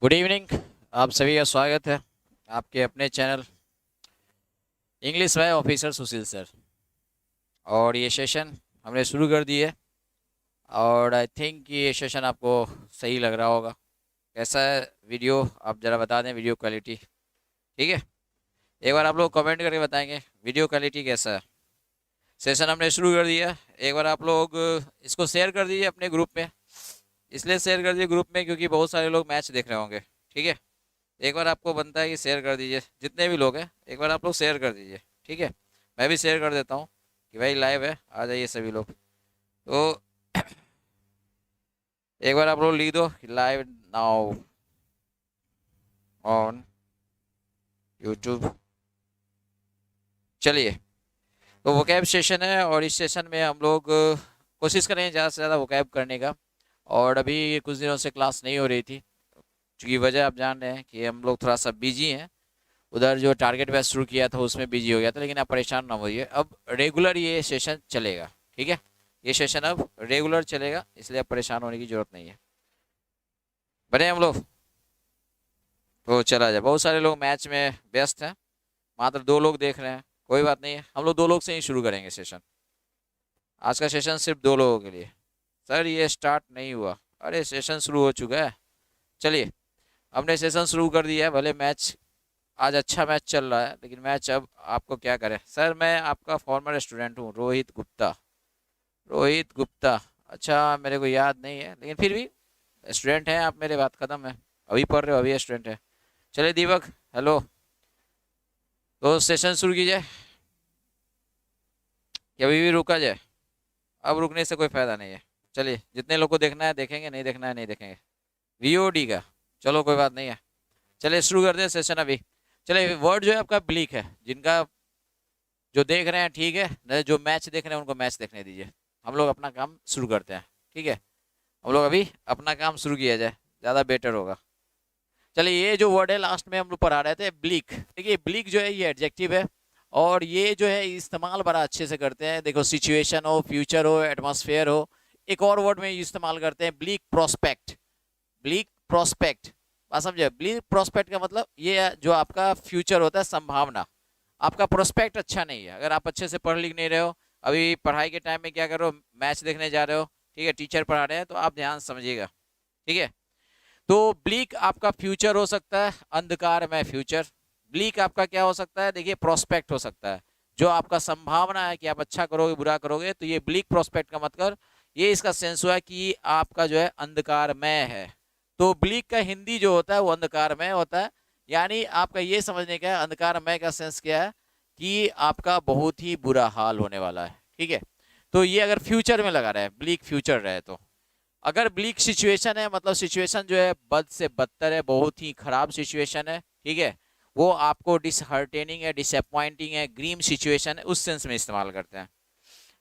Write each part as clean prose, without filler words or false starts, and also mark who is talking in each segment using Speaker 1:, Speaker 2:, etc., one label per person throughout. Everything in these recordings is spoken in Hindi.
Speaker 1: Good evening. आप सभी का स्वागत है आपके अपने channel English by officer Sushil sir. और ये सेशन हमने शुरू कर दी है और आई थिंक ये सेशन आपको सही लग रहा होगा। कैसा है वीडियो, आप ज़रा बता दें वीडियो क्वालिटी। ठीक है, एक बार आप लोग कमेंट करके बताएंगे वीडियो क्वालिटी कैसा है। सेशन हमने शुरू कर दिया, एक बार आप लोग इसको शेयर कर दीजिए अपने ग्रुप में। इसलिए शेयर कर दीजिए ग्रुप में क्योंकि बहुत सारे लोग मैच देख रहे होंगे। ठीक है, एक बार आपको बनता है कि शेयर कर दीजिए, जितने भी लोग हैं एक बार आप लोग शेयर कर दीजिए। ठीक है, मैं भी शेयर कर देता हूँ कि भाई लाइव है, आ जाइए सभी लोग। तो एक बार आप लोग लिख दो कि लाइव नाउ ऑन यूट्यूब। चलिए, तो वोकैब सेशन है और इस सेशन में हम लोग कोशिश करें ज़्यादा से ज़्यादा वोकैब करने का। और अभी कुछ दिनों से क्लास नहीं हो रही थी, क्योंकि वजह आप जान रहे हैं कि हम लोग थोड़ा सा बिजी हैं। उधर जो टारगेट बैच शुरू किया था उसमें बिजी हो गया था, लेकिन आप परेशान ना होइए, अब रेगुलर ये सेशन चलेगा। ठीक है, ये सेशन अब रेगुलर चलेगा, इसलिए आप परेशान होने की जरूरत नहीं है। बने हम लोग तो चला जाए। बहुत सारे लोग मैच में व्यस्त हैं, मात्र 2 लोग देख रहे हैं। कोई बात नहीं है, हम लोग 2 लोग से ही शुरू करेंगे सेशन। आज का सेशन सिर्फ 2 लोगों के लिए। सर ये स्टार्ट नहीं हुआ, अरे सेशन शुरू हो चुका है। चलिए, हमने सेशन शुरू कर दिया है। भले मैच आज अच्छा मैच चल रहा है, लेकिन मैच अब आपको क्या करें। सर मैं आपका फॉर्मर स्टूडेंट हूँ, रोहित गुप्ता। रोहित गुप्ता, अच्छा मेरे को याद नहीं है, लेकिन फिर भी स्टूडेंट हैं आप मेरे, बात खत्म है। अभी पढ़ रहे हो, अभी स्टूडेंट है। चलिए दीपक, हेलो। तो सेशन शुरू कीजिए कि अभी भी रुका जाए। अब रुकने से कोई फायदा नहीं है। चलिए, जितने लोग को देखना है देखेंगे, नहीं देखना है नहीं देखेंगे। वीओडी का, चलो कोई बात नहीं है। चलिए शुरू करते हैं सेशन अभी। चलिए, वर्ड जो है आपका ब्लीक है। जिनका जो देख रहे हैं ठीक है, नहीं जो मैच देख रहे हैं उनको मैच देखने दीजिए। हम लोग अपना काम शुरू करते हैं। ठीक है, हम लोग अभी अपना काम शुरू किया जाए, ज़्यादा बेटर होगा। चलिए, ये जो वर्ड है लास्ट में हम लोग पढ़ा रहे थे, ब्लीक। देखिए ब्लीक जो है ये एडजेक्टिव है, और ये जो है इस्तेमाल बड़ा अच्छे से करते हैं। देखो, सिचुएशन हो, फ्यूचर हो, एटमॉस्फेयर हो। एक और वर्ड में इस्तेमाल करते हैं, ब्लीक प्रोस्पेक्ट। ब्लीक प्रोस्पेक्ट, बात समझे। ब्लीक प्रोस्पेक्ट का मतलब ये जो आपका फ्यूचर होता है, संभावना। आपका प्रोस्पेक्ट अच्छा नहीं है अगर आप अच्छे से पढ़ लिख नहीं रहे हो। अभी पढ़ाई के टाइम में क्या करो, मैच देखने जा रहे हो, ठीक है, टीचर पढ़ा रहे हैं तो आप ध्यान समझिएगा। ठीक है, तो ब्लीक आपका फ्यूचर हो सकता है, अंधकार में फ्यूचर। ब्लीक आपका क्या हो सकता है, देखिए प्रोस्पेक्ट हो सकता है। जो आपका संभावना है कि आप अच्छा करोगे बुरा करोगे, तो ये ब्लीक प्रोस्पेक्ट का मतलब ये इसका सेंस हुआ कि आपका जो है अंधकारमय है। तो ब्लीक का हिंदी जो होता है वो अंधकारमय होता है। यानी आपका ये समझने का है, अंधकारमय का सेंस क्या है कि आपका बहुत ही बुरा हाल होने वाला है। ठीक है, तो ये अगर फ्यूचर में लगा रहे, ब्लीक फ्यूचर रहे तो। अगर ब्लीक सिचुएशन है, मतलब सिचुएशन जो है बद से बदतर है, बहुत ही खराब सिचुएशन है, ठीक है, वो आपको डिसहार्टेनिंग है, डिसअपॉइंटिंग है, ग्रीम सिचुएशन है, उस सेंस में इस्तेमाल करते हैं।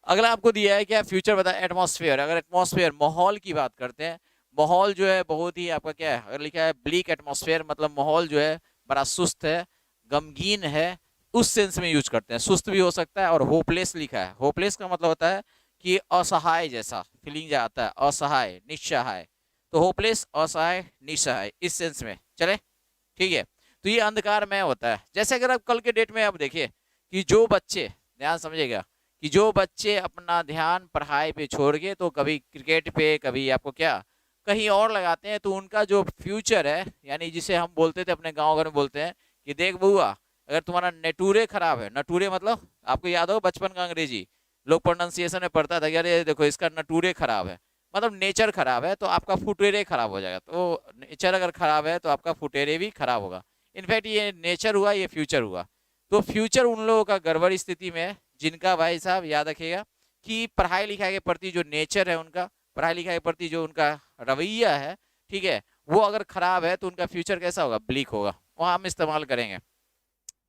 Speaker 1: अगला आपको दिया है क्या, फ्यूचर बताया एटमॉस्फेयर। अगर एटमॉस्फेयर माहौल की बात करते हैं, माहौल जो है बहुत ही आपका क्या है, अगर लिखा है ब्लीक एटमॉस्फेयर मतलब माहौल जो है बड़ा सुस्त है, गमगीन है, उस सेंस में यूज करते हैं। सुस्त भी हो सकता है। और होपलेस लिखा है, होपलेस का मतलब होता है कि असहाय जैसा फीलिंग आता है, असहाय निस्सहाय। तो होपलेस, असहाय, निस्सहाय, इस सेंस में चले। ठीक है, तो ये अंधकार में होता है। जैसे अगर आप कल के डेट में आप देखिए कि जो बच्चे, ध्यान समझिएगा, कि जो बच्चे अपना ध्यान पढ़ाई पे छोड़ के तो कभी क्रिकेट पे, कभी आपको क्या कहीं और लगाते हैं, तो उनका जो फ्यूचर है, यानी जिसे हम बोलते थे अपने गांव घर में बोलते हैं कि देख बुआ, अगर तुम्हारा नेटूरे खराब है, नटूरे मतलब आपको याद हो बचपन का अंग्रेजी लोग प्रोनाउंसिएशन में पढ़ता था, यार ये देखो इसका नटूरे खराब है, मतलब नेचर खराब है, तो आपका फुटेरे खराब हो जाएगा। तो नेचर अगर खराब है तो आपका फुटेरे भी खराब होगा। इनफैक्ट ये नेचर हुआ, ये फ्यूचर हुआ। तो फ्यूचर उन लोगों का गड़बड़ स्थिति में है जिनका, भाई साहब याद रखिएगा, कि पढ़ाई लिखाई के प्रति जो नेचर है उनका, पढ़ाई लिखाई के प्रति जो उनका रवैया है, ठीक है, वो अगर खराब है तो उनका फ्यूचर कैसा होगा, ब्लीक होगा। वहां हम इस्तेमाल करेंगे।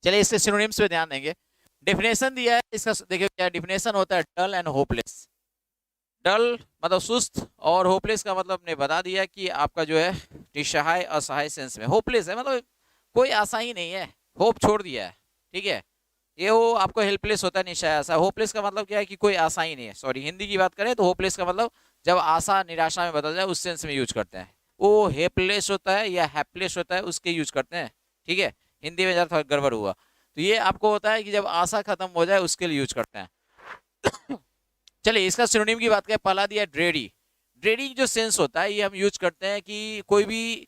Speaker 1: चलिए, इससे सिनोनिम्स पे ध्यान देंगे। डेफिनेशन दिया है इसका, देखिए क्या डेफिनेशन होता है, डल एंड होपलेस। डल मतलब सुस्त, और होपलेस का मतलब ने बता दिया कि आपका जो है निस्सहाय, असहाय सेंस में। होपलेस है मतलब कोई आशा ही नहीं है, होप छोड़ दिया है। ठीक है, ये वो आपको हेल्पलेस होता है, निस्सहाय आशा। होपलेस का मतलब क्या है कि कोई आशा ही नहीं है। सॉरी, हिंदी की बात करें तो होपलेस का मतलब जब आशा निराशा में बदल जाए, उस सेंस में यूज करते हैं। वो हेल्पलेस होता है या हैप्पलेस होता है, उसके यूज करते हैं। ठीक है, हिंदी में जरा थोड़ा गड़बड़ हुआ। तो ये आपको होता है कि जब आशा खत्म हो जाए उसके लिए यूज करते हैं। चलिए इसका सिनोनिम की बात करें, पहला दिया ड्रेडी। ड्रेडी जो सेंस होता है ये हम यूज करते हैं कि कोई भी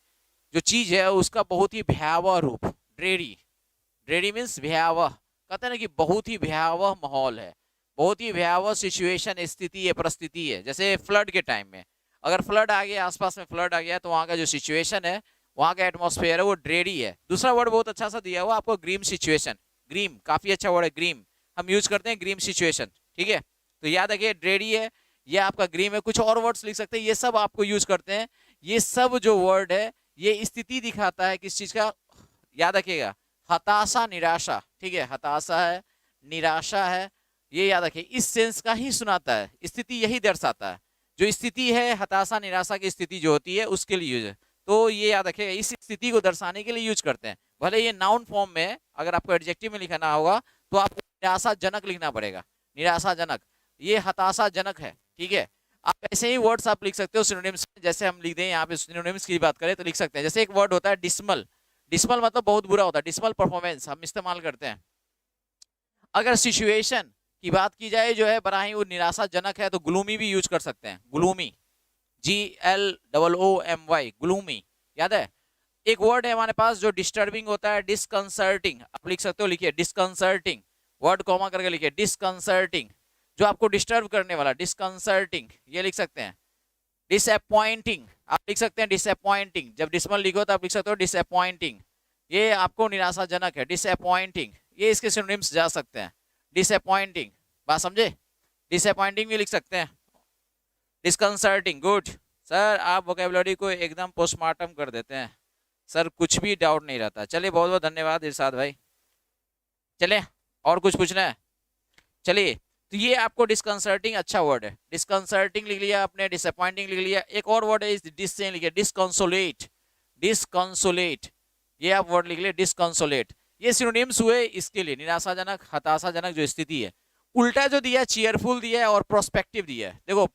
Speaker 1: जो चीज है उसका बहुत ही भयावह रूप, ड्रेडी। ड्रेडी मीन्स भयावह, कहते हैं ना कि बहुत ही भयावह माहौल है, बहुत ही भयावह सिचुएशन, स्थिति है, परिस्थिति है। जैसे फ्लड के टाइम में अगर फ्लड आ गया, आसपास में फ्लड आ गया, तो वहाँ का जो सिचुएशन है, वहाँ का एटमॉस्फेयर है, वो ड्रेडी है। दूसरा वर्ड बहुत अच्छा सा दिया हुआ आपको, ग्रीम सिचुएशन। ग्रीम काफी अच्छा वर्ड है, ग्रीम हम यूज करते हैं, ग्रीम सिचुएशन। ठीक है, तो याद रखिए ड्रेडी है, ये आपका ग्रीम है। कुछ और वर्ड्स लिख सकते हैं, ये सब आपको यूज करते हैं। ये सब जो वर्ड है ये स्थिति दिखाता है किस चीज का, याद रखिएगा, हताशा निराशा। ठीक है, हताशा है, निराशा है, ये याद रखिए, इस सेंस का ही सुनाता है, स्थिति यही दर्शाता है। जो स्थिति है हताशा निराशा की स्थिति जो होती है उसके लिए यूज है। तो ये याद रखिएगा, इस स्थिति को दर्शाने के लिए यूज करते हैं। भले ये नाउन फॉर्म में है, अगर आपको एडजेक्टिव में लिखना होगा तो आपको निराशाजनक लिखना पड़ेगा, निराशाजनक, ये हताशाजनक है। ठीक है, आप ऐसे ही वर्ड्स आप लिख सकते हो सिनोनिम्स, जैसे हम लिख दें यहाँ पे सिनोनिम्स की बात करें तो लिख सकते हैं। जैसे एक वर्ड होता है डिसमल, डिसमल मतलब बहुत बुरा होता है, डिसमल परफॉर्मेंस हम इस्तेमाल करते हैं। अगर सिचुएशन की बात की जाए जो है बड़ा ही वो निराशाजनक है, तो ग्लूमी भी यूज कर सकते हैं, ग्लूमी, GLOOMY, ग्लूमी, याद है। एक वर्ड है हमारे पास जो डिस्टर्बिंग होता है, डिस्कंसर्टिंग, आप लिख सकते हो, लिखिए डिस्कंसर्टिंग, वर्ड कॉमा करके लिखिए डिस्कंसर्टिंग, जो आपको डिस्टर्ब करने वाला, डिस्कंसर्टिंग, ये लिख सकते हैं। डिसअपॉइंटिंग, आप लिख सकते हैं डिसअपॉइंटिंग, जब डिसमल लिखो तो आप लिख सकते हो डिसअपॉइंटिंग, ये आपको निराशाजनक है, डिसअपॉइंटिंग, ये इसके सिनोनिम्स जा सकते हैं। डिसअपॉइंटिंग, बात समझे, डिसअपॉइंटिंग भी लिख सकते हैं, डिस्कंसर्टिंग, गुड। सर आप वोकेबलरी को एकदम पोस्टमार्टम कर देते हैं सर, कुछ भी डाउट नहीं रहता। चलिए बहुत बहुत धन्यवाद इरशाद भाई। चले और कुछ पूछना है, चलिए। तो ये आपको डिस्कंसर्टिंग अच्छा वर्ड है, डिस्कंसर्टिंग लिख लिया आपने, डिसअपॉइंटिंग लिख लिया। एक और वर्ड है इस डिस से लिखिए, डिसकंसोलेट, डिसकंसोलेट, ये आप वर्ड लिख लिया डिसकंसोलेट। ये सिनोनिम्स हुए इसके लिए, निराशाजनक, हताशाजनक जो स्थिति है। उल्टा जो दिया चीयरफुल दिया है और प्रोस्पेक्टिव दिया है। देखो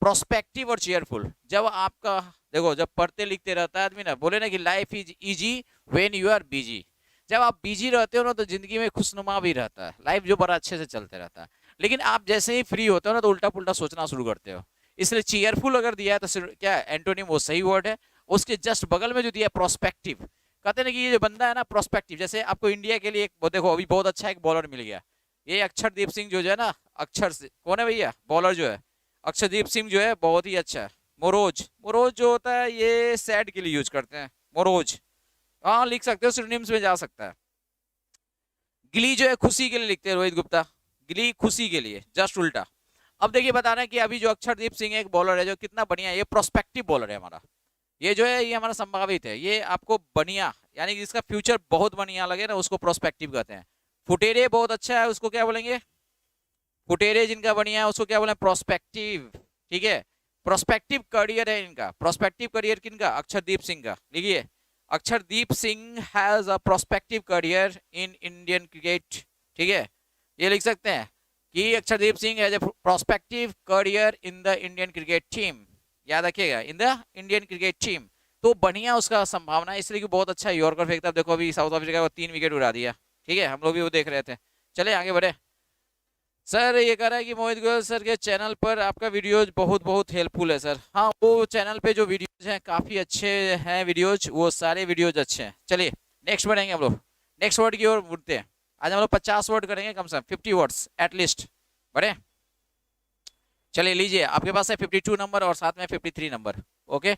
Speaker 1: प्रोस्पेक्टिव और चीयरफुल, जब आपका देखो जब पढ़ते लिखते रहता है आदमी ना, बोले ना कि life is easy when you are busy, जब आप बिजी रहते हो ना तो जिंदगी में खुशनुमा भी रहता है, लाइफ जो बड़ा अच्छे से चलते रहता है। लेकिन आप जैसे ही फ्री होते हो ना तो उल्टा पुल्टा सोचना शुरू करते हो। इसलिए चीयरफुल अगर दिया है तो क्या एंटोनिम वो सही वर्ड है। उसके जस्ट बगल में जो दिया प्रोस्पेक्टिव, कहते हैं ना कि ये जो बंदा है ना प्रोस्पेक्टिव, जैसे आपको इंडिया के लिए एक देखो अभी बहुत अच्छा एक बॉलर मिल गया, ये अक्षरदीप सिंह जो है ना, अक्षर से कौन है भैया बॉलर जो है, अक्षरदीप सिंह जो है बहुत ही अच्छा है। मोरोज, मोरोज जो होता है ये सैड के लिए यूज करते हैं, मोरोज, हाँ लिख सकते हो, सिनोनिम्स में जा सकता है। गिली जो है खुशी के लिए लिखते हैं रोहित गुप्ता, गिली खुशी के लिए, जस्ट उल्टा। अब देखिए बता रहे हैं कि अभी जो अक्षरदीप सिंह एक बॉलर है जो कितना बढ़िया है, ये प्रोस्पेक्टिव बॉलर है हमारा, ये जो है ये हमारा संभावित है, ये आपको बढ़िया यानी कि इसका फ्यूचर बहुत बढ़िया लगे ना उसको प्रोस्पेक्टिव कहते हैं। फुटेरे बहुत अच्छा है, उसको क्या बोलेंगे, फुटेरे जिनका बढ़िया है उसको क्या बोले, प्रोस्पेक्टिव। ठीक है, प्रोस्पेक्टिव करियर है इनका, प्रोस्पेक्टिव करियर किनका, अक्षरदीप सिंह का। लिखिए Akshardeep Singh has a prospective career in Indian cricket. ठीक है, ये लिख सकते हैं कि Akshardeep Singh has a prospective career in the Indian cricket team, याद रखिएगा, in the Indian cricket team. तो बढ़िया उसका संभावना है, इसलिए कि बहुत अच्छा यॉर्कर फेंकता है। देखो अभी साउथ अफ्रीका को 3 विकेट उड़ा दिया। ठीक है, हम लोग भी वो देख रहे थे। चले आगे बढ़े। सर ये कह रहा है कि मोहित गोयल सर के चैनल पर आपका वीडियोज बहुत बहुत हेल्पफुल है सर। हाँ वो चैनल पे जो वीडियोज हैं काफ़ी अच्छे हैं वीडियोज, वो सारे वीडियोज अच्छे हैं। चलिए नेक्स्ट बढ़ेंगे हम लोग, नेक्स्ट वर्ड की ओर बढ़ते हैं। आज हम लोग 50 वर्ड करेंगे, कम से कम 50 वर्ड्स एटलीस्ट, बढ़े। चलिए लीजिए, आपके पास है 52 नंबर और साथ में 53 नंबर। ओके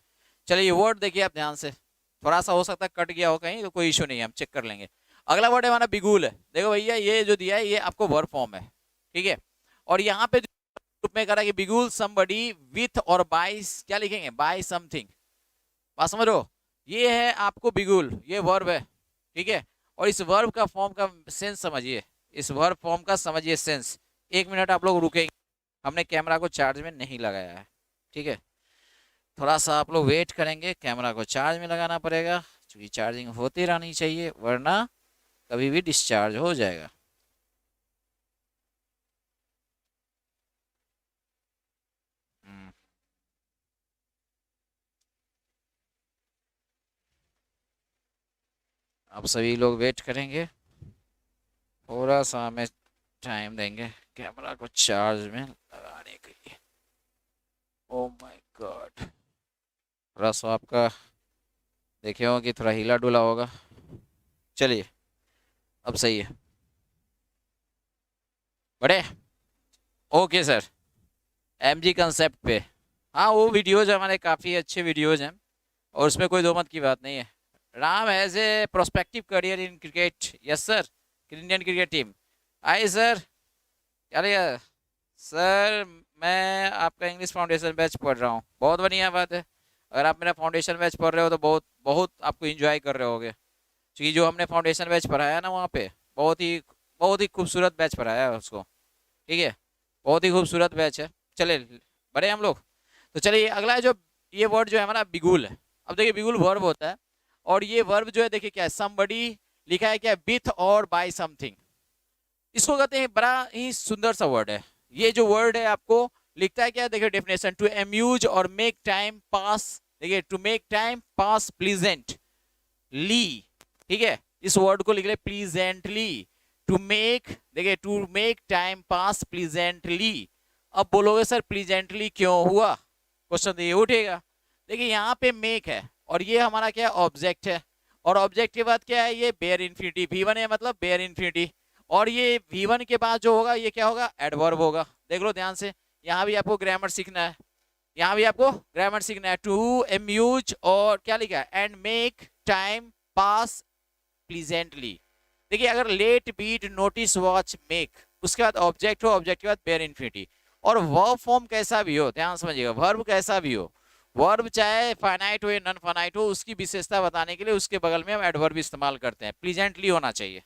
Speaker 1: चलिए, ये वर्ड देखिए आप ध्यान से, थोड़ा सा हो सकता है कट गया हो कहीं तो कोई इशू नहीं है, हम चेक कर लेंगे। अगला वर्ड है हमारा बिगुल है। देखो भैया ये जो दिया है ये आपको वर्ब फॉर्म है, ठीक है। और यहाँ पे ग्रुप में करा कि बिगुल समबडी विथ और बाय, क्या लिखेंगे, बाय समथिंग, बात समझ रहे हो, ये है आपको बिगुल, ये वर्ब है, ठीक है। और इस वर्ब का फॉर्म का सेंस समझिए, इस वर्ब फॉर्म का समझिए सेंस। 1 मिनट आप लोग रुकेंगे, हमने कैमरा को चार्ज में नहीं लगाया है, ठीक है। थोड़ा सा आप लोग वेट करेंगे, कैमरा को चार्ज में लगाना पड़ेगा क्योंकि चार्जिंग होती रहनी चाहिए वरना कभी भी डिस्चार्ज हो जाएगा। आप सभी लोग वेट करेंगे, थोड़ा सा हमें टाइम देंगे कैमरा को चार्ज में लगाने के लिए। ओ माय गॉड, थोड़ा सा आपका देखे हो कि थोड़ा हिला डुला होगा। चलिए, अब सही है। बड़े ओके सर। एमजी कंसेप्ट पे, हाँ वो वीडियोज हमारे काफ़ी अच्छे वीडियोज हैं, और उसमें कोई दो मत की बात नहीं है। Ram has a prospective career in cricket, yes sir, Indian cricket team. I sir, अरे सर मैं आपका इंग्लिश फाउंडेशन बैच पढ़ रहा हूँ। बहुत बढ़िया बात है, अगर आप मेरा फाउंडेशन बैच पढ़ रहे हो तो बहुत बहुत आपको इंजॉय कर रहे होगे, क्योंकि जो हमने फाउंडेशन बैच पढ़ाया ना वहाँ पे बहुत ही खूबसूरत बैच पढ़ाया है उसको। ठीक है, बहुत ही खूबसूरत बैच है। चले बड़े हम लोग, तो चलिए अगला है जो ये वर्ड जो है हमारा बिगुल है। अब देखिए बिगुल वर्ब होता है, और ये वर्ब जो है देखिए क्या है, समबडी लिखा है क्या, विथ और बाय समथिंग। इसको कहते हैं, बड़ा ही सुंदर सा वर्ड है। ये जो वर्ड है आपको लिखता है क्या, देखिए डेफिनेशन, टू अम्यूज और मेक टाइम पास। देखिए to make time pass pleasantly. ठीक है, इस वर्ड को लिख ले प्लीजेंटली। टू मेक, देखिए to make time pass pleasantly. अब बोलोगे सर प्लीजेंटली क्यों हुआ, क्वेश्चन ये उठेगा। देखिए यहाँ पे मेक है, और ये हमारा क्या ऑब्जेक्ट है, और ऑब्जेक्ट के बाद क्या है, ये बेयर इन्फिनिटी, V1 है मतलब बेयर इन्फिनिटी। और ये V1 के बाद जो होगा ये क्या होगा, एडवर्ब होगा। देख लो ध्यान से, यहाँ भी आपको ग्रामर सीखना है, यहाँ भी आपको ग्रामर सीखना है। टू अम्यूज और क्या लिखा है, and make time pass pleasantly. देखिए अगर let bid notice watch make, उसके बाद ऑब्जेक्ट हो, ऑब्जेक्ट के बाद बेयर इन्फिनिटी, और वर्ब फॉर्म कैसा भी हो, ध्यान समझिएगा, वर्ब कैसा भी हो, वर्ब चाहे फाइनाइट हो या नॉन फाइनाइट हो, उसकी विशेषता बताने के लिए उसके बगल में हम एडवर्ब इस्तेमाल करते हैं। प्लीजेंटली होना चाहिए,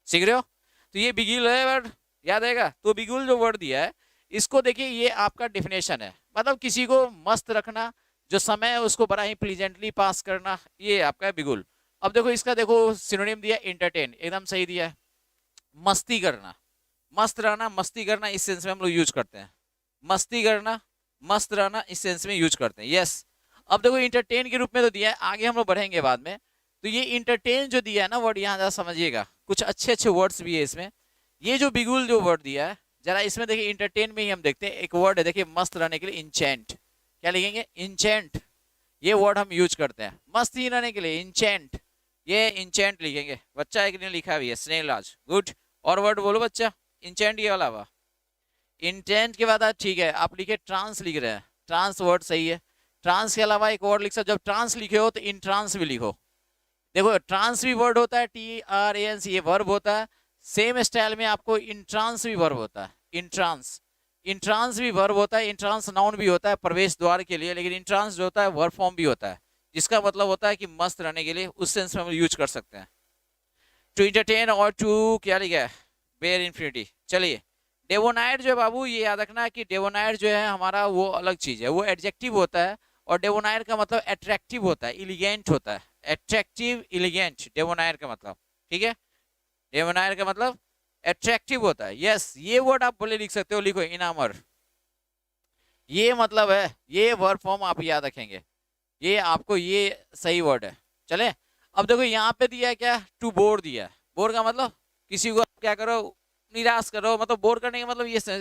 Speaker 1: सीख रहे हो। तो ये बिगिल है वर्ड, याद आएगा। तो बिगुल जो वर्ड दिया है, इसको देखिए ये आपका डिफिनेशन है, मतलब किसी को मस्त रखना, जो समय है उसको बड़ा ही प्लीजेंटली पास करना, ये आपका है बिगुल। अब देखो इसका, देखो सिनोनिम दिया एंटरटेन, एकदम सही दिया है। मस्ती करना, मस्त रहना, मस्ती करना, इस सेंस में हम लोग यूज करते हैं। मस्ती करना, मस्त रहना, इस सेंस में यूज करते हैं, यस। अब देखो इंटरटेन के रूप में तो दिया है, आगे हम लोग बढ़ेंगे बाद में। तो ये इंटरटेन जो दिया है ना वर्ड, यहाँ जरा समझिएगा, कुछ अच्छे अच्छे वर्ड्स भी है इसमें। ये जो बिगुल जो वर्ड दिया है, जरा इसमें देखिए इंटरटेन में ही हम देखते हैं, एक वर्ड है देखिए मस्त रहने के लिए, इंचेंट। क्या लिखेंगे, इंचेंट। ये वर्ड हम यूज करते हैं मस्त ही रहने के लिए, इंचेंट। ये इंचेंट लिखेंगे, बच्चा एक ने लिखा भी है, स्नेहलाज, गुड। और वर्ड बोलो बच्चा, इंचेंट ये वाला हुआ। इंटेंट के बाद ठीक है, आप लिखे ट्रांस लिख रहे हैं, ट्रांस वर्ड सही है। ट्रांस के अलावा एक वर्ड लिख सकते, जब ट्रांस लिखे हो तो इन ट्रांस भी लिखो। देखो ट्रांस भी वर्ड होता है, TRANS, ये वर्ब होता है। सेम स्टाइल में आपको इंट्रांस भी वर्ब होता है, इंट्रांस। इंट्रांस भी वर्ब होता है, इंट्रांस नाउन भी होता है प्रवेश द्वार के लिए, लेकिन इंट्रांस जो होता है वर्ब फॉर्म भी होता है, जिसका मतलब होता है कि मस्त रहने के लिए, उस सेंस में हम यूज कर सकते हैं। टू इंटरटेन और टू क्या लिखा है, बेयर इन्फिनिटी। चलिए डेवोनाइट जो है बाबू, ये याद रखना कि डेवोनाइट जो है हमारा वो अलग चीज है, वो एडजेक्टिव होता है। और डेवोनाइट का मतलब अट्रैक्टिव होता है, इलिगेंट होता है, अट्रैक्टिव इलिगेंट डेवोनाइट का मतलब। ठीक है, डेवोनाइट का मतलब अट्रैक्टिव होता है, यस। ये वर्ड आप बोले लिख सकते हो, लिखो इनामर, ये मतलब है, ये वर्ड फॉर्म आप याद रखेंगे, ये आपको ये सही वर्ड है। चले, अब देखो यहाँ पे दिया है क्या, टू बोर दिया है। बोर का मतलब किसी को आप क्या करो, निराश करो, मतलब बोर करने का मतलब ये,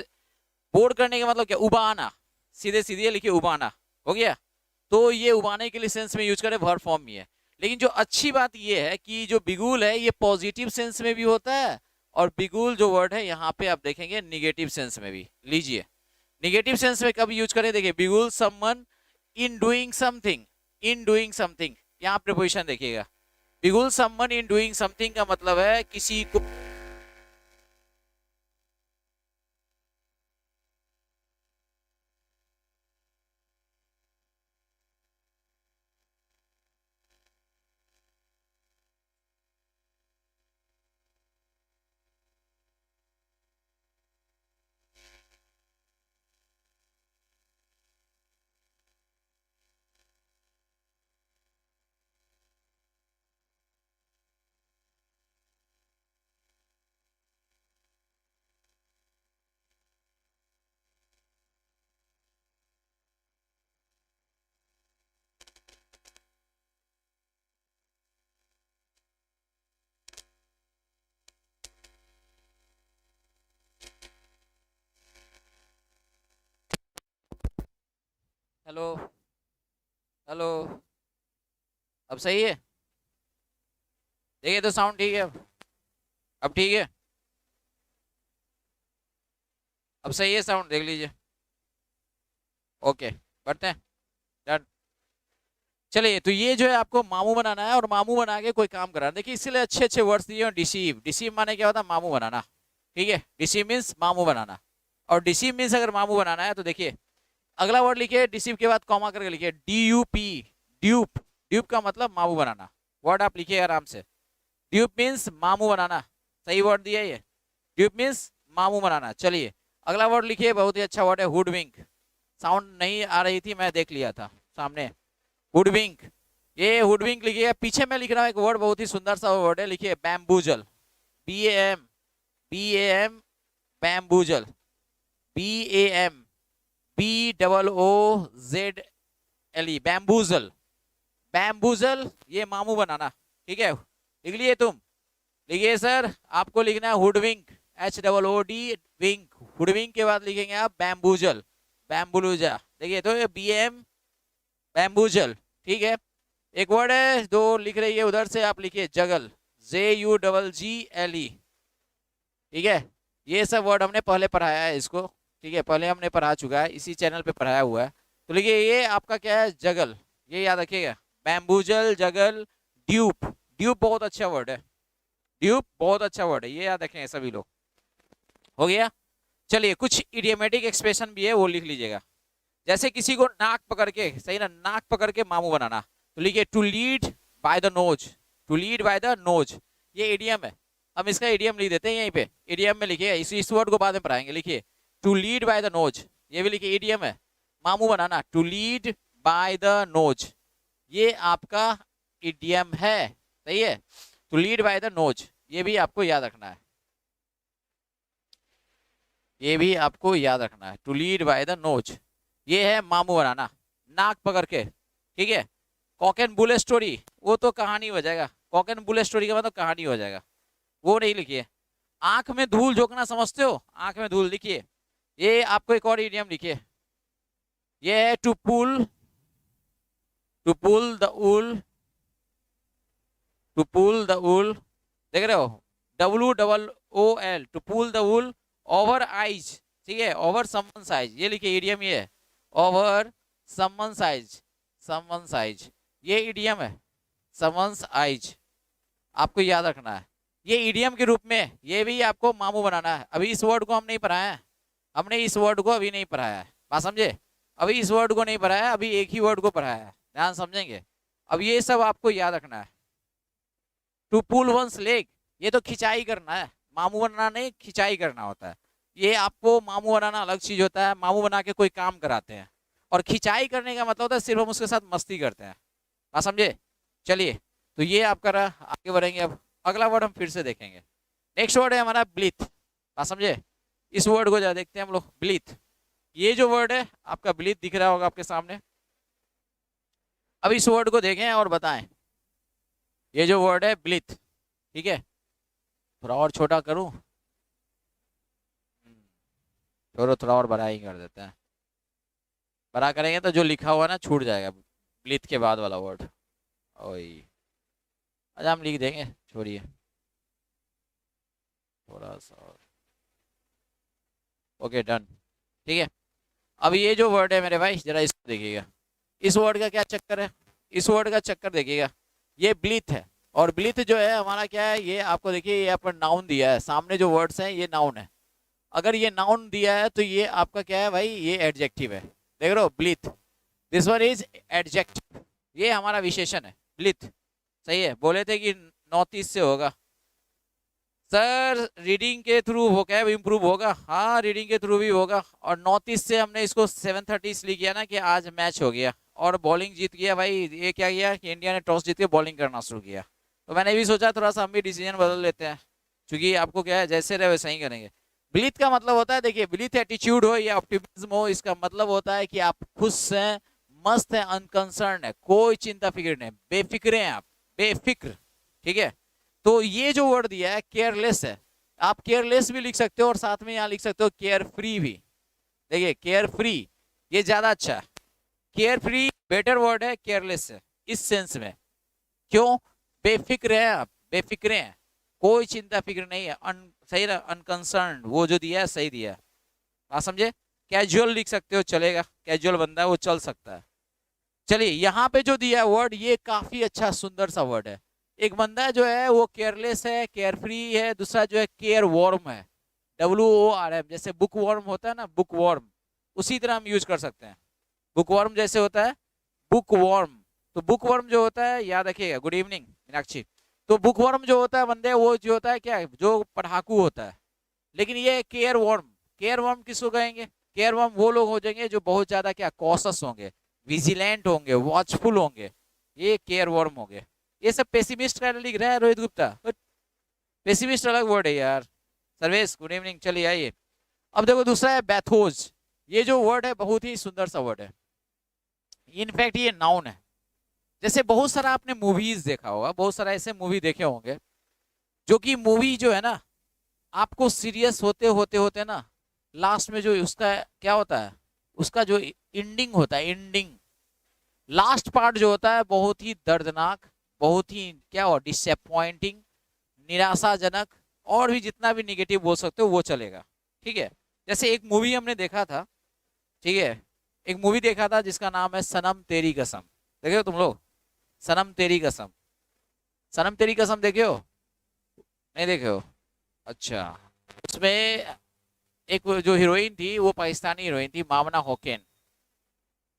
Speaker 1: बोर करने का मतलब क्या, उबाना, सीधे सीधे लिखिए उबाना, हो गया। तो ये उबाने के लिए सेंस में यूज करें, वर्ब फॉर्म में है। लेकिन जो अच्छी बात ये है कि जो बिगुल है ये पॉजिटिव सेंस में भी होता है, और बिगुल जो वर्ड है यहाँ पे आप देखेंगे निगेटिव सेंस में भी। लीजिए निगेटिव सेंस में कब यूज करें, देखिए बिगुल someone in doing something, in doing something, यहाँ प्रीपोजिशन देखिएगा। बिगुल समवन इन डूइंग समथिंग का मतलब है किसी को, हेलो हेलो, अब सही है? देखिए तो साउंड ठीक है अब ठीक है? अब सही है साउंड, देख लीजिए। ओके, बढ़ते हैं। डन। चलिए, तो ये जो है आपको मामू बनाना है और मामू बना के कोई काम कराना। देखिए इसके लिए अच्छे अच्छे वर्ड्स दिए हैं। डिसीव, डिसीव माने क्या होता है? मामू बनाना। ठीक है, डिसीव मीन्स मामू बनाना। और डिसीव मीन्स अगर मामू बनाना है तो देखिए अगला वर्ड लिखिए, डिसीव के बाद कॉमा करके लिखिए DUP। ड्यूप, ड्यूप का मतलब मामू बनाना। वर्ड आप लिखिए आराम से। ड्यूप मीन्स मामू बनाना। सही वर्ड दिया है ये, ड्यूप मीन्स मामू बनाना। चलिए अगला वर्ड लिखिए, बहुत ही अच्छा वर्ड है हुडविंक। साउंड नहीं आ रही थी, मैं देख लिया था सामने। हुडविंक, ये हुडविंक लिखिए। पीछे मैं लिख रहा हूँ एक वर्ड, बहुत ही सुंदर सा वर्ड है, लिखिए बैम्बूजल। BAM, BAM, बैम्बूजल। BAM, BOOZLE, बैम्बूजल। बैम्बूजल, ये मामू बनाना। ठीक है, लिख लिए तुम? लिखिए सर, आपको लिखना है हुडविंक, HOOD विंक। हुडविंक के बाद लिखेंगे आप बैम्बूजल, बैम्बुलूजा। देखिए तो ये BAM, बैम्बूजल। ठीक है, एक वर्ड है दो लिख रही है उधर से, आप लिखिए जगल, JUGGLE। ठीक है, ये सब वर्ड हमने पहले पढ़ाया है इसको। ठीक है, पहले हमने पढ़ा चुका है, इसी चैनल पे पढ़ाया हुआ है। तो लिखिए ये आपका क्या है? जगल, ये याद रखिएगा। बैम्बूजल, जगल, ड्यूप। ड्यूप बहुत अच्छा वर्ड है, ड्यूप बहुत अच्छा वर्ड है, ये याद रखेंगे सभी लोग। हो गया। चलिए कुछ इडियोमेटिक एक्सप्रेशन भी है, वो लिख लीजिएगा। जैसे किसी को नाक पकड़ के, सही ना, नाक पकड़ के मामू बनाना, तो लिखिए to lead by the nose. To lead by the nose, ये इडियम है। हम इसका इडियम लिख देते हैं यहीं पे, इडियम में लिखिए। इस वर्ड को बाद में पढ़ाएंगे। लिखिए to lead by the nose, ये भी लिखिए, इडियम है। मामू बनाना, to lead by the nose, ये आपका इडियम है। सही है, to lead by the nose, ये भी आपको याद रखना है। ये भी आपको याद रखना है, to lead by the nose, ये है मामू बनाना, नाक पकड़ के। ठीक है, कॉक एंड बुल स्टोरी, वो तो कहानी हो जाएगा। कॉक एंड बुल स्टोरी का मतलब कहानी हो जाएगा, वो नहीं लिखिए। आंख में धूल झोंकना समझते हो? आंख में धूल, लिखिए। ये आपको एक और इडियम लिखिए, ये है to pull, to pull the wool, to pull the wool. देख रहे हो? WOOL, to pull the wool over eyes. ठीक है, ओवर समवन साइज, ये लिखिए इडियम, ये है over someone size, someone size, ये इडियम है। समवंस आइज आपको याद रखना है, ये इडियम के रूप में। ये भी आपको मामू बनाना है। अभी इस वर्ड को हम नहीं पढ़ाया है, हमने इस वर्ड को अभी नहीं पढ़ाया है, बात समझे? अभी इस वर्ड को नहीं पढ़ाया है, अभी एक ही वर्ड को पढ़ाया है, ध्यान समझेंगे। अब ये सब आपको याद रखना है। टू पुल वंस लेग, ये तो खिंचाई करना है, मामू बनाना नहीं, खिंचाई करना होता है। ये आपको मामू बनाना अलग चीज होता है, मामू बना के कोई काम कराते हैं। और खिंचाई करने का मतलब होता है सिर्फ हम उसके साथ मस्ती करते हैं, बात समझे? चलिए, तो ये आपका रहा, आगे बढ़ेंगे। अब अगला वर्ड हम फिर से देखेंगे। नेक्स्ट वर्ड है हमारा ब्लीथ, बात समझे? इस वर्ड को जरा देखते हैं हम लोग, ब्लीथ। ये जो वर्ड है आपका ब्लीथ दिख रहा होगा आपके सामने। अब इस वर्ड को देखें और बताएं, ये जो वर्ड है ब्लीथ। ठीक है, थोड़ा और छोटा करूं? छोड़ो, थोड़ा और बड़ा ही कर देते हैं। बड़ा करेंगे तो जो लिखा हुआ ना छूट जाएगा, ब्लीथ के बाद वाला वर्ड। ओए, अच्छा हम लिख देंगे, छोड़िए थोड़ा सा और। Okay done. ठीक है, अब ये जो वर्ड है मेरे भाई, जरा इसको देखिएगा। इस वर्ड का क्या चक्कर है? इस वर्ड का चक्कर देखिएगा, ये ब्लीथ है। और ब्लीथ जो है हमारा क्या है, ये आपको देखिए, ये अपन नाउन दिया है, सामने जो वर्ड्स हैं ये नाउन है। अगर ये नाउन दिया है तो ये आपका क्या है भाई, ये एडजेक्टिव है। देख रहे हो, ब्लीथ, दिस वन इज एडजेक्टिव, ये हमारा विशेषण है ब्लीथ। सही है, बोले थे कि 9:30 से होगा सर, रीडिंग के थ्रू वो क्या इम्प्रूव होगा। हाँ, रीडिंग के थ्रू भी होगा। और 9:30 से हमने इसको 7:30 इसलिए किया ना कि आज मैच हो गया और बॉलिंग जीत गया भाई। ये क्या किया कि इंडिया ने टॉस जीत के बॉलिंग करना शुरू किया, तो मैंने भी सोचा थोड़ा सा हम भी डिसीजन बदल लेते हैं, क्योंकि आपको क्या है, जैसे रहे वैसे ही करेंगे। ब्लीथ का मतलब होता है, देखिए ब्लीथ एटीट्यूड हो या ऑप्टिमिज्म हो, इसका मतलब होता है कि आप खुश हैं, मस्त है, अनकंसर्न है, कोई चिंता फिक्र नहीं, बेफिक्रे हैं आप, बेफिक्र। ठीक है, तो ये जो वर्ड दिया है केयरलेस है। आप केयरलेस भी लिख सकते हो और साथ में यहाँ लिख सकते हो केयर फ्री भी। देखिए केयर फ्री, ये ज्यादा अच्छा है। केयर फ्री बेटर वर्ड है केयरलेस से, इस सेंस में। क्यों? बेफिक्र है आप, बेफिक्रे हैं, कोई चिंता फिक्र नहीं है, सही ना, अनकंसर्न, वो जो दिया है सही दिया है, बात समझे। कैजुअल लिख सकते हो, चलेगा, कैजुअल बंदा है वो चल सकता है। चलिए यहाँ पे जो दिया है वर्ड, ये काफी अच्छा सुंदर सा वर्ड है। एक बंदा जो है वो केयरलेस है, केयर फ्री है, दूसरा जो है केयर वॉर्म है, WORM, जैसे बुक वॉर्म होता है ना, बुक वॉर्म, उसी तरह हम यूज कर सकते हैं। बुक वॉर्म जैसे होता है बुक वॉर्म, तो बुक वर्म जो होता है, याद रखिएगा, गुड इवनिंग मीनाक्षी। तो बुक वर्म जो होता है बंदे, वो जो होता है क्या, जो पढ़ाकू होता है। लेकिन ये केयर वर्म, केयर वर्म किसको कहेंगे? केयर वर्म वो लोग हो जाएंगे जो बहुत ज्यादा क्या, कॉशस होंगे, विजिलेंट होंगे, वॉचफुल होंगे, ये केयर वर्म हो गए। ये सब पेसिमिस्ट का लिख रहा है रोहित गुप्ता, पेसिमिस्ट अलग वर्ड है यार। सर्वेश गुड इवनिंग, चलिए आइए। अब देखो दूसरा है बैथोज। ये जो वर्ड है बहुत ही सुंदर सा वर्ड है, इनफैक्ट ये नाउन है। जैसे बहुत सारा आपने मूवीज देखा होगा, बहुत सारा ऐसे मूवी देखे होंगे जो कि मूवी जो है ना, आपको सीरियस होते होते होते ना, लास्ट में जो उसका क्या होता है, उसका जो एंडिंग होता है, एंडिंग लास्ट पार्ट जो होता है बहुत ही दर्दनाक, बहुत ही क्या हो, डिसअपॉइंटिंग, निराशाजनक, और भी जितना भी निगेटिव बोल सकते हो वो चलेगा, ठीक है। जैसे एक मूवी हमने देखा था, ठीक है, एक मूवी देखा था जिसका नाम है सनम तेरी कसम। देखे हो तुम लोग सनम तेरी कसम? सनम तेरी कसम देखे हो? नहीं देखे हो? अच्छा। उसमें एक जो हीरोइन थी वो पाकिस्तानी हीरोइन थी, मामना होकेन।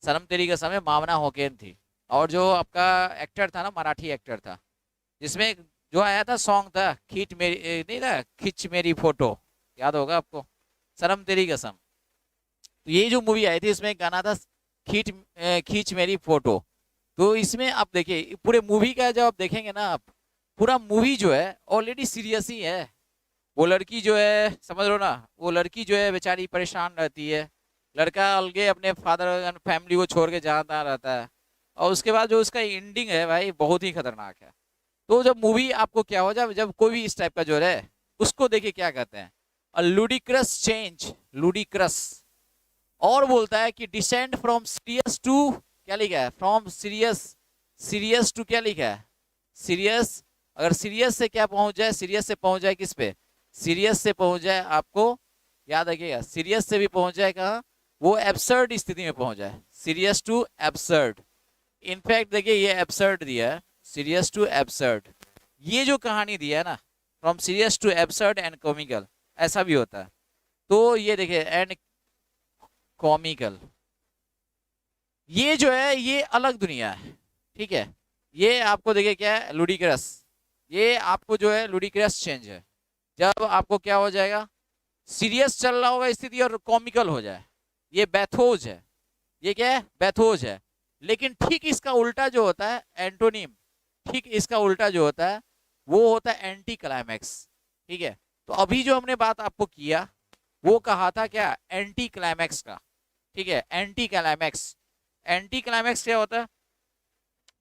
Speaker 1: सनम तेरी कसम में मामना होकेन थी। और जो आपका एक्टर था ना, मराठी एक्टर था, जिसमें जो आया था सॉन्ग था खींच मेरी, नहीं था, खींच मेरी फोटो, याद होगा आपको, सनम तेरी कसम। तो ये जो मूवी आई थी इसमें गाना था खींच, खींच मेरी फोटो। तो इसमें आप देखिए पूरे मूवी का जब आप देखेंगे ना आप, पूरा मूवी जो है ऑलरेडी सीरियस ही है। वो लड़की जो है, समझ लो ना, वो लड़की जो है बेचारी परेशान रहती है, लड़का अलगे अपने फादर एंड फैमिली को छोड़ के जहाँ तहाँ रहता है, और उसके बाद जो उसका एंडिंग है भाई बहुत ही खतरनाक है। तो जब मूवी आपको क्या हो, जब जब कोई भी इस टाइप का जो है उसको देखिए क्या कहते हैं, लुडिक्रस चेंज, लुडिक्रस। और बोलता है कि डिसेंड फ्रॉम सीरियस टू, क्या लिखा है, फ्रॉम सीरियस, सीरियस टू क्या लिखा है, सीरियस। अगर सीरियस से क्या पहुंच जाए, सीरियस से पहुंच जाए किस पे, सीरियस से पहुंच जाए आपको, याद रखिएगा, सीरियस से भी पहुंच जाए कहाँ, वो एब्सर्ड स्थिति में पहुंच जाए, सीरियस टू एब्सर्ड। इनफैक्ट देखिए ये एब्सर्ड दिया है, सीरियस टू एब्सर्ड। ये जो कहानी दिया है ना, from serious to absurd and comical, ऐसा भी होता है। तो ये देखिए एंड कॉमिकल, ये जो है ये अलग दुनिया है, ठीक है। ये आपको देखिए क्या है, लुडिक्रस, ये आपको जो है लुडिक्रस चेंज है, जब आपको क्या हो जाएगा, सीरियस चल रहा होगा स्थिति और कॉमिकल हो जाए, ये बैथोज है। ये क्या है, बैथोज है। लेकिन ठीक इसका उल्टा जो होता है एंटोनिम, ठीक इसका उल्टा जो होता है वो होता है एंटी क्लाइमैक्स, ठीक है। तो अभी जो हमने बात आपको किया वो कहा था क्या, एंटी क्लाइमैक्स का, ठीक है, एंटी क्लाइमैक्स। एंटी क्लाइमैक्स क्या होता है,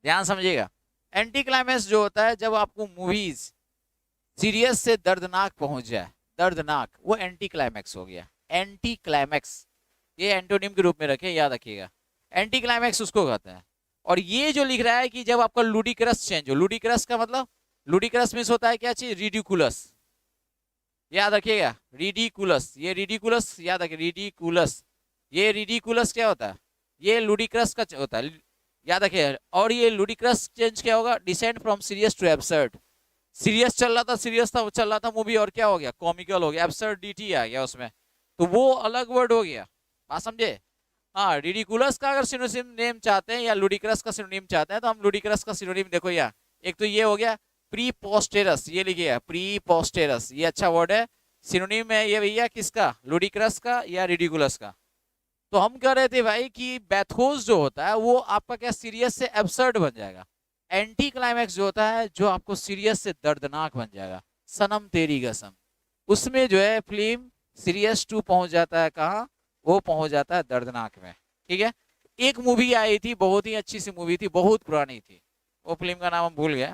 Speaker 1: ध्यान समझिएगा। एंटी क्लाइमैक्स जो होता है जब आपको मूवीज सीरियस से दर्दनाक पहुंच जाए, दर्दनाक, वो एंटी क्लाइमैक्स हो गया, एंटी क्लाइमैक्स। ये एंटोनिम के रूप में रखे, याद रखिएगा, एंटी क्लाइमैक्स उसको कहते हैं। और ये जो लिख रहा है कि जब आपका लुडिक्रस चेंज हो, लुडिक्रस का मतलब, लुडिक्रस मींस होता है क्या चीज, रिडिकुलस, याद रखिएगा, रिडिकुलस, ये रिडिकुलस याद रखिए, रिडिकुलस, ये रिडिकुलस क्या होता है, ये लुडिक्रस का होता है, याद रखिए। और ये लुडिक्रस चेंज क्या होगा, descend from serious to absurd. Serious चल रहा था, सीरियस था चल रहा था मूवी, और क्या हो गया, कॉमिकल हो गया, एब्सर्डिटी आ गया उसमें, तो वो अलग वर्ड हो गया, बात समझे। हाँ, रिडिकुलस का अगर सिनोनिम नेम चाहते हैं या लुडिक्रस का सिनोनिम चाहते हैं तो हम लुडिक्रस का सिनोनिम देखो यार, एक तो ये हो गया प्री पोस्टेरस, ये लिखिएगा प्री पोस्टेरस, ये अच्छा वर्ड है। सिनोनिम है ये भैया किसका, लुडिक्रस का या रिडिकुलस का। तो हम कह रहे थे भाई कि बैथोस जो होता है वो आपका क्या, सीरियस से एब्सर्ड बन जाएगा। एंटी क्लाइमैक्स जो होता है जो आपको सीरियस से दर्दनाक बन जाएगा, सनम तेरी कसम, उसमें जो है फिल्म सीरियस टू पहुंच जाता है कहाँ, वो पहुंच जाता है दर्दनाक में, ठीक है। एक मूवी आई थी, बहुत ही अच्छी सी मूवी थी, बहुत पुरानी थी, वो फिल्म का नाम हम भूल गए।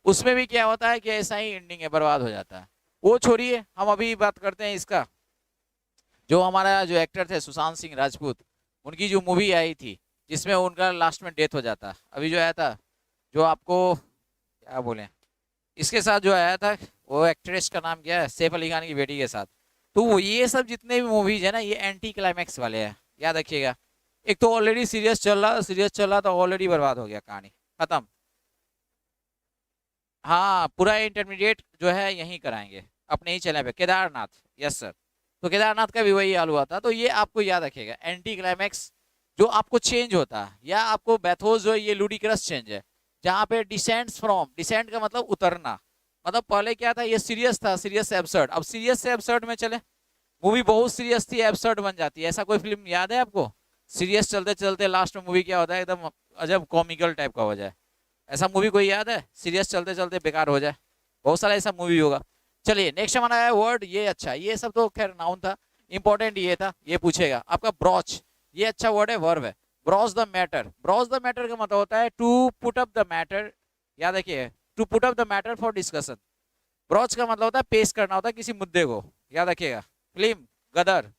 Speaker 1: उसमें भी क्या होता है कि ऐसा ही एंडिंग है, बर्बाद हो जाता है। वो छोड़िए, हम अभी बात करते हैं इसका, जो हमारा जो एक्टर थे सुशांत सिंह राजपूत, उनकी जो मूवी आई थी जिसमें उनका लास्ट में डेथ हो जाता। अभी जो आया था, जो आपको क्या बोले, इसके साथ जो आया था, वो एक्ट्रेस का नाम क्या है, सैफ अली खान की बेटी के साथ। तो ये सब जितने भी मूवीज है ना, ये एंटी क्लाइमैक्स वाले हैं, याद रखिएगा। एक तो ऑलरेडी सीरियस चल रहा, तो ऑलरेडी बर्बाद हो गया, कहानी खत्म। हाँ, पूरा इंटरमीडिएट जो है यहीं कराएंगे, अपने ही चैनल पे, केदारनाथ। Yes sir. तो केदारनाथ का भी वही हाल हुआ था। तो ये आपको याद रखेगा, एंटी क्लाइमैक्स जो आपको चेंज होता है, या आपको बैथोस जो है, ये लूडिक्रस चेंज है, जहाँ पे डिसेंट्स फ्रॉम, डिसेंट का मतलब उतरना, मतलब पहले क्या था, ये सीरियस था, सीरियस से एब्सर्ड, अब सीरियस से एब्सर्ड में चले। मूवी बहुत सीरियस थी, एब्सर्ड बन जाती है। ऐसा कोई फिल्म याद है आपको? सीरियस चलते चलते लास्ट में मूवी क्या होता है, एकदम अजब कॉमिकल टाइप का हो जाए। ऐसा मूवी कोई याद है, सीरियस चलते चलते बेकार हो जाए? बहुत सारा ऐसा मूवी होगा। चलिए नेक्स्ट हमारा है वर्ड, ये अच्छा, ये सब तो खैर नाउन था, इंपॉर्टेंट ये था, ये पूछेगा आपका ब्रॉच। ये अच्छा वर्ड है, वर्ब है। Broach the matter, broach the matter का मतलब होता है to put up the matter. याद रखिए, to put up the matter for discussion. Broach का मतलब होता है पेश करना, होता है किसी मुद्दे को, याद रखिएगा। फिल्म गदर,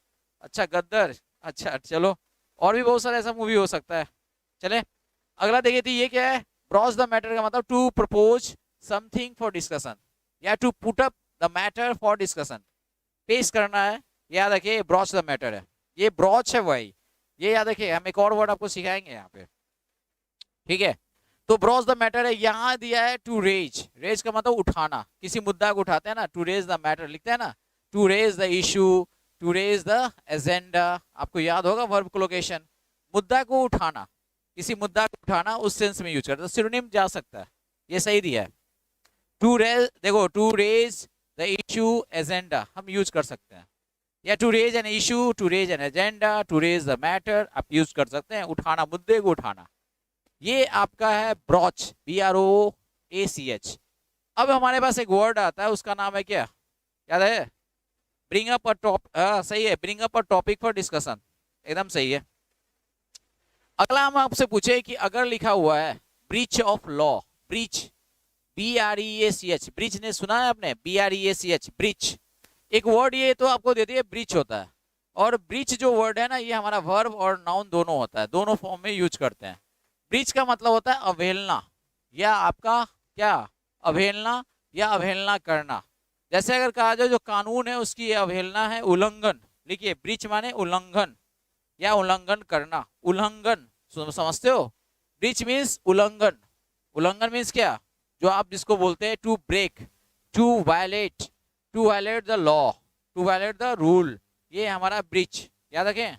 Speaker 1: अच्छा गद्दर, अच्छा चलो, और भी बहुत सारा ऐसा मूवी हो सकता है। चले अगला देखिए, थी ये क्या है, ब्रॉच द मैटर का मतलब to propose something for discussion, या to put up the matter for discussion, पेश करना है। याद रखिए, ब्रॉच द मैटर है, ये ब्रॉच है भाई, ये याद रखिए। हम एक और वर्ड आपको सिखाएंगे यहाँ पे, ठीक है। तो ब्रॉच द मैटर है, यहाँ दिया है टू रेज, रेज का मतलब उठाना, किसी मुद्दा को उठाते हैं ना, टू रेज द मैटर लिखते हैं ना, to raise the issue, to raise the agenda. आपको याद होगा वर्ब कोलोकेशन, मुद्दा को उठाना, किसी मुद्दा को उठाना, उस सेंस में यूज करते हैं। सिनोनिम जा सकता है, ये सही दिया है। टू रेज, देखो to raise the issue agenda हम यूज कर सकते हैं, या to raise an issue, to raise an agenda, to raise the matter आप यूज कर सकते हैं, उठाना, मुद्दे को उठाना। ये आपका है ब्रॉच, BROACH। अब हमारे पास एक वर्ड आता है, उसका नाम है क्या, याद है? ब्रिंग अप अ टॉप, सही है, bring up a topic for discussion, एकदम सही है। अगला हम आपसे पूछे कि अगर लिखा हुआ है breach of law, breach, BREACH, breach ने सुना है आपने, BREACH, ब्रीच। एक वर्ड ये तो आपको दे दिए, ब्रीच होता है। और ब्रीच जो वर्ड है ना, ये हमारा वर्ब और नाउन दोनों होता है, दोनों फॉर्म में यूज करते हैं। ब्रीच का मतलब होता है अवहेलना, या आपका क्या, अवहेलना या अवहेलना करना। जैसे अगर कहा जाए जो कानून है उसकी अवहेलना है, उल्लंघन। लिखिए, ब्रीच माने उल्लंघन या उल्लंघन करना, उल्लंघन, समझते हो? ब्रीच मीन्स उल्लंघन। उल्लंघन मीन्स क्या, जो आप जिसको बोलते हैं to break, to violate, to violate the law, to violate the rule, ये हमारा ब्रीच, याद रखें।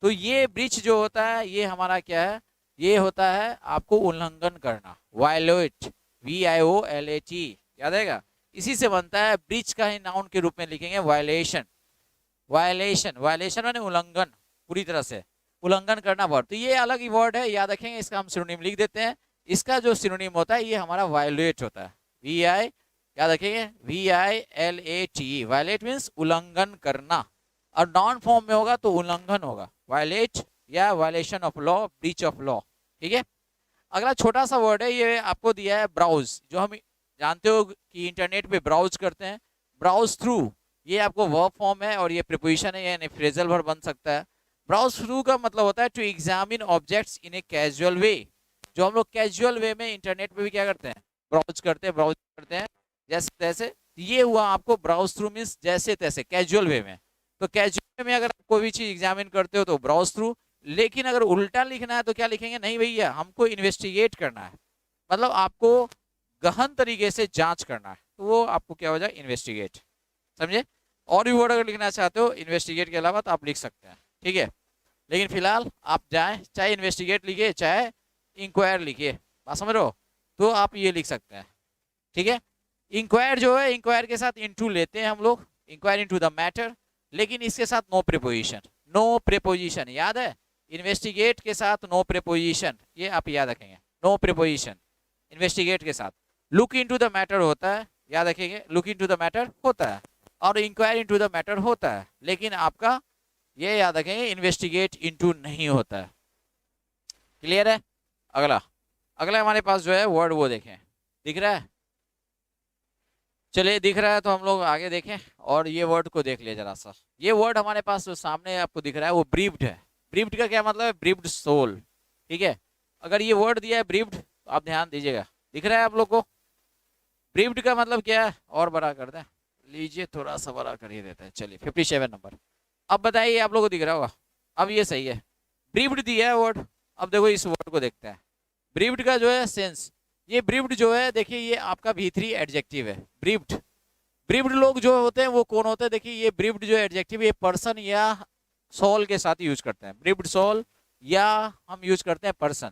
Speaker 1: तो ये ब्रीच जो होता है, ये हमारा क्या है, ये होता है आपको उल्लंघन करना, वायलेट, VIOLAT, याद आएगा। इसी से बनता है, ब्रीच का ही नाउन के रूप में लिखेंगे वायलेशन, वायलेशन, वायलेशन माने उल्लंघन, पूरी तरह से उल्लंघन करना वर्ड। तो ये अलग ही वर्ड है, याद रखेंगे, इसका हम सिनोनिम लिख देते हैं। इसका जो सिनोनिम होता है, ये हमारा वायलेट होता है, VI, याद रखेंगे, VILAT, वायलेट मीन्स उल्लंघन करना। और नॉन फॉर्म में होगा तो उल्लंघन होगा, वायलेट या violation of law, breach of law, ठीक है। अगला छोटा सा वर्ड है, ये आपको दिया है ब्राउज, जो हम जानते हो कि इंटरनेट पे ब्राउज करते हैं, ब्राउज थ्रू, ये आपको वर्ब फॉर्म है और ये प्रीपोजिशन है, यानी फ्रेजल वर्ब बन सकता है। ब्राउज थ्रू का मतलब होता है to examine objects in a casual way, जो हम लोग कैजुअल वे में इंटरनेट पे भी क्या करते हैं, ब्राउज करते हैं जैसे तैसे। ये हुआ आपको ब्राउज थ्रू मीन्स जैसे तैसे, कैजुअल वे में। तो कैजुअल में अगर आप कोई भी चीज एग्जामिन करते हो तो ब्राउज थ्रू। लेकिन अगर उल्टा लिखना है तो क्या लिखेंगे, नहीं भैया हमको इन्वेस्टिगेट करना है, मतलब आपको गहन तरीके से जांच करना है, तो वो आपको क्या हो जाए, इन्वेस्टिगेट, समझे। और भी वर्ड अगर लिखना चाहते हो इन्वेस्टिगेट के अलावा तो आप लिख सकते हैं, ठीक है। लेकिन फिलहाल आप जाए, चाहे इन्वेस्टिगेट लिखिए चाहे इंक्वायर लिखिए, बात समझ रहे हो, तो आप ये लिख सकते हैं, ठीक है। इंक्वायर जो है, इंक्वायर के साथ इनटू लेते हैं हम लोग, इंक्वायर इनटू द मैटर, लेकिन इसके साथ नो प्रीपोजिशन, नो प्रीपोजिशन, याद है, इन्वेस्टिगेट के साथ नो प्रीपोजिशन, ये आप याद रखेंगे, नो प्रीपोजिशन इन्वेस्टिगेट के साथ। लुक इनटू द मैटर होता है, याद रखेंगे, लुक इनटू द मैटर होता है, और इंक्वायर इनटू द मैटर होता है, लेकिन आपका ये याद रखेंगे, इन्वेस्टिगेट इनटू नहीं होता है, क्लियर है। अगला, अगला हमारे पास जो है वर्ड, वो देखें, दिख रहा है, चलिए दिख रहा है तो हम लोग आगे देखें, और ये वर्ड को देख लिया जरा सा। ये वर्ड हमारे पास जो सामने आपको दिख रहा है वो ब्रीफ्ड है। ब्रीफ्ड का क्या मतलब है, ब्रीफ्ड सोल, ठीक है। अगर ये वर्ड दिया है ब्रीफ्ड, तो आप ध्यान दीजिएगा, दिख रहा है आप लोग को? ब्रीफ्ड का मतलब क्या है? और बड़ा कर दें, लीजिए थोड़ा सा बड़ा कर ही देते हैं, चलिए 57 नंबर। अब बताइए, आप लोगों को दिख रहा होगा, अब ये सही है, ब्रीफ्ड दिया है वर्ड। अब देखो इस वर्ड को देखते हैं, ब्रीफ्ड का जो है सेंस, ये ब्रीफ्ड जो है देखिए ये आपका V3 एडजेक्टिव है, ब्रीफ्ड। ब्रीफ्ड लोग जो होते हैं वो कौन होते हैं? देखिए ये ब्रीफ्ड जो एडजेक्टिव ये पर्सन या सोल के साथ यूज करते हैं, ब्रीफ्ड सोल, या हम यूज करते हैं पर्सन,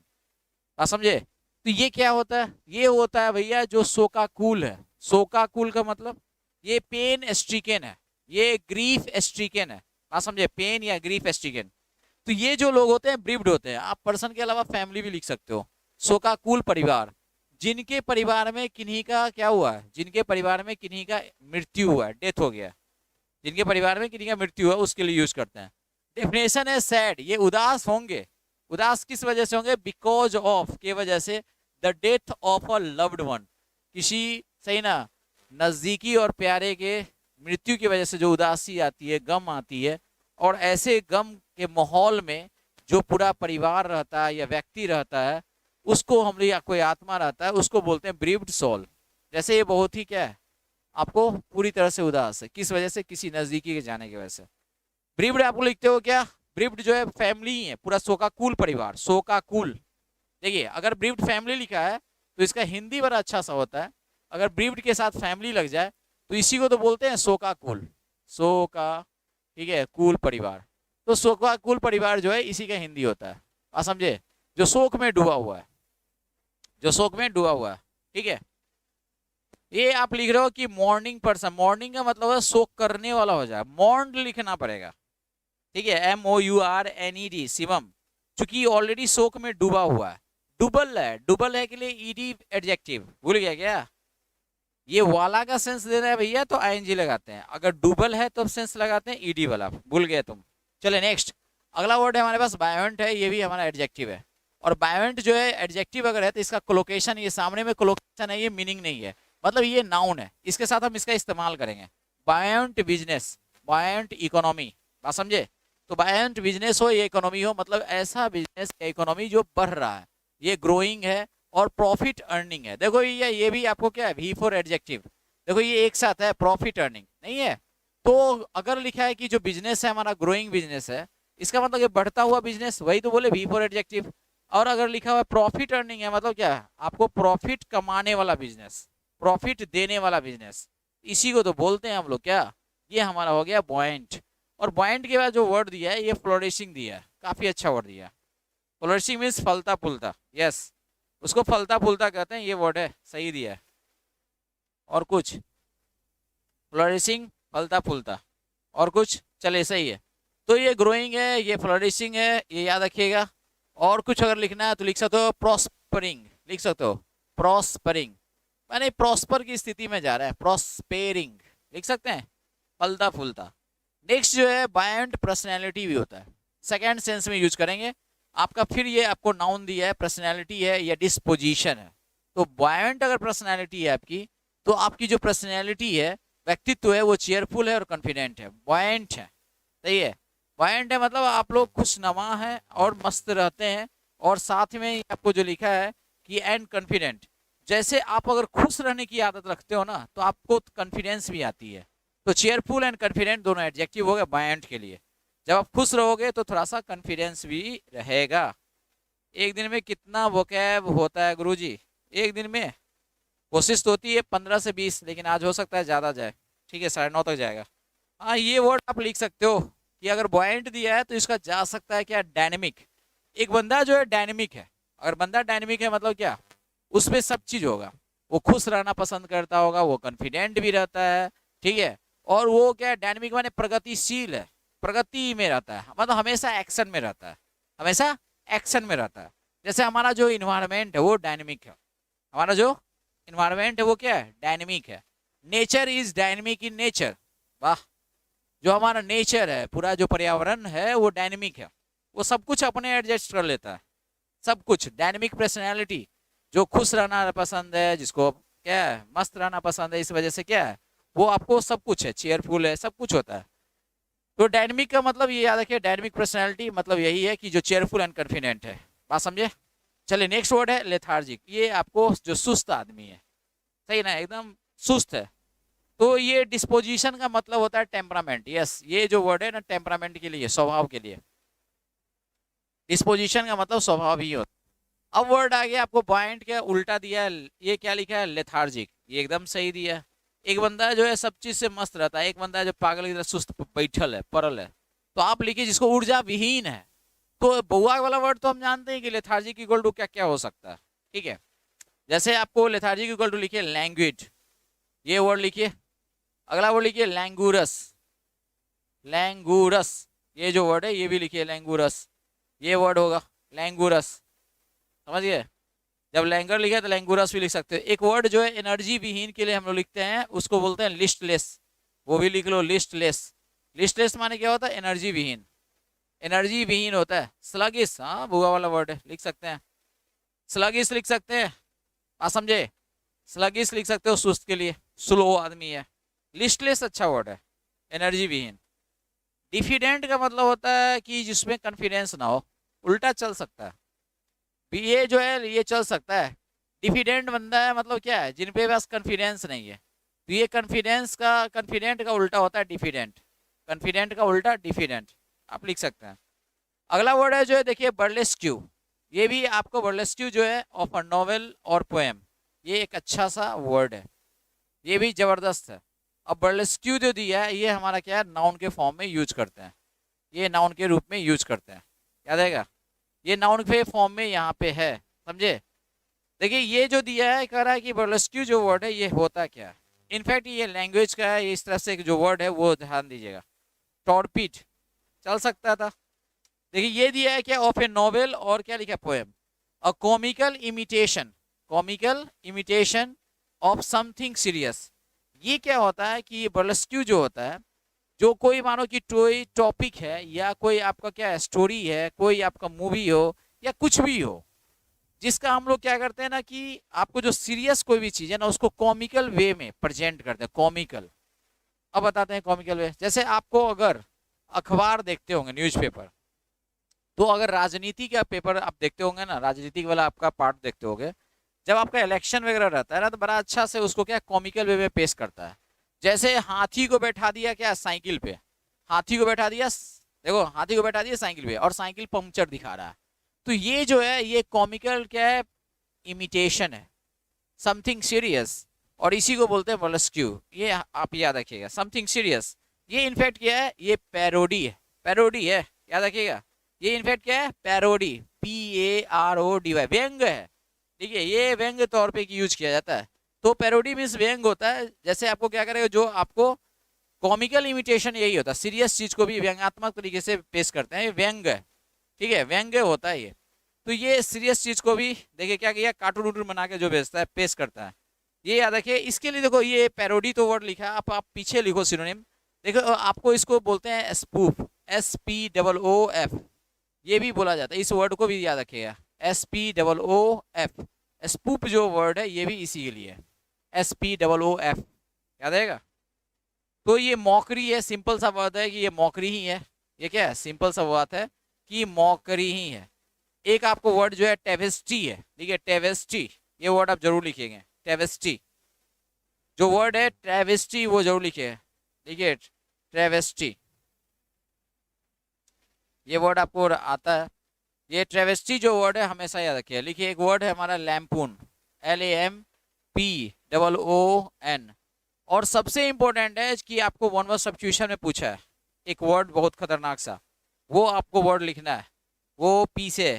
Speaker 1: आप समझे? तो ये क्या होता है? ये होता है भैया जो शोकाकुल है। शोकाकुल का मतलब ये पेन स्ट्रिकन है, ये ग्रीफ स्ट्रिकन है, आप समझे? पेन या ग्रीफ स्ट्रिकन। तो ये जो लोग होते हैं ब्रीफ्ड होते हैं। आप पर्सन के अलावा फैमिली भी लिख सकते हो। शोकाकुल परिवार, जिनके परिवार में किन्हीं का क्या हुआ है? जिनके परिवार में किन्हीं का मृत्यु हुआ है, डेथ हो गया, जिनके परिवार में किन्हीं का मृत्यु हुआ, उसके लिए यूज करते हैं। डेफिनेशन है सैड, ये उदास होंगे। उदास किस वजह से होंगे? बिकॉज ऑफ, के वजह से, the death of a loved one, किसी, सही ना, नजदीकी और प्यारे के मृत्यु की वजह से जो उदासी आती है, गम आती है। और ऐसे गम के माहौल में जो पूरा परिवार रहता है या व्यक्ति रहता है, उसको हम, या कोई आत्मा रहता है, उसको बोलते हैं ब्रीफ्ड सोल। जैसे ये बहुत ही क्या है, आपको पूरी तरह से उदास है, किस वजह से? किसी नजदीकी के जाने की वजह से। ब्रीफ्ड आपको लिखते हो क्या? ब्रीफ्ड जो है फैमिली ही है, पूरा शोकाकुल परिवार, शोकाकुल। देखिए अगर ब्रीफ्ड फैमिली लिखा है तो इसका हिंदी बड़ा अच्छा सा होता है। अगर ब्रीफ्ड के साथ फैमिली लग जाए तो इसी को तो बोलते हैं शोकाकुल, शोका, ठीक है, कुल परिवार। तो शोकाकुल परिवार जो है इसी का हिंदी होता है, आप समझे? जो शोक में डूबा हुआ है, जो शोक में डूबा हुआ है, ठीक है। ये आप लिख रहे हो कि मॉर्निंग पर्सन, मॉर्निंग का मतलब है शोक करने वाला हो जाए, मॉर्न लिखना पड़ेगा, ठीक है, MOURNED, शिवम, चूंकि ऑलरेडी शोक में डूबा हुआ है। डुबल है, डुबल है के लिए ईडी एडजेक्टिव, भूल गया क्या? ये वाला का सेंस दे रहा है भैया तो ING लगाते हैं, अगर डुबल है तो सेंस लगाते हैं ईडी वाला, भूल गए तुम। चले नेक्स्ट, अगला वर्ड है हमारे पास बायोंट है, ये भी हमारा एडजेक्टिव है। और बायोंट जो है एडजेक्टिव अगर है तो इसका कोलोकेशन, ये सामने में कोलोकेशन है, ये मीनिंग नहीं है, मतलब ये नाउन है, इसके साथ हम इसका इस्तेमाल करेंगे। बायोंट बिजनेस, बायोंट इकोनॉमी, बात समझे? तो बायोंट बिजनेस हो या इकोनॉमी हो, मतलब ऐसा बिजनेस या इकोनॉमी जो बढ़ रहा है, ये ग्रोइंग है और प्रॉफिट अर्निंग है। देखो ये भी आपको क्या है? V4 adjective. देखो ये एक साथ है, प्रॉफिट अर्निंग नहीं है। तो अगर लिखा है कि जो बिजनेस है हमारा ग्रोइंग बिजनेस है, इसका मतलब ये बढ़ता हुआ बिजनेस, वही तो बोले V4 एडजेक्टिव। और अगर लिखा हुआ प्रॉफिट अर्निंग है, मतलब क्या है? आपको प्रॉफिट कमाने वाला बिजनेस, प्रॉफिट देने वाला बिजनेस, इसी को तो बोलते हैं हम लोग क्या? ये हमारा हो गया बॉयंट। और बॉयंट के बाद जो वर्ड दिया है ये फ्लोरिशिंग दिया है, काफी अच्छा वर्ड दिया है। फ्लोरिशिंग मीन्स फलता फूलता, यस, उसको फलता फूलता कहते हैं, ये वर्ड है, सही दिया है। और कुछ? फ्लोरिशिंग, फलता फूलता, और कुछ? चले सही है। तो ये ग्रोइंग है, ये फ्लोरिशिंग है, ये याद रखिएगा। और कुछ अगर लिखना है तो लिख सकते हो प्रॉस्परिंग, लिख सकते हो प्रॉस्परिंग, माने प्रॉस्पर की स्थिति में जा रहा है, प्रॉस्पेरिंग लिख सकते हैं, फलता फूलता। नेक्स्ट जो है बायोंट पर्सनैलिटी भी होता है, सेकेंड सेंस में यूज करेंगे आपका। फिर ये आपको नाउन दिया है, पर्सनैलिटी है या डिस्पोजिशन है। तो बायोंट अगर पर्सनैलिटी है आपकी, तो आपकी जो पर्सनैलिटी है, व्यक्तित्व है, वो चेयरफुल है और कॉन्फिडेंट है, बायोंट है, सही है। बायोंट है मतलब आप लोग खुशनुमा है और मस्त रहते हैं। और साथ में आपको जो लिखा है कि एंड कॉन्फिडेंट, जैसे आप अगर खुश रहने की आदत रखते हो ना, तो आपको कॉन्फिडेंस भी आती है। तो चेयरफुल एंड कॉन्फिडेंट दोनों एडजेक्टिव हो गए बायोंट के लिए। जब आप खुश रहोगे तो थोड़ा सा कॉन्फिडेंस भी रहेगा। एक दिन में कितना वोकैब होता है गुरुजी? एक दिन में कोशिश तो होती है 15 से 20, लेकिन आज हो सकता है ज़्यादा जाए, ठीक है, 9:30 तक जाएगा। हाँ, ये वर्ड आप लिख सकते हो कि अगर बॉयंट दिया है तो इसका जा सकता है क्या? डायनेमिक। एक बंदा जो है डायनेमिक है, अगर बंदा डायनेमिक है मतलब क्या? उसमें सब चीज़ होगा, वो खुश रहना पसंद करता होगा, वो कॉन्फिडेंट भी रहता है, ठीक है। और वो क्या है? डायनेमिक माने प्रगतिशील है, प्रगति में रहता है, मतलब हमेशा एक्शन में रहता है, हमेशा एक्शन में रहता है। जैसे हमारा जो इन्वायरमेंट है वो डायनेमिक है, हमारा जो इन्वायरमेंट है वो क्या है? डायनेमिक है। Nature is dynamic in nature, वाह। जो हमारा नेचर है, पूरा जो पर्यावरण है वो डायनेमिक है, वो सब कुछ अपने एडजस्ट कर लेता है, सब कुछ। डायनेमिक पर्सनैलिटी, जो खुश रहना पसंद है, जिसको क्या है? मस्त रहना पसंद है, इस वजह से क्या है? वो आपको सब कुछ है, चेयरफुल है, सब कुछ होता है। तो डायनेमिक का मतलब ये याद रखिए, डायनेमिक पर्सनैलिटी मतलब यही है कि जो चेयरफुल एंड कॉन्फिडेंट है। बात समझे। चलिए नेक्स्ट वर्ड है लेथार्जिक। ये आपको जो सुस्त आदमी है, सही ना, एकदम सुस्त है। तो ये डिस्पोजिशन का मतलब होता है टेम्परामेंट। यस, ये जो वर्ड है ना टेम्परामेंट के लिए, स्वभाव के लिए। डिस्पोजिशन का मतलब स्वभाव ही होता है। अब वर्ड आ गया आपको पॉइंट के उल्टा दिया है, ये क्या लिखा है, लेथार्जिक। ये एकदम सही दिया है। एक बंदा जो है सब चीज से मस्त रहता है, एक बंदा है जो पागल की तरह सुस्त बैठल है, परल है। तो आप लिखिए जिसको ऊर्जा विहीन है। तो बहुआ वाला वर्ड तो हम जानते हैं कि लेथार्जिक इक्वल टू क्या क्या हो सकता है, ठीक है। जैसे आपको लेथार्जिक इक्वल टू लिखिए लैंग्वेज, ये वर्ड लिखिए। अगला वर्ड लिखिए लैंगूरस, लैंगूरस। ये जो वर्ड है ये भी लिखिए लैंगूरस, ये वर्ड होगा लैंगूरस, समझ गए। जब लैंगर लिखे तो लैंगूरस भी लिख सकते हो। एक वर्ड जो है एनर्जी विहीन के लिए हम लोग लिखते हैं, उसको बोलते हैं लिस्टलेस। वो भी लिख लो लिस्टलेस। लिस्टलेस माने क्या होता है, एनर्जी विहीन। एनर्जी विहीन होता है। स्लगिस, हाँ भूआ वाला वर्ड है, लिख सकते हैं। स्लगिस लिख सकते हैं, आप समझे। स्लगिस लिख सकते हो सुस्त के लिए, स्लो आदमी है। लिस्टलेस अच्छा वर्ड है, एनर्जी विहीन। डिफिडेंट का मतलब होता है कि जिसमें कॉन्फिडेंस ना हो, उल्टा चल सकता है। ये जो है ये चल सकता है। डिफिडेंट बंदा है मतलब क्या है, जिन पे बस कॉन्फिडेंस नहीं है। तो ये कॉन्फिडेंट का उल्टा होता है डिफिडेंट। कॉन्फिडेंट का उल्टा डिफिडेंट, आप लिख सकते हैं। अगला वर्ड है जो है देखिए बर्लेस्क्यू। ये भी आपको बर्लेस्क्यू जो है ऑफ अ नॉवेल और पोएम, ये एक अच्छा सा वर्ड है, ये भी जबरदस्त है। अब बर्लेस्क्यू जो दिया है ये हमारा क्या है, नाउन के फॉर्म में यूज करते हैं, ये नाउन के रूप में यूज करते हैं, याद आएगा। ये नाउन के फॉर्म में यहाँ पे है, समझे। देखिए ये जो दिया है कह रहा है कि बर्लेस्क्यू जो वर्ड है ये होता क्या है। इनफैक्ट ये लैंग्वेज का है, इस तरह से जो वर्ड है वो ध्यान दीजिएगा। टॉर्पिड चल सकता था। देखिए ये दिया है क्या, ऑफ ए नॉवेल और क्या लिखा, poem. A comical imitation, comical imitation of something serious. ये क्या होता है कि ये बर्लेस्क्यू जो होता है, जो कोई मानो कि कोई टॉपिक है या कोई आपका क्या है स्टोरी है, कोई आपका मूवी हो या कुछ भी हो, जिसका हम लोग क्या करते हैं ना कि आपको जो सीरियस कोई भी चीज है ना उसको कॉमिकल वे में प्रेजेंट करते हैं, कॉमिकल। अब बताते हैं कॉमिकल वे। जैसे आपको अगर अखबार देखते होंगे, न्यूज़पेपर, तो अगर राजनीति का पेपर आप देखते होंगे ना, राजनीति वाला आपका पार्ट देखते होंगे, जब आपका इलेक्शन वगैरह रहता है ना तो बड़ा अच्छा से उसको क्या कॉमिकल वे में पेश करता है। जैसे हाथी को बैठा दिया क्या साइकिल पे, हाथी को बैठा दिया, देखो हाथी को बैठा दिया साइकिल पे और साइकिल पंक्चर दिखा रहा है। तो ये जो है ये कॉमिकल क्या है, इमिटेशन है, समथिंग सीरियस। और इसी को बोलते हैं बर्लेस्क्यू, ये आप याद रखिएगा, समथिंग सीरियस। ये इनफैक्ट क्या है, ये पैरोडी है, पैरोडी है, याद रखिएगा। ये इनफैक्ट क्या है, पैरोडी, PARODY, व्यंग है। ठीक है, ये व्यंग तौर पे यूज किया जाता है। तो पैरोडी मीन्स व्यंग होता है। जैसे आपको क्या करेगा, जो आपको कॉमिकल इमिटेशन यही होता है, सीरियस चीज को भी व्यंग्यात्मक तरीके से पेश करते हैं, ये व्यंग है। ठीक है, व्यंग होता है ये। तो ये सीरियस चीज को भी देखिए क्या किया, कार्टून वूटून बना के जो भेजता है, पेश करता है। ये याद रखिए। इसके लिए देखो ये पैरोडी तो वर्ड लिखा है, आप पीछे लिखो सिनोनिम। देखो आपको इसको बोलते हैं स्पूफ, SPOOF, ये भी बोला जाता है। इस वर्ड को भी याद रखिएगा, SPOOF। स्पूफ जो वर्ड है ये भी इसी के लिए, SPOOF, याद रहेगा। तो ये मॉकरी है, सिंपल सा बात है कि ये मॉकरी ही है। ये क्या है, सिंपल सा बात है कि मॉकरी ही है। एक आपको वर्ड जो है टेवेस्टी है, ठीक है, टेवेस्टी, ये वर्ड आप जरूर लिखेंगे, टेवेस्टी। जो वर्ड है ट्रेवेस्टी वो जरूर लिखे, ठीक है, ट्रेवेस्टी, ये वर्ड आपको आता है। ये ट्रेवेस्टी जो वर्ड है हमेशा याद रखिए। लिखिए एक वर्ड है हमारा लैम्पून, LAMPOON। और सबसे इंपॉर्टेंट है कि आपको वन वर्ड सब्स्टिट्यूशन में पूछा है एक वर्ड बहुत खतरनाक सा, वो आपको वर्ड लिखना है, वो पी से,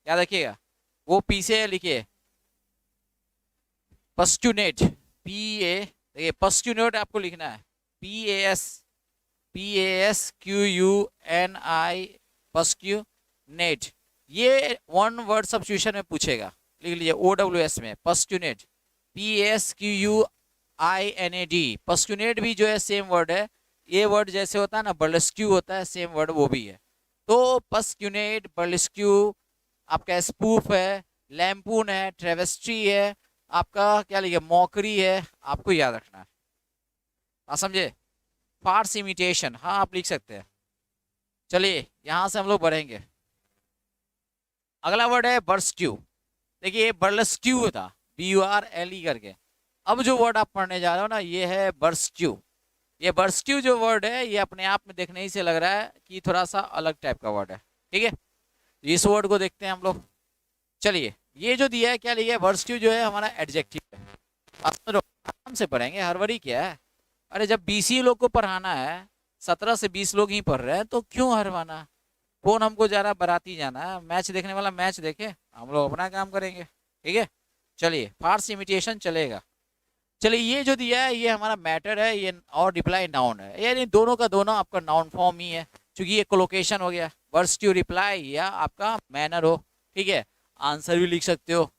Speaker 1: याद रखिएगा, वो पी से लिखिए, पस्क्यूनेट, PA, देखिए पस्क्यूनेट आपको लिखना है, PASQUNI, पस्क्यूनेट। ये वन वर्ड सब्स्टिट्यूशन में पूछेगा, लिख लीजिए OWS में, पस्क्यूनेट, PASQUINAD। पस्क्यूनेट भी जो है सेम वर्ड है, ये वर्ड जैसे होता है ना बर्लेस्क्यू होता है, सेम वर्ड वो भी है। तो पस्क्यूनेट, बर्लेस्क्यू, आपका स्पूफ है, लैम्पून है, ट्रेवेस्ट्री है, आपका क्या लिखिए मॉकरी है, आपको याद रखना है, आप समझे। फार्स इमिटेशन, हाँ आप लिख सकते हैं। चलिए यहां से हम लोग बढ़ेंगे। अगला वर्ड है बर्स्क्यू। देखिए बर्लस्क्यू था, BURLE करके। अब जो वर्ड आप पढ़ने जा रहे हो ना, ये है बर्स्क्यू। ये बर्स्क्यू जो वर्ड है, ये अपने आप में देखने ही से लग रहा है कि थोड़ा सा अलग टाइप का वर्ड है। ठीक है, इस वर्ड को देखते हैं हम लोग। चलिए, ये जो दिया है क्या लिया है, बर्स्क्यू जो है हमारा एडजेक्टिव है। आराम से पढ़ेंगे, हड़बड़ी क्या है। अरे जब 20 लोग को पढ़ाना है, 17 से 20 लोग ही पढ़ रहे हैं, तो क्यों हरवाना। कौन हमको जा रहा बाराती जाना है, मैच देखने वाला मैच देखे, हम लोग अपना काम करेंगे। ठीक है, चलिए फार्स इमिटेशन चलेगा। चलिए, ये जो दिया है ये हमारा मैटर है, ये और रिप्लाई नाउन है, यानी दोनों का दोनों आपका नाउन फॉर्म ही है, क्योंकि ये कोलोकेशन हो गया। वर्ड्स टू रिप्लाई या आपका मैनर हो। ठीक है, आंसर भी लिख सकते हो।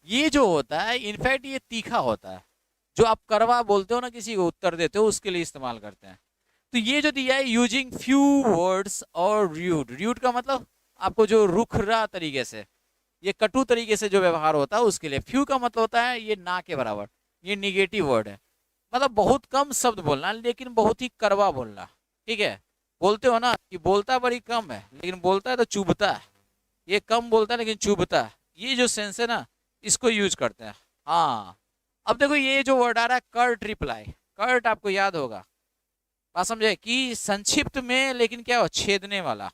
Speaker 1: ये जो होता है इनफैक्ट ये तीखा होता है, जो आप करवा बोलते हो ना, किसी को उत्तर देते हो, उसके लिए इस्तेमाल करते हैं। तो ये जो दिया है यूजिंग फ्यू वर्ड्स और र्यूड। र्यूड का मतलब आपको जो रुखरा तरीके से, ये कटु तरीके से जो व्यवहार होता है उसके लिए। फ्यू का मतलब होता है ये ना के बराबर, ये निगेटिव वर्ड है, मतलब बहुत कम शब्द बोलना लेकिन बहुत ही करवा बोलना। ठीक है, बोलते हो ना कि बोलता बड़ी कम है लेकिन बोलता है तो चुभता है, ये कम बोलता है लेकिन चुभता है, ये जो सेंस है ना, इसको यूज करते हैं। हाँ, अब देखो ये जो वर्ड आ रहा है कर्ट रिप्लाई। कर्ट आपको याद होगा, बात समझे, कि संक्षिप्त में लेकिन क्या हो, छेदने वाला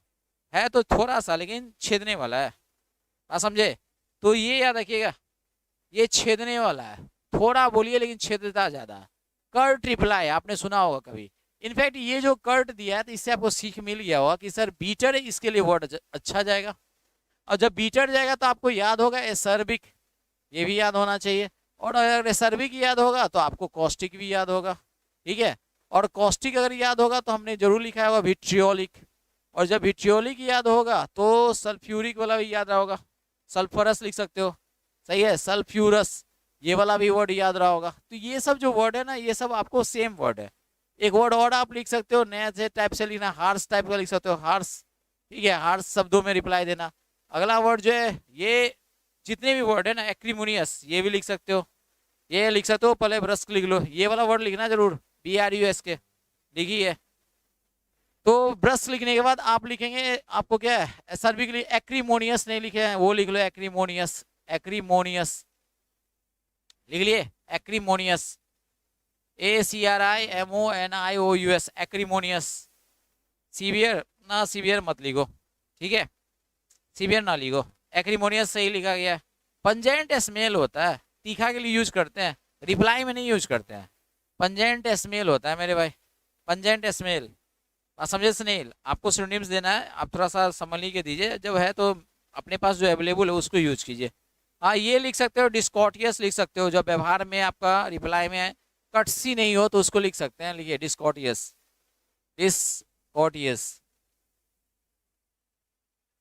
Speaker 1: है, तो थोड़ा सा लेकिन छेदने वाला है। बात समझे, तो ये याद रखिएगा, ये छेदने वाला है, थोड़ा बोलिए लेकिन छेदता ज्यादा है। कर्ट रिप्लाई आपने सुना होगा कभी। इनफैक्ट ये जो कर्ट दिया है, तो इससे आपको सीख मिल गया होगा कि सर बीटर है, इसके लिए वर्ड अच्छा जाएगा। और जब बीटर जाएगा तो आपको याद होगा एसर्बिक, ये भी याद होना चाहिए। और अगर एसर्बिक याद होगा तो आपको कॉस्टिक भी याद होगा। ठीक है, और कॉस्टिक अगर याद होगा तो हमने जरूर लिखा होगा विट्रियोलिक। और जब विट्रियोलिक याद होगा तो सल्फ्यूरिक वाला भी याद रहा होगा, सल्फरस लिख सकते हो। सही है, सल्फ्यूरस, ये वाला भी वर्ड याद रहा होगा। तो ये सब जो वर्ड है ना, ये सब आपको सेम वर्ड है। एक वर्ड और आप लिख सकते हो नया से टाइप से लिखना, हार्स टाइप का लिख सकते हो, हार्स। ठीक है, हार्स शब्दों में रिप्लाई देना। अगला वर्ड जो है, ये जितने भी वर्ड है ना, एक्रीमोनियस, ये भी लिख सकते हो, ये लिख सकते हो। पहले ब्रस्क लिख लो, ये वाला वर्ड लिखना जरूर, BRUSK लिखिए। तो ब्रश लिखने के बाद आप लिखेंगे, आपको क्या है सर्बिक, एक्रीमोनियस नहीं लिखे हैं, वो लिख लो एक्रीमोनियस। एक्रीमोनियस लिख लिए, एक्रीमोनियस, ACRIMONIOUS, एक्रीमोनियस। सीवियर ना, सीवियर मत लिखो, ठीक है, सीवियर ना लिखो, एक्रीमोनियस सही लिखा गया है। पंजेंट स्मेल होता है, तीखा के लिए यूज करते हैं, रिप्लाई में नहीं यूज करते हैं। पंजेंट स्मेल होता है मेरे भाई, पंजेंट स्मेल। समझे स्नेल, आपको सिनोनिम्स देना है, आप थोड़ा सा समझ के दीजिए, जब है तो अपने पास जो अवेलेबल है उसको यूज कीजिए। हाँ, ये लिख सकते हो, डिस्कॉर्टियस लिख सकते हो, जब व्यवहार में आपका रिप्लाई में कटसी नहीं हो तो उसको लिख सकते हैं, लिखिए डिस्कॉर्टियस, डिस्कॉर्टियस।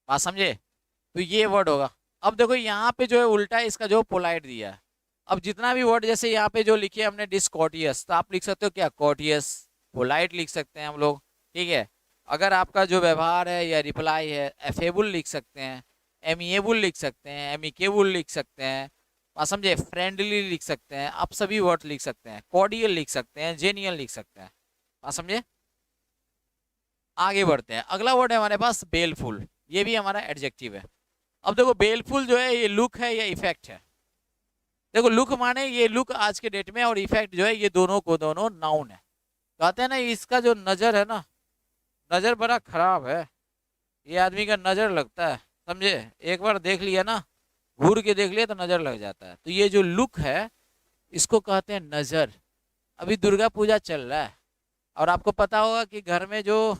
Speaker 1: बात समझे, तो ये वर्ड होगा। अब देखो यहाँ पे जो है उल्टा इसका जो पोलाइट दिया है। अब जितना भी वर्ड, जैसे यहाँ पे जो लिखे हमने डिस्कॉर्टियस, तो आप लिख सकते हो क्या, कॉर्टियस। पोलाइट लिख सकते हैं हम लोग। ठीक है, अगर आपका जो व्यवहार है या रिप्लाई है, एफेबुल लिख सकते हैं, एमिएबल लिख सकते हैं, एमिकेबल लिख सकते हैं, बात समझे, फ्रेंडली लिख सकते हैं, आप सभी वर्ड लिख सकते हैं, कॉर्डियल लिख सकते हैं, जेनियल लिख सकते हैं। बात समझे, आगे बढ़ते हैं। अगला वर्ड है हमारे पास बेलफुल, ये भी हमारा एडजेक्टिव है। अब देखो बेलफुल जो है ये लुक है या इफेक्ट है। देखो लुक माने ये लुक आज के डेट में, और इफेक्ट जो है ये दोनों को दोनों नाउन है। कहते हैं ना इसका जो नजर है ना, नजर बड़ा खराब है, ये आदमी का नजर लगता है, समझे, एक बार देख लिया ना, घूर के देख लिया तो नजर लग जाता है। तो ये जो लुक है इसको कहते हैं नजर। अभी दुर्गा पूजा चल रहा है, और आपको पता होगा कि घर में जो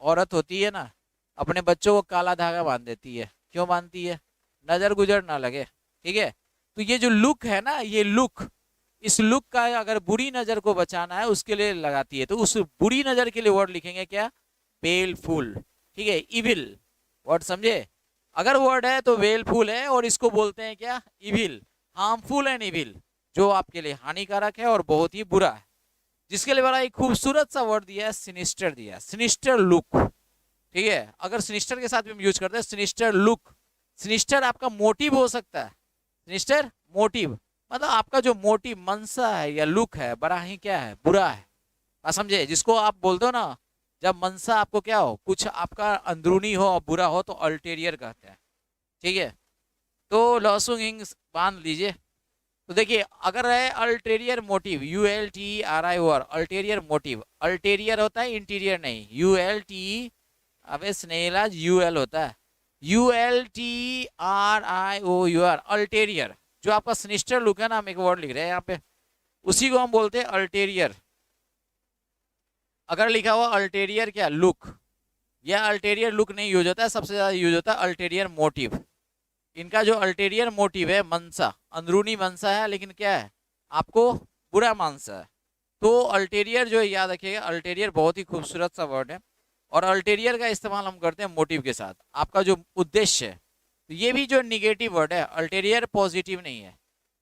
Speaker 1: औरत होती है ना, अपने बच्चों को काला धागा बांध देती है। क्यों बांधती है, नजर गुजर ना लगे। ठीक है, तो ये जो लुक है ना, ये लुक, इस लुक का अगर बुरी नजर को बचाना है उसके लिए लगाती है, तो उस बुरी नजर के लिए वर्ड लिखेंगे क्या, बेलफुल। ठीक है, इविल वर्ड, समझे, अगर वर्ड है तो बेलफुल है, और इसको बोलते हैं क्या, इविल, हार्मफुल एंड इविल, जो आपके लिए हानिकारक है और बहुत ही बुरा है। जिसके लिए बड़ा एक खूबसूरत सा वर्ड दिया है, सिनिस्टर दिया है, सिनिस्टर लुक। ठीक है, अगर सिनिस्टर के साथ भी हम यूज करते हैं, सिनिस्टर लुक। सिनिस्टर आपका मोटिव हो सकता है, सिनिस्टर मोटिव, मतलब आपका जो मोटिव मनसा है या लुक है, बड़ा ही क्या है, बुरा है। आप समझे, जिसको आप बोलते हो ना, जब मनसा आपको क्या हो, कुछ आपका अंदरूनी हो और बुरा हो, तो अल्टेरियर कहते हैं। ठीक है, तो लॉसुंग बांध लीजिए। तो देखिए अगर है ulterior motive, ULTERIOR, ulterior motive, ulterior होता है इंटीरियर नहीं, ULT, अबे स्नेहिल UL होता है, ULTRIOUR, अल्टेरियर। जो आपका सिनिस्टर लुक है ना, हम एक वर्ड लिख रहे हैं यहाँ पे, उसी को हम बोलते हैं अल्टेरियर। अगर लिखा हुआ अल्टेरियर क्या लुक, यह अल्टेरियर लुक नहीं यूज होता है, सबसे ज्यादा यूज होता है अल्टेरियर मोटिव। इनका जो अल्टेरियर मोटिव है, मनसा, अंदरूनी मनसा है, लेकिन क्या है आपको बुरा मनसा है। तो अल्टेरियर जो है याद रखिएगा, अल्टेरियर बहुत ही खूबसूरत सा वर्ड है, और अल्टेरियर का इस्तेमाल हम करते हैं मोटिव के साथ, आपका जो उद्देश्य है। तो ये भी जो निगेटिव वर्ड है, अल्टेरियर पॉजिटिव नहीं है।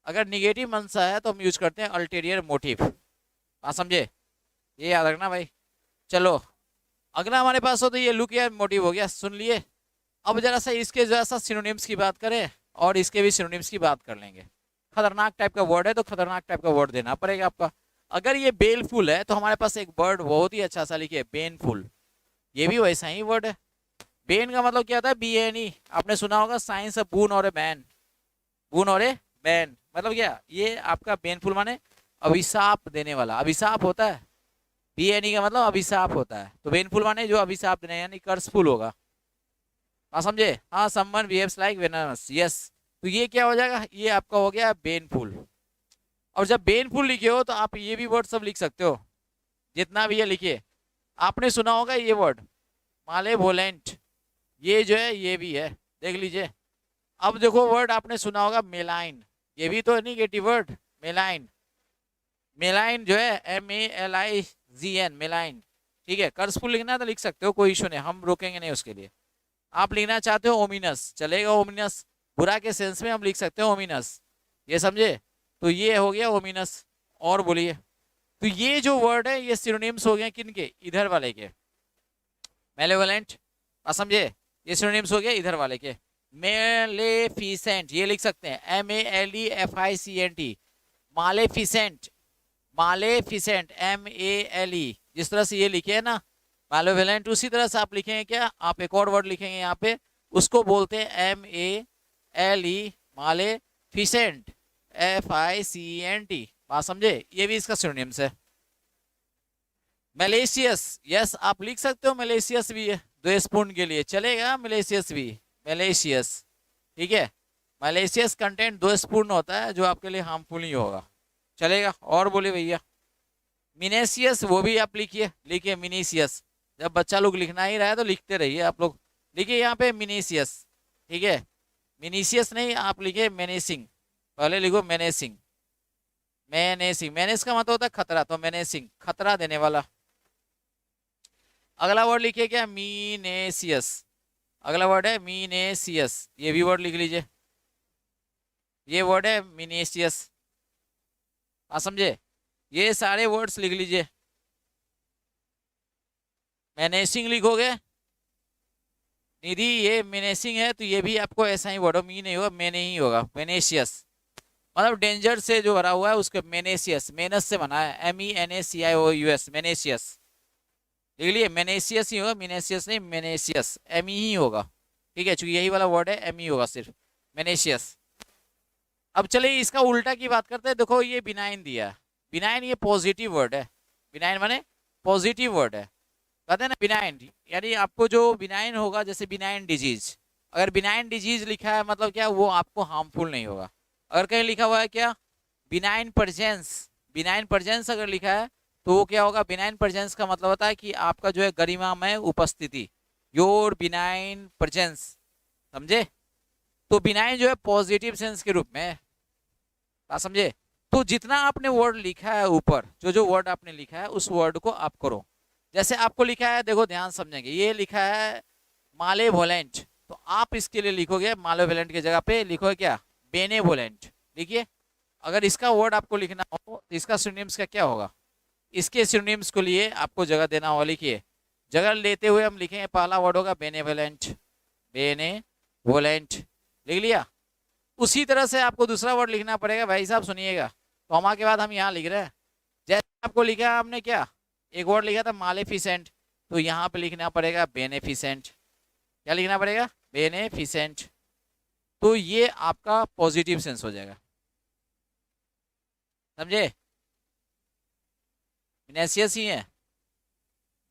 Speaker 1: अगर निगेटिव मनसा है तो हम यूज करते हैं अल्टेरियर मोटिव। बात समझे, ये याद रखना भाई। चलो अगला हमारे पास हो तो ये लुक या मोटिव हो गया, सुन लिए। अब जरा सा इसके जरा सा सिनोनिम्स की बात करें, और इसके भी सिनोनिम्स की बात कर लेंगे। खतरनाक टाइप का वर्ड है तो खतरनाक टाइप का वर्ड देना पड़ेगा आपका। अगर ये बेलफुल है तो हमारे पास एक वर्ड बहुत ही अच्छा सा लिखिए, बेनफुल। ये भी वैसा ही वर्ड है। बेन का मतलब क्या होता है, BNE, आपने सुना होगा साइंस ऑफ बून और ए बैन, बून और ए बैन मतलब क्या, ये आपका बेनफुल माने अभिशाप देने वाला, अभिशाप होता है। BNE का मतलब अभिशाप होता है, तो बेनफुल माने जो अभिशाप देने, यानी कर्सफुल होगा। हाँ समझे, हाँ someone behaves like venomous, yes. तो ये क्या हो जाएगा, ये आपका हो गया बेनफुल। और जब बेनफुल लिखे हो तो आप ये भी वर्ड सब लिख सकते हो, जितना भी ये लिखिए। आपने सुना होगा ये वर्ड मालेवोलेंट, ये जो है ये भी है, देख लीजिए। अब देखो वर्ड आपने सुना होगा मेलाइन, ये भी तो निगेटिव वर्ड, मेलाइन। मेलाइन जो है MALIGN, मेलाइन। ठीक है, कर्सफुल लिखना है तो लिख सकते हो, कोई इशू नहीं, हम रोकेंगे नहीं उसके लिए। आप लिखना चाहते हो ओमिनस, चलेगा ओमिनस, बुरा के सेंस में हम लिख सकते हो ओमिनस, ये समझे। तो ये हो गया ओमिनस। और बोलिए, तो ये जो वर्ड है ये सिनोनिम्स हो गए किनके, इधर वाले के, मेलेवोलेंट, समझे, ये सिनोनिम्स हो गए इधर वाले के। मेलेफिसेंट ये लिख सकते हैं, MALEFICENT, मालेफिसेंट, मालेफिसेंट, MALE, जिस तरह से ये लिखे है ना मालेवोलेंट, उसी तरह से आप लिखेंगे क्या, आप एक और वर्ड लिखेंगे यहाँ पे, उसको बोलते हैं MALE, मालेफिसेंट, FICENT। बात समझे, ये भी इसका सिनोनिम्स है। मलेशियस, यस आप लिख सकते हो, मलेशियस भी है, 2 स्पून के लिए चलेगा, मलेशियस भी, मलेशियस। ठीक है, मलेशियस कंटेंट 2 स्पून होता है, जो आपके लिए हार्मफुल नहीं होगा, चलेगा। और बोले भैया, मिनेसियस, वो भी आप लिखिए, लिखिए मिनेसियस। जब बच्चा लोग लिखना ही रहा है तो लिखते रहिए आप लोग, लिखिए यहाँ पे मिनेसियस। ठीक है, मिनीसियस नहीं, आप लिखिए मेनेसिंग, पहले लिखो मेनेसिंग, मेनेसिंग, मेनेस का मतलब होता है खतरा, तो मेनेसिंग, खतरा देने वाला। अगला वर्ड लिखिए क्या, मीनेसियस, अगला वर्ड है मीनेसियस, ये भी वर्ड लिख लीजिए, ये वर्ड है मीनेसियस। आप समझे, ये सारे वर्ड्स लिख लीजिए। मैनेसिंग लिखोगे निधि, ये मेनेसिंग है तो ये भी आपको ऐसा ही वर्ड हो, मी नहीं होगा, मैने ही होगा, मेनेशियस, मतलब डेंजर से जो भरा हुआ है उसके, मेनेसियस, मेनस से बना है, MENACIOUS, मेनेशियस लिख लिए, मेनेशियस ही होगा, मिनेशियस नहीं, मेनेशियस, ME ही होगा। ठीक है, चूंकि यही वाला वर्ड है, ME होगा सिर्फ, मेनेशियस। अब चलिए इसका उल्टा की बात करते हैं, देखो ये बिनाइन दिया, बिनाइन ये पॉजिटिव वर्ड है, बिनाइन माने पॉजिटिव वर्ड है, कहते हैं ना बिनाइन, यानी आपको जो बिनाइन होगा, जैसे बिनाइन डिजीज, अगर बिनाइन डिजीज लिखा है मतलब क्या, वो आपको हार्मफुल नहीं होगा। अगर कहीं लिखा हुआ है क्या, बिनाइन प्रेजेंस, बिनाइन प्रेजेंस अगर लिखा है तो वो क्या होगा, बिनाइन प्रेजेंस का मतलब होता है कि आपका जो है गरिमामय उपस्थिति, योर बिनाइन प्रेजेंस, समझे। तो बिनाइन जो है पॉजिटिव सेंस के रूप में, बात समझे। तो जितना आपने वर्ड लिखा है ऊपर, जो जो वर्ड आपने लिखा है उस वर्ड को आप करो। जैसे आपको लिखा है, देखो ध्यान समझेंगे, ये लिखा है मालेवोलेंट, तो आप इसके लिए लिखोगे मालेवोलेंट की जगह पे लिखोगे क्या, बेनेवोलेंट लिखिए। अगर इसका वर्ड आपको लिखना हो तो इसका सिनोनिम्स का क्या होगा, इसके सिनोनिम्स को लिए आपको जगह देना होगा, लिखिए। जगह लेते हुए हम लिखेंगे, पहला वर्ड होगा बेनेवोलेंट, बेनेवोलेंट, लिख लिया। उसी तरह से आपको दूसरा वर्ड लिखना पड़ेगा, भाई साहब सुनिएगा, कॉमा के बाद हम यहाँ लिख रहे हैं, जैसे आपको लिखा हमने क्या, एक वर्ड लिखा था मालेफिसेंट, तो यहाँ पे लिखना पड़ेगा बेनेफिसेंट, क्या लिखना पड़ेगा, बेनेफिसेंट। तो ये आपका पॉजिटिव सेंस हो जाएगा, समझे। मिनेसियस ही है,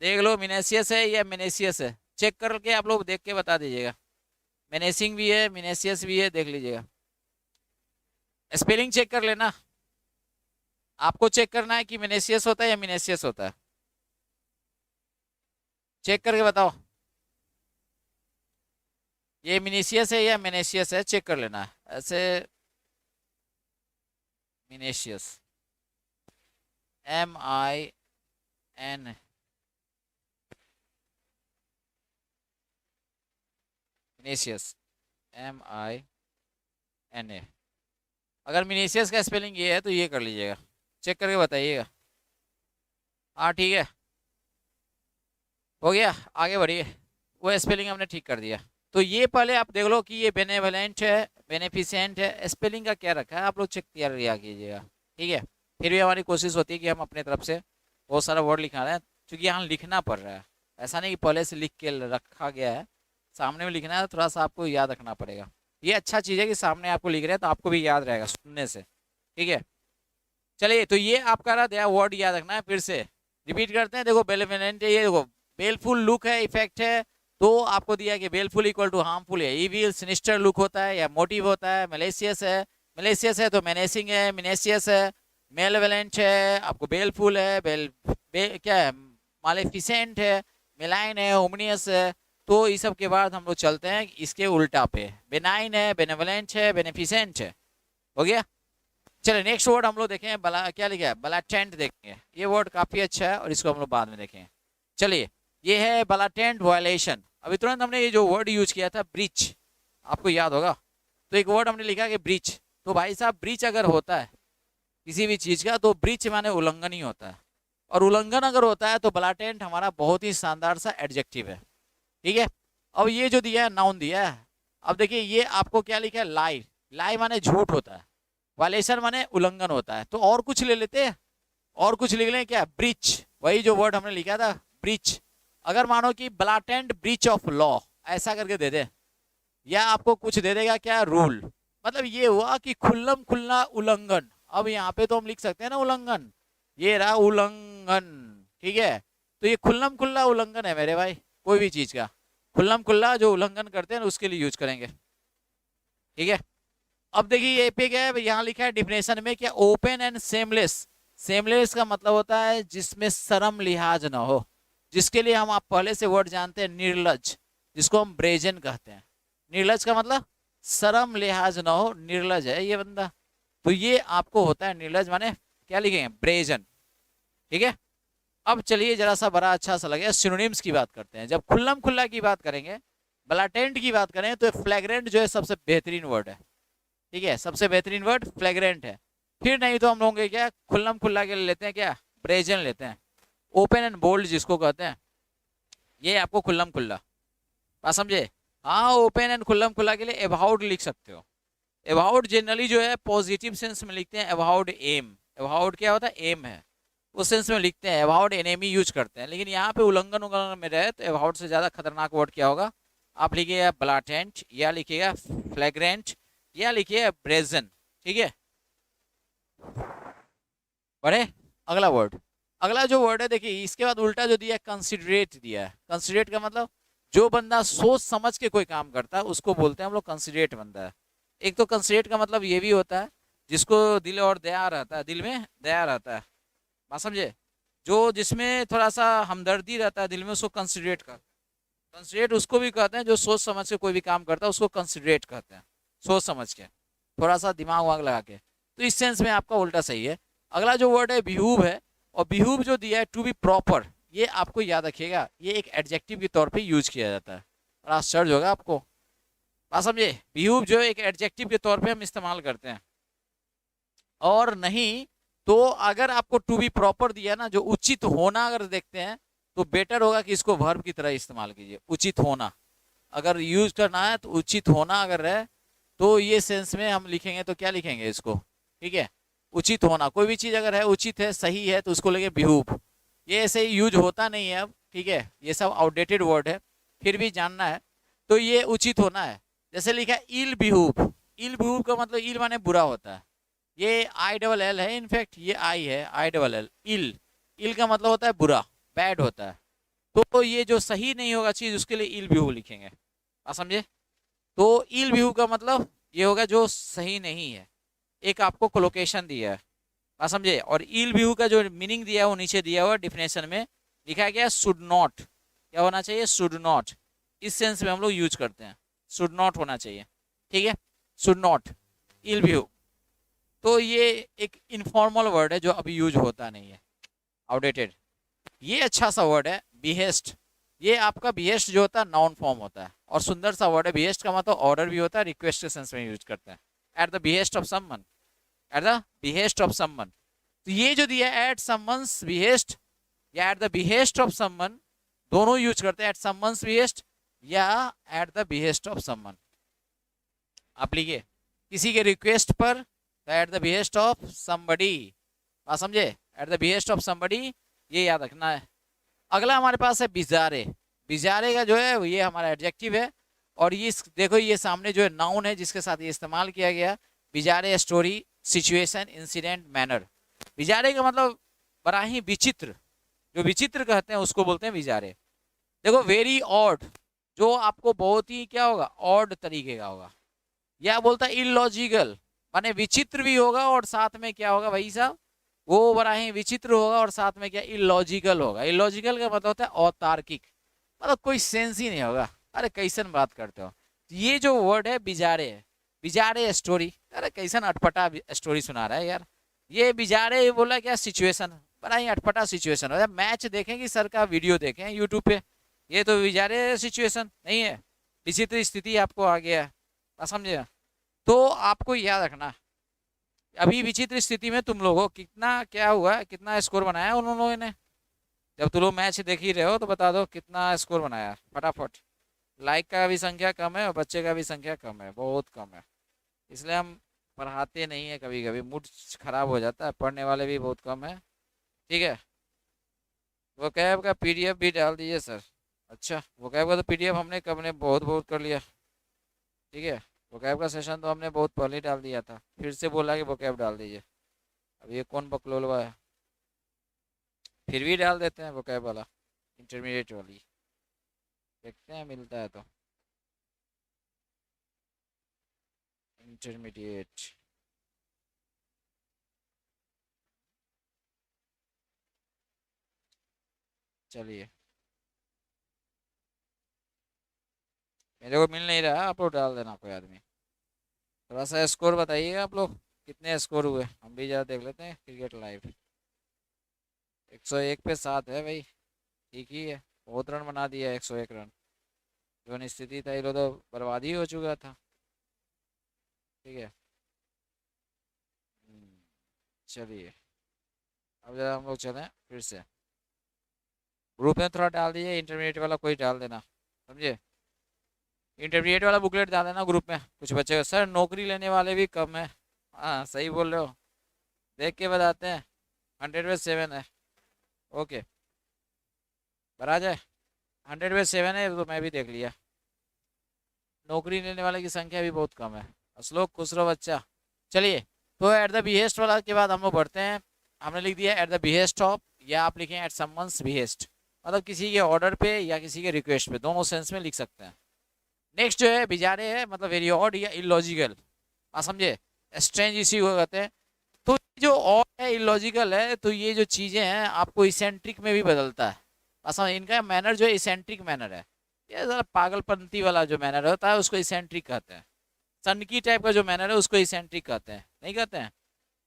Speaker 1: देख लो मिनेसियस है या मिनेसियस है, चेक करके आप लोग देख के बता दीजिएगा। मिनेसिंग भी है, मिनेसियस भी है, देख लीजिएगा, स्पेलिंग चेक कर लेना। आपको चेक करना है कि मिनेसियस होता है या मिनेसियस होता है, चेक करके बताओ। ये मिनेसियस है या मिनेसियस है, चेक कर लेना ऐसे। मिनेशियस, MIN, मिनेशियस, MINA। अगर मिनेशियस का स्पेलिंग ये है तो ये कर लीजिएगा, चेक करके बताइएगा। हाँ ठीक है, हो गया, आगे बढ़िए। वो स्पेलिंग हमने ठीक कर दिया। तो ये पहले आप देख लो कि ये बेनेवलेंट है, बेनिफिशिएंट है, स्पेलिंग का क्या रखा है आप लोग चेक किया कीजिएगा, ठीक है। फिर भी हमारी कोशिश होती है कि हम अपने तरफ से बहुत सारा वर्ड लिखा रहे हैं, क्योंकि यहाँ लिखना पड़ रहा है, ऐसा नहीं कि पहले से लिख के रखा गया है, सामने में लिखना है, तो थोड़ा सा आपको याद रखना पड़ेगा। ये अच्छा चीज़ है कि सामने आपको लिख रहे हैं तो आपको भी याद रहेगा सुनने से, ठीक है। चलिए, तो ये आपका रहा दिया वर्ड, याद रखना है। फिर से रिपीट करते हैं, देखो बेनेवलेंट है, ये देखो बेलफुल लुक है, इफेक्ट है, तो आपको दिया कि बेलफुल इक्वल टू हार्मफुल है, इविल सिनिस्टर लुक होता है या मोटिव होता है, मलेशियस है, मलेशियस है तो मेनेसिंग है, मिनेसियस है, मेलेवलेंट है, आपको बेलफुल है, क्या है, मालेफिसेंट है, मेलाइन है, ओमनियस है। तो इस सब के बाद हम लोग चलते हैं इसके उल्टा पे, बेनाइन है, बेनेवलेंट है, बेनिफिसेंट है, हो गया। चलिए नेक्स्ट वर्ड हम लोग देखें, बला क्या लिखा है, बलाटेंट देखेंगे। ये वर्ड काफी अच्छा है और इसको हम लोग बाद में देखेंगे। चलिए, ये है बलाटेंट वायलेशन। अभी तुरंत हमने ये जो वर्ड यूज किया था ब्रीच, आपको याद होगा, तो एक वर्ड हमने लिखा कि ब्रीच। तो भाई साहब ब्रीच अगर होता है किसी भी चीज का, तो ब्रीच माने उल्लंघन ही होता है, और उल्लंघन अगर होता है तो बलाटेंट हमारा बहुत ही शानदार सा एडजेक्टिव है, ठीक है। अब ये जो दिया है नाउन दिया है, अब देखिए ये आपको क्या लिखा है, लाई, लाई माने झूठ होता है, वायलेशन माने उल्लंघन होता है। तो और कुछ ले लेते हैं, और कुछ लिख लें क्या, ब्रीच, वही जो वर्ड हमने लिखा था ब्रीच। अगर मानो कि ब्लाटेंट ब्रीच ऑफ लॉ ऐसा करके दे दे, या आपको कुछ दे देगा क्या, रूल, मतलब ये हुआ कि खुल्लम खुल्ला उल्लंघन। अब यहाँ पे तो हम लिख सकते हैं ना उल्लंघन, ये रहा उल्लंघन, ठीक है। तो ये खुल्लम खुल्ला उल्लंघन है मेरे भाई, कोई भी चीज का खुल्लम खुल्ला जो उल्लंघन करते हैं उसके लिए यूज करेंगे, ठीक है। अब देखिए ये पे क्या है, यहाँ लिखा है डिफिनेशन में क्या, ओपन एंड सेमलेस। सेमलेस का मतलब होता है जिसमें शर्म लिहाज ना हो, जिसके लिए हम आप पहले से वर्ड जानते हैं निर्लज, जिसको हम ब्रेजन कहते हैं। निर्लज का मतलब शर्म लिहाज ना हो, निर्लज है ये बंदा, तो ये आपको होता है निर्लज, माने क्या लिखेंगे, ब्रेजन, ठीक है। अब चलिए जरा सा बड़ा अच्छा सा लगे, सिनोनिम्स की बात करते हैं। जब खुल्लम खुल्ला की बात करेंगे, ब्लाटेंट की बात करें, तो फ्लैग्रेंट जो है सबसे बेहतरीन वर्ड है, ठीक है, सबसे बेहतरीन वर्ड फ्लैग्रेंट है। फिर नहीं तो हम लोग क्या खुल्लम खुल्ला के लिए लेते हैं क्या, ब्रेजन लेते हैं। ओपन एंड बोल्ड जिसको कहते हैं, ये आपको खुल्लम खुल्ला, बात समझे। हाँ, ओपन एंड खुल्लम खुल्ला के लिए अबाउट लिख सकते हो। अबाउट जनरली जो है पॉजिटिव सेंस में लिखते हैं, अबाउट एम, अबाउट क्या होता है, एम है, उस सेंस में लिखते हैं। अबाउट एनेमी यूज करते हैं, लेकिन यहाँ पे उल्लंघन उल्लंघन में रहे तो अबाउट से ज्यादा खतरनाक वर्ड क्या होगा, आप लिखिएगा ब्लाटेंट, या लिखिएगा फ्लैग्रेंट, या लिखिए ब्रेजन, ठीक है। बढ़े अगला वर्ड, अगला जो वर्ड है देखिए इसके बाद उल्टा जो दिया है कंसिडरेट दिया है। कंसिडरेट का मतलब जो बंदा सोच समझ के कोई काम करता है उसको बोलते हैं हम लोग कंसिडरेट बंदा है। एक तो कंसिडरेट का मतलब ये भी होता है जिसको दिल और दया रहता है, दिल में दया रहता है, बात समझे, जो जिसमें थोड़ा सा हमदर्दी रहता है दिल में, उसको कंसिडरेट कर, कंसिडरेट उसको भी कहते हैं जो सोच समझ के कोई भी काम करता है उसको कंसिडरेट कहते हैं, सोच समझ के, थोड़ा सा दिमाग वाग लगा के। तो इस सेंस में आपका उल्टा सही है। अगला जो वर्ड है बिहूव है, और बिहूव जो दिया है टू बी प्रॉपर, ये आपको याद रखिएगा, ये एक एडजेक्टिव के तौर पे यूज किया जाता है, और आश्चर्य होगा आपको, बात समझे। बिहूव जो एक एडजेक्टिव के तौर पे हम इस्तेमाल करते हैं, और नहीं तो अगर आपको टू बी प्रॉपर दिया ना, जो उचित होना अगर देखते हैं तो बेटर होगा कि इसको वर्ब की तरह इस्तेमाल कीजिए। उचित होना अगर यूज करना है तो उचित होना अगर है तो ये सेंस में हम लिखेंगे तो क्या लिखेंगे इसको, ठीक है, उचित होना। कोई भी चीज अगर है उचित है सही है तो उसको लेंगे बिहूव। ये ऐसे यूज होता नहीं है अब, ठीक है, ये सब आउटडेटेड वर्ड है, फिर भी जानना है। तो ये उचित होना है, जैसे लिखा है इल बिहूव, इल बिहूव का मतलब इल माने बुरा होता है, ये आई डबल एल है, इनफैक्ट ये आई है, आई डबल एल, इल, इल का मतलब होता है बुरा, बैड होता है। तो ये जो सही नहीं होगा चीज उसके लिए इल बिहूव लिखेंगे, आप समझे। तो इल बिहूव का मतलब ये होगा जो सही नहीं है, एक आपको कोलोकेशन दिया है, आप समझे। और इल व्यू का जो मीनिंग दिया है वो नीचे दिया हुआ डिफिनेशन में लिखा गया, शुड नॉट, क्या होना चाहिए, शुड नॉट, इस सेंस में हम लोग यूज करते हैं, शुड नॉट होना चाहिए, ठीक है, शुड नॉट, इल व्यू। तो ये एक इनफॉर्मल वर्ड है जो अभी यूज होता नहीं है, आउटडेटेड। ये अच्छा सा वर्ड है बिहेस्ट, ये आपका बिहेस्ट जो होता है नाउन फॉर्म होता है, और सुंदर सा वर्ड है। बिहेस्ट का मतलब ऑर्डर भी होता है, रिक्वेस्ट के सेंस में यूज करते हैं, at the behest of someone, at the behest of someone. तो ये जो दिया एट समवंस बिहेस्ट या at the behest of someone, दोनों यूज करते हैं, एट समवंस बिहेस्ट या at the behest of someone. आप लिखिए किसी के रिक्वेस्ट पर, तो at the behest of somebody, बात समझे, at the behest of somebody, ये याद रखना है। अगला हमारे पास है बिजारे, बिजारे का जो है ये हमारा एडजेक्टिव है, और ये देखो ये सामने जो है नाउन है जिसके साथ ये इस्तेमाल किया गया, बिजारे स्टोरी, सिचुएशन, इंसिडेंट, मैनर। बिजारे का मतलब बड़ा ही विचित्र, जो विचित्र कहते हैं उसको बोलते हैं बिजारे। देखो वेरी ऑड, जो आपको बहुत ही क्या होगा, ऑड तरीके का होगा, या बोलता है इलॉजिकल, माने विचित्र भी होगा और साथ में क्या होगा भाई साहब, वो बड़ा ही विचित्र होगा और साथ में क्या, इलॉजिकल होगा। इलॉजिकल का मतलब होता है अतार्किक, मतलब कोई सेंस ही नहीं होगा, अरे कैसन बात करते हो। ये जो वर्ड है बिजारे है, बिजारे स्टोरी, अरे कैसन अटपटा स्टोरी सुना रहा है यार। ये बिजारे बोला क्या, सिचुएशन, बड़ा ही अटपटा सिचुएशन हो। मैच देखेंगे सर का वीडियो देखें यूट्यूब पे, ये तो बिजारे सिचुएशन नहीं है, विचित्र स्थिति आपको आ गया है, समझे। तो आपको याद रखना, अभी विचित्र स्थिति में तुम लोगों कितना क्या हुआ, कितना स्कोर बनाया उन लोगों ने, जब तुम लोग मैच देख ही रहे हो तो बता दो कितना स्कोर बनाया फटाफट। लाइक का भी संख्या कम है और बच्चे का भी संख्या कम है, बहुत कम है, इसलिए हम पढ़ाते नहीं है, कभी कभी मूड खराब हो जाता है, पढ़ने वाले भी बहुत कम है, ठीक है। वो कैब का पीडीएफ भी डाल दीजिए सर। अच्छा वो कैब का तो पीडीएफ हमने कब ने बहुत बहुत कर लिया, ठीक है। वो कैब का सेशन तो हमने बहुत पहले डाल दिया था, फिर से बोला कि वो कैब डाल दीजिए, अब ये कौन बकलोलवा है, फिर भी डाल देते हैं वो कैब वाला, इंटरमीडिएट वाली, देखते हैं मिलता है तो। इंटरमीडिएट, चलिए मेरे को मिल नहीं रहा, आप लोग डाल देना कोई आदमी। थोड़ा सा स्कोर बताइएगा आप लोग, कितने स्कोर हुए, हम भी ज़रा देख लेते हैं क्रिकेट लाइव। 101 पे 7 है भाई, ठीक ही है, बहुत रन बना दिया, 101 रन। जो स्थिति था ये तो बर्बाद ही हो चुका था, ठीक है। चलिए अब जरा हम लोग चलें फिर से, ग्रुप में थोड़ा डाल दीजिए, इंटरमीडिएट वाला कोई डाल देना, समझे, इंटरमीडिएट वाला बुकलेट डाल देना ग्रुप में। कुछ बच्चे सर नौकरी लेने वाले भी कम है, हाँ सही बोल रहे हो, देख के बताते हैं, 100 में 7 है, ओके भरा जाए, 100 में 7 है तो मैं भी देख लिया। नौकरी लेने वाले की संख्या भी बहुत कम है, श्लोक खुश रहो बच्चा। चलिए तो एट द बिहेस्ट वाला के बाद हम लोग बढ़ते हैं, हमने लिख दिया एट द बिहेस्ट ऑफ, या आप लिखें एट समवंस बिहेस्ट, मतलब किसी के ऑर्डर पे या किसी के रिक्वेस्ट पे, दोनों सेंस में लिख सकते हैं। नेक्स्ट जो है बिजारे है, मतलब वेरी ऑड या इलॉजिकल, आप समझे, स्ट्रेंज इसी को कहते हैं। तो जो ऑड है, इलॉजिकल है, तो ये जो चीज़ें हैं आपको इसेंट्रिक में भी बदलता है, असम इनका मैनर जो है इसेंट्रिक मैनर है, ये ज़रा पागलपंती वाला जो मैनर होता है उसको इसेंट्रिक कहते हैं। सनकी टाइप का जो मैनर है उसको इसेंट्रिक कहते हैं, नहीं कहते हैं,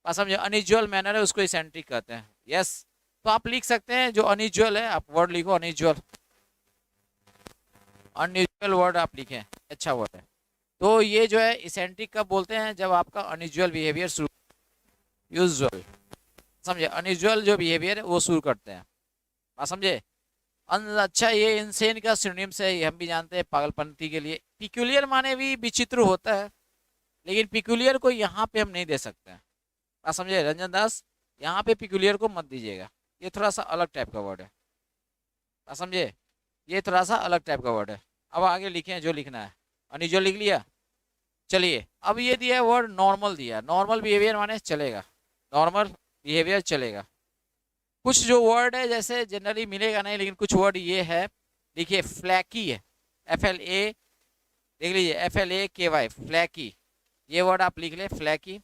Speaker 1: आप समझे। अनयूजुअल मैनर है उसको इसेंट्रिक कहते हैं, यस। तो आप लिख सकते हैं जो अनयूजुअल है, आप वर्ड लिखो अनयूजुअल, अनयूजुअल वर्ड आप लिखें, अच्छा वर्ड है। तो ये जो है इसेंट्रिक कब बोलते हैं, जब आपका अनयूजुअल बिहेवियर शुरू, यूजुअल, समझे, अनयूजुअल जो बिहेवियर है वो शुरू करते हैं, आप समझे। अच्छा ये इंसेन का सिनोनिम से हम भी जानते हैं पागलपंती के लिए। पिक्यूलियर माने भी विचित्र होता है, लेकिन पिक्यूलियर को यहाँ पे हम नहीं दे सकते हैं, आप समझे रंजन दास, यहाँ पे पिक्यूलियर को मत दीजिएगा, ये थोड़ा सा अलग टाइप का वर्ड है, आप समझे, ये थोड़ा सा अलग टाइप का वर्ड है। अब आगे लिखें जो लिखना है, अनयूजुअल लिख लिया, चलिए अब ये दिया है वर्ड नॉर्मल, दिया नॉर्मल बिहेवियर माने चलेगा, नॉर्मल बिहेवियर चलेगा। कुछ जो वर्ड है जैसे जनरली मिलेगा नहीं, लेकिन कुछ वर्ड ये है, देखिए फ्लैकी है, FLA, देख लीजिए FLAKY, फ्लैकी, ये वर्ड आप लिख ले फ्लैकी,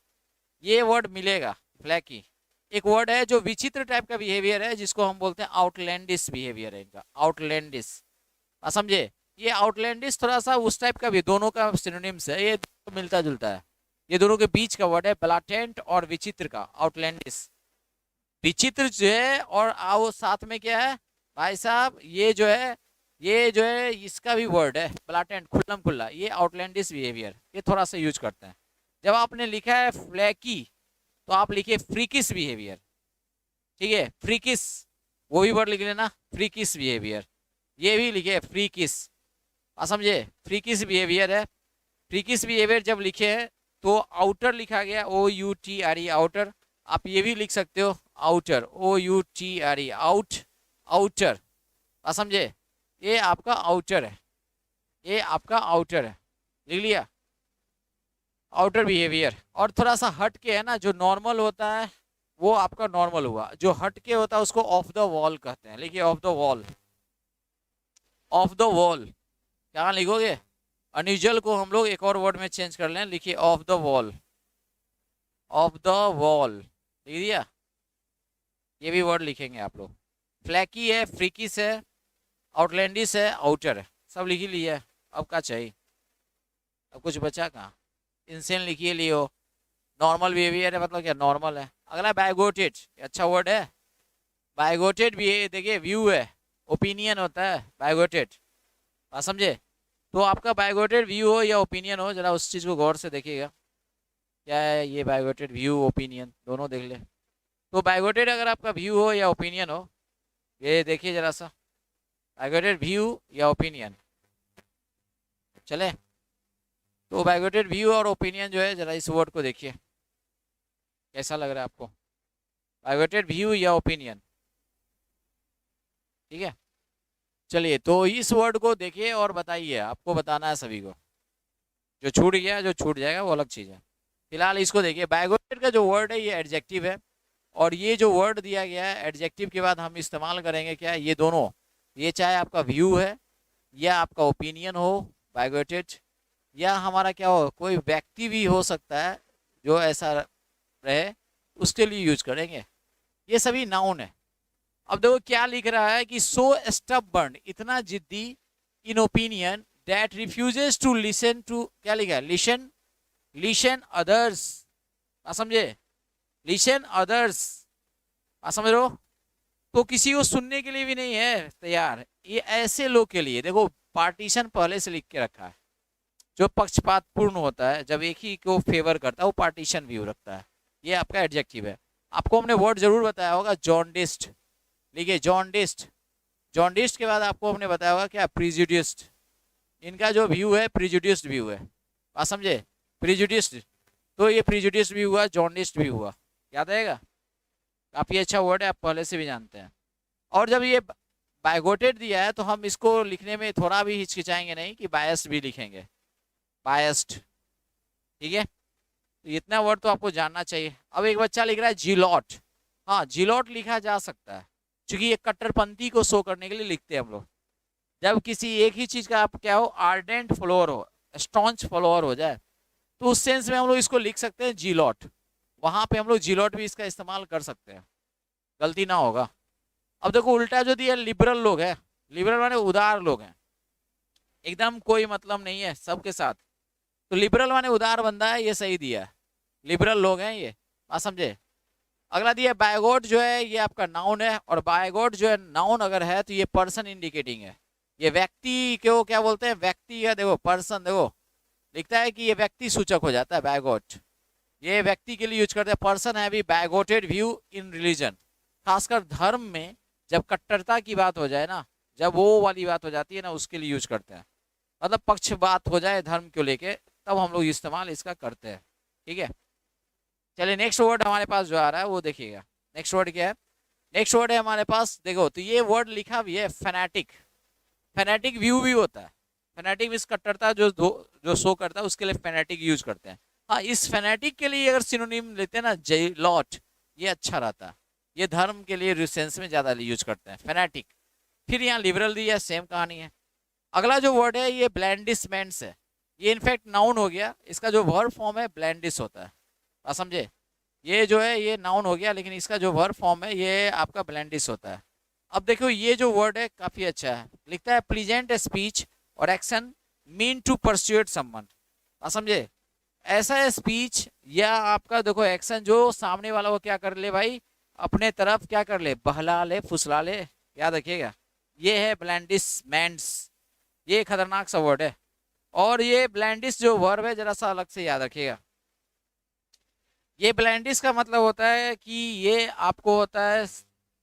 Speaker 1: ये वर्ड मिलेगा फ्लैकी। एक वर्ड है जो विचित्र टाइप का बिहेवियर है, जिसको हम बोलते हैं आउटलैंडिश बिहेवियर है इनका, आउटलैंडिश, समझे। ये आउटलैंडिश थोड़ा सा उस टाइप का भी, दोनों का सिनोनिम्स है, ये मिलता जुलता है, ये दोनों के बीच का वर्ड है, ब्लाटेंट और विचित्र का, आउटलैंडिश। विचित्र जो है और आओ साथ में क्या है भाई साहब, ये जो है इसका भी वर्ड है ब्लाटेंट, खुल्लम खुल्ला, ये आउटलैंडिश बिहेवियर, ये थोड़ा सा यूज करते हैं। जब आपने लिखा है फ्लैकी तो आप लिखिए फ्रीकिस बिहेवियर, ठीक है, फ्रीकिस, वो भी वर्ड लिख लेना, फ्रीकिस बिहेवियर, ये भी लिखे फ्रीकिस, समझे, फ्रीकिस बिहेवियर है। फ्रीकिस बिहेवियर जब लिखे हैं तो आउटर लिखा गया, OUTRE, आउटर, आप ये भी लिख सकते हो आउटर, OUTRE, आउट, आउटर, समझे, ये आपका आउटर है, ये आपका आउटर है, लिख लिया, आउटर बिहेवियर। और थोड़ा सा हट के है ना, जो नॉर्मल होता है वो आपका नॉर्मल हुआ, जो हट के होता है उसको ऑफ द वॉल कहते हैं, लिखिए of the wall, of the wall, क्या लिखोगे, अनयूजुअल को हम लोग एक और वर्ड में चेंज कर लें, लिखिए of the wall, of the wall, लिख दिया, ये भी वर्ड लिखेंगे आप लोग। फ्लैकी है, फ्रीकिस है, आउटलैंडिश है, आउटर है, सब लिख ही लिया है, अब क्या चाहिए, अब कुछ बचा कहाँ, इंसेन लिखिए लियो, नॉर्मल बिहेवियर है, मतलब क्या नॉर्मल है। अगला बायगोटेड, अच्छा वर्ड है, बायगोटेड भी देखिए व्यू है, ओपिनियन होता है बायगोटेड, बात समझे। तो आपका बायगोटेड व्यू हो या ओपिनियन हो, जरा उस चीज़ को गौर से देखिएगा, क्या है ये बायगोटेड व्यू ओपिनियन, दोनों देख ले। तो बायगोटेड अगर आपका व्यू हो या ओपिनियन हो, ये देखिए जरा सा, बायगोटेड व्यू या ओपिनियन, चले। तो बायगोटेड व्यू और ओपिनियन जो है, जरा इस वर्ड को देखिए कैसा लग रहा है आपको, बायगोटेड व्यू या ओपिनियन, ठीक है। चलिए तो इस वर्ड को देखिए और बताइए, आपको बताना है सभी को, जो छूट गया जो छूट जाएगा वो अलग चीज़ है। फिलहाल इसको देखिए, बायगोटेड का जो वर्ड है ये एडजेक्टिव है, और ये जो वर्ड दिया गया है एडजेक्टिव के बाद हम इस्तेमाल करेंगे क्या, ये दोनों, ये चाहे आपका व्यू है या आपका ओपिनियन हो बायगोटेड, या हमारा क्या हो, कोई व्यक्ति भी हो सकता है जो ऐसा रहे, उसके लिए यूज करेंगे, ये सभी नाउन है। अब देखो क्या लिख रहा है कि सो स्टबर्न, इतना जिद्दी, in opinion that refuses to listen to, क्या लिखा है, लिसन, लिसन अदर्स, समझे, लिसन अदर्स, समझ रहे हो, तो किसी को सुनने के लिए भी नहीं है तैयार, ये ऐसे लोग के लिए, देखो पार्टीशन पहले से लिख के रखा है, जो पक्षपात पूर्ण होता है, जब एक ही को फेवर करता है वो पार्टीशन व्यू रखता है, ये आपका एडजेक्टिव है। आपको हमने वर्ड जरूर बताया होगा जॉन्डिस्ट, लिखिए जॉन्डिस्ट, जॉन्डिस्ट के बाद आपको हमने बताया होगा क्या, प्रिजुडिस्ड, इनका जो व्यू है प्रिजुडिस्ड व्यू है, बात समझे, प्रिजुडिस्ड, तो ये प्रिजुडिस्ड भी हुआ, जॉन्डिस्ट भी हुआ, याद आएगा, काफ़ी अच्छा वर्ड है, आप पहले से भी जानते हैं। और जब ये बायगोटेड दिया है तो हम इसको लिखने में थोड़ा भी हिचकिचाएंगे नहीं कि बायस्ड भी लिखेंगे, बायस्ड, ठीक है। तो इतना वर्ड तो आपको जानना चाहिए। अब एक बच्चा लिख रहा है जिलॉट, हाँ जिलॉट लिखा जा सकता है, क्योंकि ये कट्टरपंथी को शो करने के लिए लिखते हैं हम लोग, जब किसी एक ही चीज़ का आप क्या हो, आर्डेंट फॉलोअर हो, स्टॉन्च फॉलोअर हो जाए, तो उस सेंस में हम लोग इसको लिख सकते हैं जिलॉट, वहाँ पे हम लोग जिलॉट भी इसका इस्तेमाल कर सकते हैं, गलती ना होगा। अब देखो उल्टा जो दिया, लिबरल लोग है, लिबरल माने उदार लोग हैं, एकदम कोई मतलब नहीं है सबके साथ, तो लिबरल माने उदार बंदा है, ये सही दिया है, लिबरल लोग हैं ये, बात समझे। अगला दिया बायगोट, जो है ये आपका नाउन है, और बायगोट जो है नाउन अगर है तो ये पर्सन इंडिकेटिंग है, ये व्यक्ति को क्या बोलते हैं, व्यक्ति है, देखो पर्सन, देखो लिखता है कि ये व्यक्ति सूचक हो जाता है बायगोट, ये व्यक्ति के लिए यूज करते हैं, पर्सन है भी बायगोटेड व्यू इन रिलीजन, खासकर धर्म में जब कट्टरता की बात हो जाए ना, जब वो वाली बात हो जाती है ना, उसके लिए यूज करते हैं, मतलब पक्ष बात हो जाए धर्म को लेके, तब हम लोग इस्तेमाल इसका करते हैं, ठीक है। चलिए नेक्स्ट वर्ड हमारे पास जो आ रहा है वो देखिएगा, नेक्स्ट वर्ड क्या है, नेक्स्ट वर्ड है हमारे पास, देखो तो ये वर्ड लिखा भी है फैनेटिक, फैनेटिक व्यू भी होता है, फेनेटिक मीन्स कट्टरता जो शो करता है उसके लिए फेनेटिक यूज करते हैं। हाँ, इस फेनेटिक के लिए अगर सिनोनिम लेते हैं ना, जेलॉट, ये अच्छा रहता है। ये धर्म के लिए सेंस में ज्यादा यूज करते हैं फेनेटिक। फिर यहाँ लिबरल दिया, सेम कहानी है। अगला जो वर्ड है ये ब्लैंडिसमेंट्स है। ये इनफैक्ट नाउन हो गया, इसका जो वर्ब फॉर्म है ब्लैंडिस होता है। आप समझे, ये जो है ये नाउन हो गया, लेकिन इसका जो वर्ब फॉर्म है ये आपका ब्लैंडिस होता है। अब देखो ये जो वर्ड है काफी अच्छा है, लिखता है प्लीजेंट स्पीच और action mean to persuade someone. आप समझे, ऐसा है स्पीच या आपका देखो एक्शन जो सामने वाला वो क्या कर ले भाई, अपने तरफ क्या कर ले, बहला ले, फुसला ले। याद रखिएगा, ये है ब्लैंडिसमेंट्स। ये खतरनाक सा वर्ड है। और ये ब्लैंडिस जो वर्ब है जरा सा अलग से याद रखिएगा। ये ब्लैंडिस का मतलब होता है कि ये आपको होता है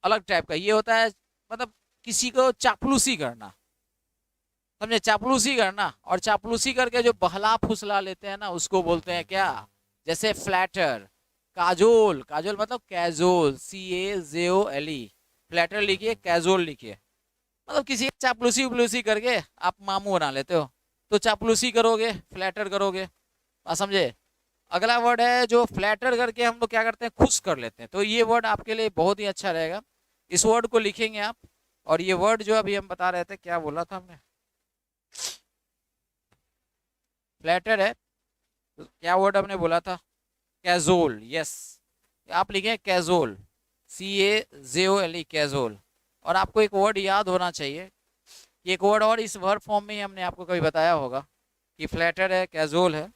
Speaker 1: अलग टाइप का। ये होता है मतलब किसी को चापलूसी करना, समझे, चापलूसी करना। और चापलूसी करके जो बहला फुसला लेते हैं ना उसको बोलते हैं क्या, जैसे फ्लैटर, काजोल। काजोल मतलब कैजोल, CAZOLE। फ्लैटर लिखिए, कैजोल लिखिए। मतलब किसी चापलूसी उपलूसी करके आप मामू बना लेते हो, तो चापलूसी करोगे, फ्लैटर करोगे। आप समझे। अगला वर्ड है जो फ्लैटर करके हम लोग क्या करते हैं, खुश कर लेते हैं। तो ये वर्ड आपके लिए बहुत ही अच्छा रहेगा, इस वर्ड को लिखेंगे आप। और ये वर्ड जो अभी हम बता रहे थे, क्या बोला था हमने, फ्लैटर है। तो क्या वर्ड हमने बोला था, कैजोल। यस, आप लिखें कैजोल, CAZOLE, कैजोल। और आपको एक वर्ड याद होना चाहिए, एक वर्ड और इस वर्ब फॉर्म में ही हमने आपको कभी बताया होगा कि फ्लैटर है, कैजोल है,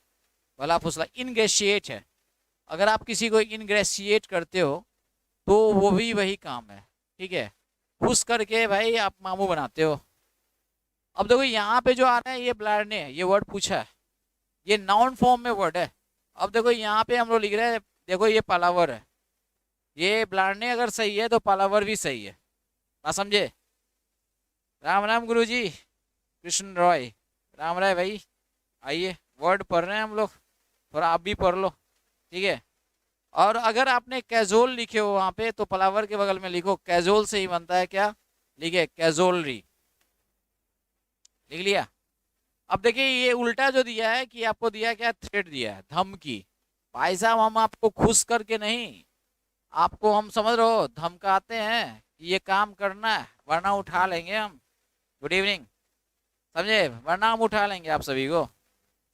Speaker 1: भला फुसला। इनग्रेशिएट है, अगर आप किसी को इनग्रेशिएट करते हो तो वो भी वही काम है, ठीक है। खुश करके भाई आप मामू बनाते हो। अब देखो यहाँ पे जो आ रहा है ये ब्लारने है, ये वर्ड पूछा है, ये नाउन फॉर्म में वर्ड है। अब देखो यहाँ पे हम लोग लिख रहे हैं, देखो ये पालावर है, ये ब्लारने अगर सही है तो पालावर भी सही है। बात समझे। राम राम गुरुजी, कृष्ण रॉय, राम राय भाई। आइए वर्ड पढ़ रहे हैं हम लोग, थोड़ा आप भी पढ़ लो, ठीक है। और अगर आपने कैजोल लिखे हो वहां पे तो पलावर के बगल में लिखो कैजोल से ही बनता है, क्या लिखे, कैजोलरी। लिख लिया। अब देखिए ये उल्टा जो दिया है कि आपको दिया क्या, थ्रेट दिया है, धमकी। भाई साहब हम आपको खुश करके नहीं, आपको हम समझ रहे हो धमकाते हैं कि ये काम करना है वरना उठा लेंगे हम। गुड इवनिंग, समझे, वरना हम उठा लेंगे आप सभी को,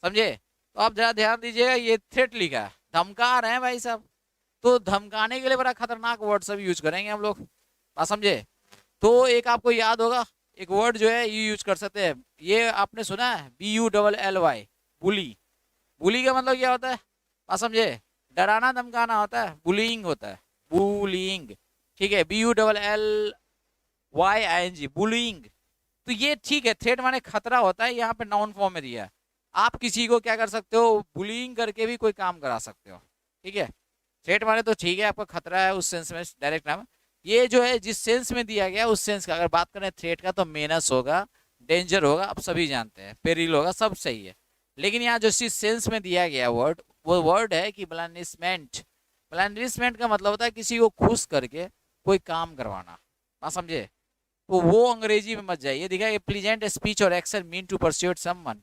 Speaker 1: समझे। तो आप जरा ध्यान दीजिएगा, ये थ्रेट लिखा है, धमका रहे हैं भाई साहब। तो धमकाने के लिए बड़ा खतरनाक वर्ड सब यूज करेंगे हम लोग, बात समझे। तो एक आपको याद होगा, एक वर्ड जो है ये यूज कर सकते हैं, ये आपने सुना है, BULLY, बुली। बुली का मतलब क्या होता है, बात समझे, डराना धमकाना होता है, बुलिंग होता है, बुलिंग, ठीक है। BULLYING, bullying. तो ये ठीक है, थ्रेट माने खतरा होता है, यहाँ पे नाउन फॉर्म में दिया है। आप किसी को क्या कर सकते हो, बुलिंग करके भी कोई काम करा सकते हो, ठीक है। थ्रेट माने तो ठीक है, आपका खतरा है उस सेंस में, डायरेक्ट नाम। ये जो है जिस सेंस में दिया गया उस सेंस का अगर बात करें थ्रेट का, तो मेनस होगा, डेंजर होगा, आप सभी जानते हैं, पेरिल होगा, सब सही है। लेकिन यहाँ जो जिस सेंस में दिया गया वर्ड, वो वर्ड है कि ब्लैंडिसमेंट। ब्लैंडिसमेंट का मतलब होता है किसी को खुश करके कोई काम करवाना, आप समझे। तो वो अंग्रेजी में मत जाइए, दिखा प्लीजेंट स्पीच और action mean to persuade someone,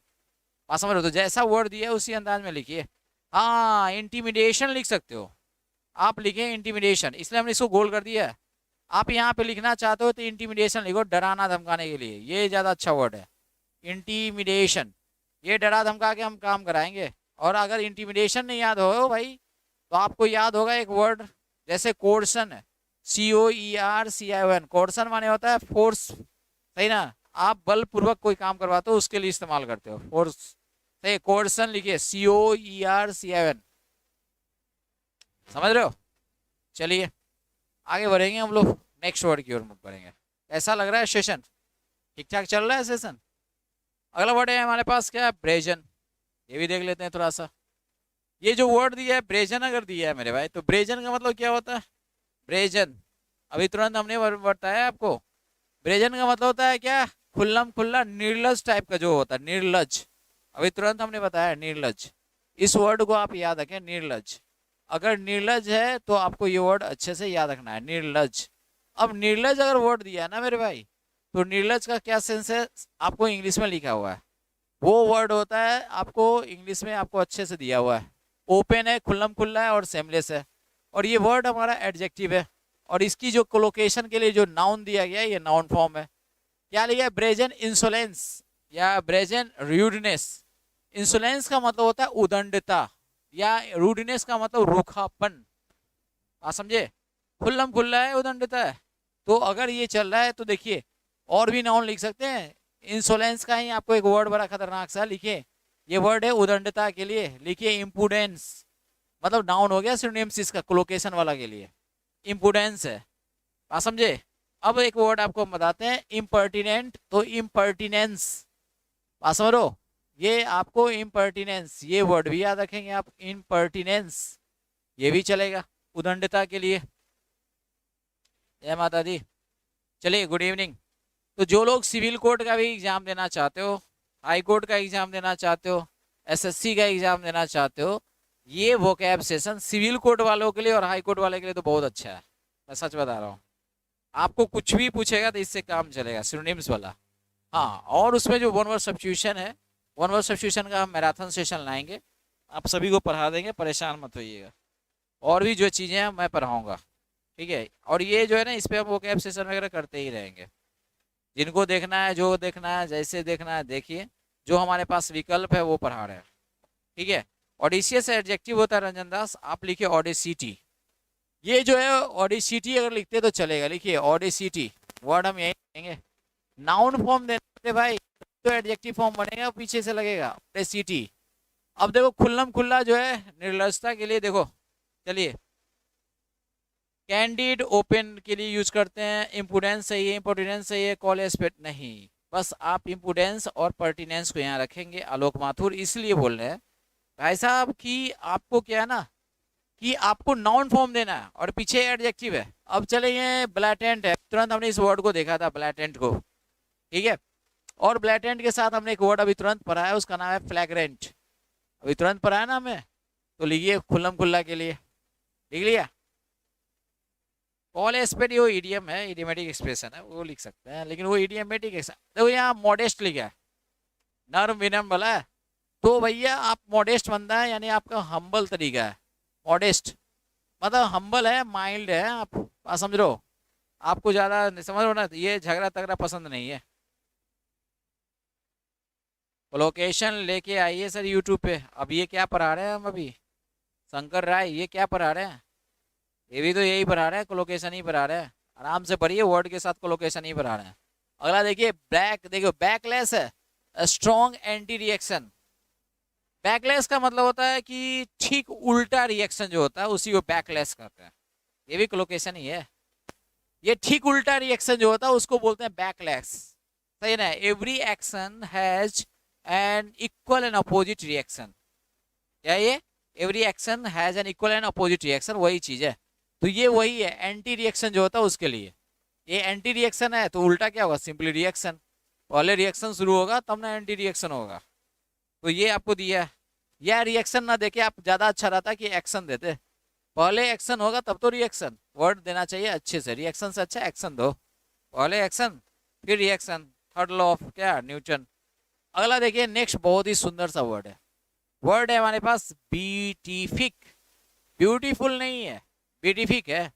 Speaker 1: बात समझ रहे हो। तो जैसा वर्ड दिया है उसी अंदाज में लिखिए। हाँ, इंटिमिडेशन लिख सकते हो, आप लिखें इंटिमिडेशन, इसलिए हमने इसको गोल कर दिया है। आप यहाँ पे लिखना चाहते हो तो इंटिमिडेशन लिखो, डराना धमकाने के लिए, ये ज़्यादा अच्छा वर्ड है, इंटिमिडेशन। ये डरा धमका के हम काम कराएंगे। और अगर इंटिमिडेशन नहीं याद हो भाई, तो आपको याद होगा एक वर्ड, जैसे कोर्सन है, COERCION, कोर्सन माने होता है फोर्स, सही ना। आप बलपूर्वक कोई काम करवाते हो उसके लिए इस्तेमाल करते हो फोर्स, सही। कोर्सन लिखिए, COERCION, समझ रहे हो। चलिए आगे बढ़ेंगे हम लोग, नेक्स्ट वर्ड की ओर मुख करेंगे। ऐसा लग रहा है सेशन ठीक ठाक चल रहा है सेशन। अगला वर्ड है हमारे पास क्या है, ब्रेजन। ये भी देख लेते हैं थोड़ा सा। ये जो वर्ड दिया है ब्रेजन, अगर दिया है मेरे भाई, तो ब्रेजन का मतलब क्या होता है, ब्रेजन अभी तुरंत हमने बताया आपको। ब्रेजन का मतलब होता है क्या, खुल्लम खुल्ला, निर्लज टाइप का जो होता है, निर्लज। अभी तुरंत हमने बताया निर्लज, इस वर्ड को आप याद रखें, निर्लज। अगर निर्लज है तो आपको ये वर्ड अच्छे से याद रखना है, निर्लज। अब निर्लज अगर वर्ड दिया है ना मेरे भाई, तो निर्लज का क्या सेंस है, आपको इंग्लिश में लिखा हुआ है, वो वर्ड होता है आपको इंग्लिश में आपको अच्छे से दिया हुआ है, ओपन है, खुल्लम खुल्ला है और सेमलेस है। और ये वर्ड हमारा एडजेक्टिव है, और इसकी जो कोलोकेशन के लिए जो नाउन दिया गया है ये नाउन फॉर्म है। क्या लिखा है? ब्रेजन इंसोलेंस या ब्रेजन रूडनेस। इंसोलेंस का मतलब होता है उदंडता, या रूडनेस का मतलब रूखापन। आप समझे? खुल्लम खुल्ला है, उदंडता है। तो अगर ये चल रहा है तो देखिए और भी नाउन लिख सकते हैं। इंसोलेंस का ही आपको एक वर्ड बड़ा खतरनाक सा लिखिए, ये वर्ड है उदंडता के लिए, लिखिए इम्पुडेंस। मतलब नाउन हो गया सिनोनिम्स इसका कोलोकेशन वाला के लिए, इम्पुडेंस है। आप समझे? अब एक वर्ड आपको हम बताते हैं, इम्पर्टिनेंट। तो इम्पर्टिनेंस, बात समझ रहे हो? ये आपको इम्पर्टिनेंस, ये वर्ड भी याद रखेंगे आप, इम्पर्टिनेंस, ये भी चलेगा उदंडता के लिए। जय माता दी। चलिए, गुड इवनिंग। तो जो लोग सिविल कोर्ट का भी एग्जाम देना चाहते हो, हाई कोर्ट का एग्जाम देना चाहते हो, एसएससी का एग्जाम देना चाहते हो, ये वोकैब सेशन सिविल कोर्ट वालों के लिए और हाई कोर्ट वाले के लिए तो बहुत अच्छा है। मैं सच बता रहा हूँ, आपको कुछ भी पूछेगा तो इससे काम चलेगा, सिनोनिम्स वाला। हाँ, और उसमें जो वन वर्ड सब्स्टिट्यूशन है, वन वर्ड सब्स्टिट्यूशन का हम मैराथन सेशन लाएंगे, आप सभी को पढ़ा देंगे, परेशान मत होइएगा। और भी जो चीज़ें हैं मैं पढ़ाऊँगा, ठीक है। और ये जो है ना, इस पर हम वोकैब सेशन वगैरह करते ही रहेंगे। जिनको देखना है, जो देखना है, जैसे देखना है देखिए, जो हमारे पास विकल्प है वो पढ़ा रहे हैं, ठीक है। ऑडिशियस एडजेक्टिव होता है रंजन दास, आप लिखिए ऑडिसिटी। ये जो है ऑडिसिटी अगर लिखते तो चलेगा, लिखिए ऑडिसिटी, वर्ड हम यही लिखेंगे। नाउन फॉर्म देते भाई तो एडजेक्टिव फॉर्म बनेगा, पीछे से लगेगा ऑडिसिटी। अब देखो खुल्लम खुल्ला जो है निर्लजता के लिए, देखो चलिए, कैंडिड ओपन के लिए यूज करते हैं। इम्पुडेंस सही है, इम्पोर्टिनेंस सही है, कॉल एस्पेक्ट नहीं। बस आप इम्पुडेंस और पर्टिनेंस को यहाँ रखेंगे। आलोक माथुर इसलिए बोल रहे हैं भाई साहब कि आपको क्या है ना, कि आपको नाउन फॉर्म देना है और पीछे एडजेक्टिव है। अब चले, ये ब्लैटेंट है, तुरंत हमने इस वर्ड को देखा था, ब्लैटेंट को, ठीक है। और ब्लैटेंट के साथ हमने एक वर्ड अभी तुरंत पढ़ा है, उसका नाम है फ्लैग्रेंट, अभी तुरंत पढ़ा है ना हमें। तो लिखिए खुल्लम खुल्ला के लिए, लिख लिया। कॉल एस्पेक्ट वो ईडीएम है, इडियमेटिक एक्सप्रेशन है, वो लिख सकते हैं, लेकिन वो इडियमेटिक देखो यहाँ मॉडेस्ट लिखा है, नर्म विनम्र वाला है। तो भैया आप मॉडेस्ट बंदा है, यानी आपका हम्बल तरीका है। मॉडेस्ट मतलब हम्बल है, माइल्ड है, आप समझ रहे हो, आपको ज्यादा समझ रहे हो ना, ये झगड़ा तगड़ा पसंद नहीं है। लोकेशन लेके आइए सर यूट्यूब पे। अब ये क्या पढ़ा रहे हैं हम अभी, शंकर राय, ये क्या पढ़ा रहे हैं? ये भी तो यही पढ़ा रहे हैं, कोलोकेशन ही पढ़ा रहे हैं। आराम से पढ़िए, वर्ड के साथ कोलोकेशन ही पढ़ा रहे हैं। अगला देखिए, बैक, देखियो बैकलेस है, स्ट्रॉन्ग एंटी रिएक्शन। बैकलेस का मतलब होता है कि ठीक उल्टा रिएक्शन जो होता है उसी को बैकलेस करते हैं, ये भी कोलोकेशन ही है। ये ठीक उल्टा रिएक्शन जो होता है उसको बोलते हैं बैकलेस, सही ना? Every action has an equal and opposite reaction, क्या ये? Every action has an equal and opposite reaction, वही चीज है। तो ये वही है एंटी रिएक्शन जो होता है उसके लिए। ये एंटी रिएक्शन है तो उल्टा क्या होगा? Simply reaction. पहले रिएक्शन शुरू होगा तब ना एंटी रिएक्शन होगा। तो ये आपको दिया है। यह रिएक्शन ना देके आप ज्यादा अच्छा रहता कि एक्शन देते, पहले एक्शन होगा तब तो रिएक्शन। वर्ड देना चाहिए अच्छे से, रिएक्शन से अच्छा एक्शन दो, पहले एक्शन फिर रिएक्शन। थर्ड लॉ ऑफ क्या, न्यूटन। अगला देखिए, नेक्स्ट बहुत ही सुंदर सा वर्ड है, वर्ड है हमारे पास बीटिफिक। ब्यूटीफुल नहीं है, बीटिफिक है,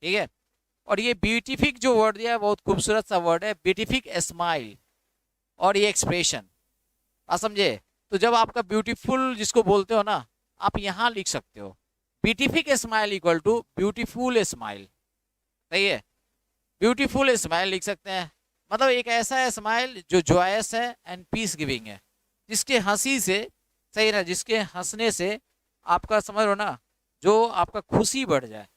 Speaker 1: ठीक है। और ये ब्यूटिफिक जो वर्ड दिया है बहुत खूबसूरत सा वर्ड है, ब्यूटिफिक स्माइल और ये एक्सप्रेशन, आप समझे? तो जब आपका ब्यूटीफुल जिसको बोलते हो ना, आप यहाँ लिख सकते हो beatific smile equal to beautiful smile, सही है। ब्यूटीफुल स्माइल लिख सकते हैं, मतलब एक ऐसा स्माइल जो जॉयस है एंड पीस गिविंग है, जिसके हंसी से, सही ना, जिसके हंसने से आपका समझ लो ना, जो आपका खुशी बढ़ जाए,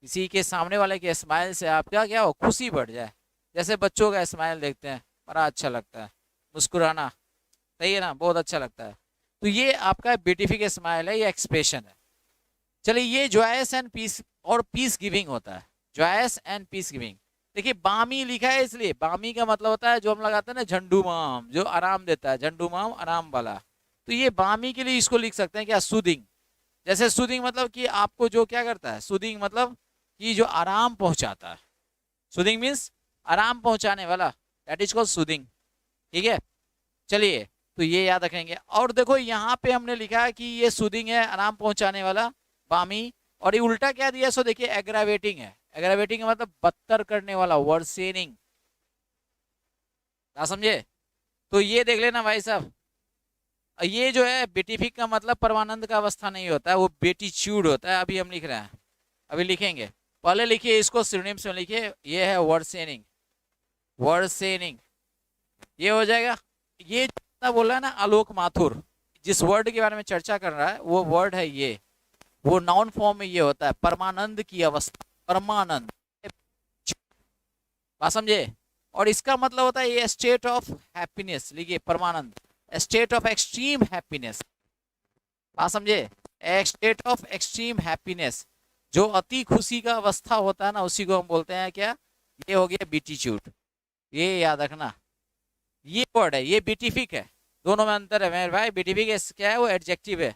Speaker 1: किसी के सामने वाले के स्माइल से आपका क्या हो, खुशी बढ़ जाए। जैसे बच्चों का स्माइल देखते हैं, बड़ा अच्छा लगता है, मुस्कुराना, सही है ना, बहुत अच्छा लगता है। तो ये आपका ब्यूटीफिक स्माइल है, ये एक्सप्रेशन है। चलिए, ये जॉयस एंड पीस और पीस गिविंग होता है, जॉयस एंड पीस गिविंग। देखिए बामी लिखा है, इसलिए बामी का मतलब होता है जो हम लगाते हैं ना झंडू माम, जो आराम देता है, झंडू माम आराम वाला। तो ये बामी के लिए इसको लिख सकते हैं क्या, सूदिंग। जैसे सूदिंग मतलब कि आपको जो क्या करता है, सूदिंग मतलब कि जो आराम पहुंचाता है। सूदिंग मीन्स आराम पहुंचाने वाला, दैट इज कॉल्ड सूदिंग, ठीक है। चलिए, तो ये याद रखेंगे। और देखो यहाँ पे हमने लिखा है कि ये सूदिंग है, आराम पहुंचाने वाला, बामी। और ये उल्टा क्या दिया, सो देखिए एग्रावेटिंग है। एग्रावेटिंग का मतलब बदतर करने वाला, वर्सेनिंग। क्या समझे? तो ये देख लेना भाई साहब। ये जो है बेटिफिक का मतलब परमानंद का अवस्था नहीं होता है, वो बेटीच्यूड होता है। अभी हम लिख रहे हैं, अभी लिखेंगे। पहले लिखिए इसको सिनोनिम्स में लिखिए, ये है वर्सेनिंग। वर्सेनिंग ये हो जाएगा। ये जितना बोल रहा है ना आलोक माथुर, जिस वर्ड के बारे में चर्चा कर रहा है वो वर्ड है ये। वो नाउन फॉर्म में ये होता है, परमानंद की अवस्था, परमानंद। बात समझे? और इसका मतलब होता है ये स्टेट ऑफ हैप्पीनेस, लिखिए परमानंद, स्टेट ऑफ एक्सट्रीम हैप्पीनेस। बात समझे? स्टेट ऑफ एक्सट्रीम हैप्पीनेस, जो अति खुशी का अवस्था होता है ना, उसी को हम बोलते हैं क्या? ये हो गया बीटीट्यूड। ये याद रखना, ये वर्ड है, ये बीटिफिक है। दोनों में अंतर है मेरे भाई। बीटिफिक क्या है, वो एडजेक्टिव है।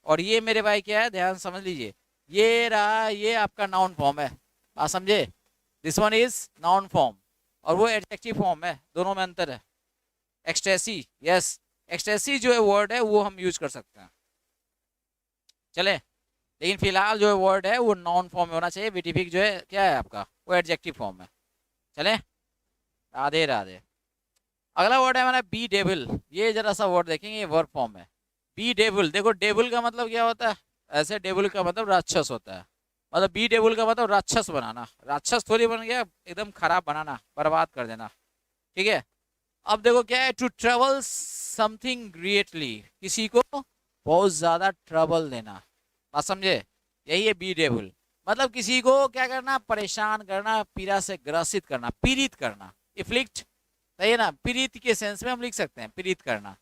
Speaker 1: और ये मेरे भाई क्या है, ध्यान समझ लीजिए, ये रहा, ये आपका नाउन फॉर्म है। बात समझे? This one is noun form और वो एडजेक्टिव फॉर्म है, दोनों में अंतर है। एक्सटेसी, यस, एक्सटेसी जो है वर्ड है वो हम यूज कर सकते हैं। चले, लेकिन फिलहाल जो है वर्ड है वो नाउन फॉर्म में होना चाहिए। बीटिफिक जो है क्या है आपका, वो एडजेक्टिव फॉर्म है। चले, राधे राधे। अगला वर्ड है हमारा बी डेविल। ये जरा सा वर्ड देखेंगे, ये वर्ब फॉर्म है। बी डेविल, देखो डेविल का मतलब क्या होता है, ऐसे डेविल का मतलब राक्षस होता है। मतलब बी डेविल का मतलब राक्षस बनाना, राक्षस थोड़ी बन गया एकदम खराब बनाना, बर्बाद कर देना। ठीक है। अब देखो क्या है, टू ट्रबल समथिंग ग्रेटली, किसी को बहुत ज्यादा ट्रबल देना। बात समझे? यही है बी डेविल। मतलब किसी को क्या करना, परेशान करना, पीड़ा से ग्रसित करना, पीड़ित करना। इफ्लिक्ट, सही है ना? पीड़ित के सेंस में हम लिख सकते हैं, पीड़ित करना।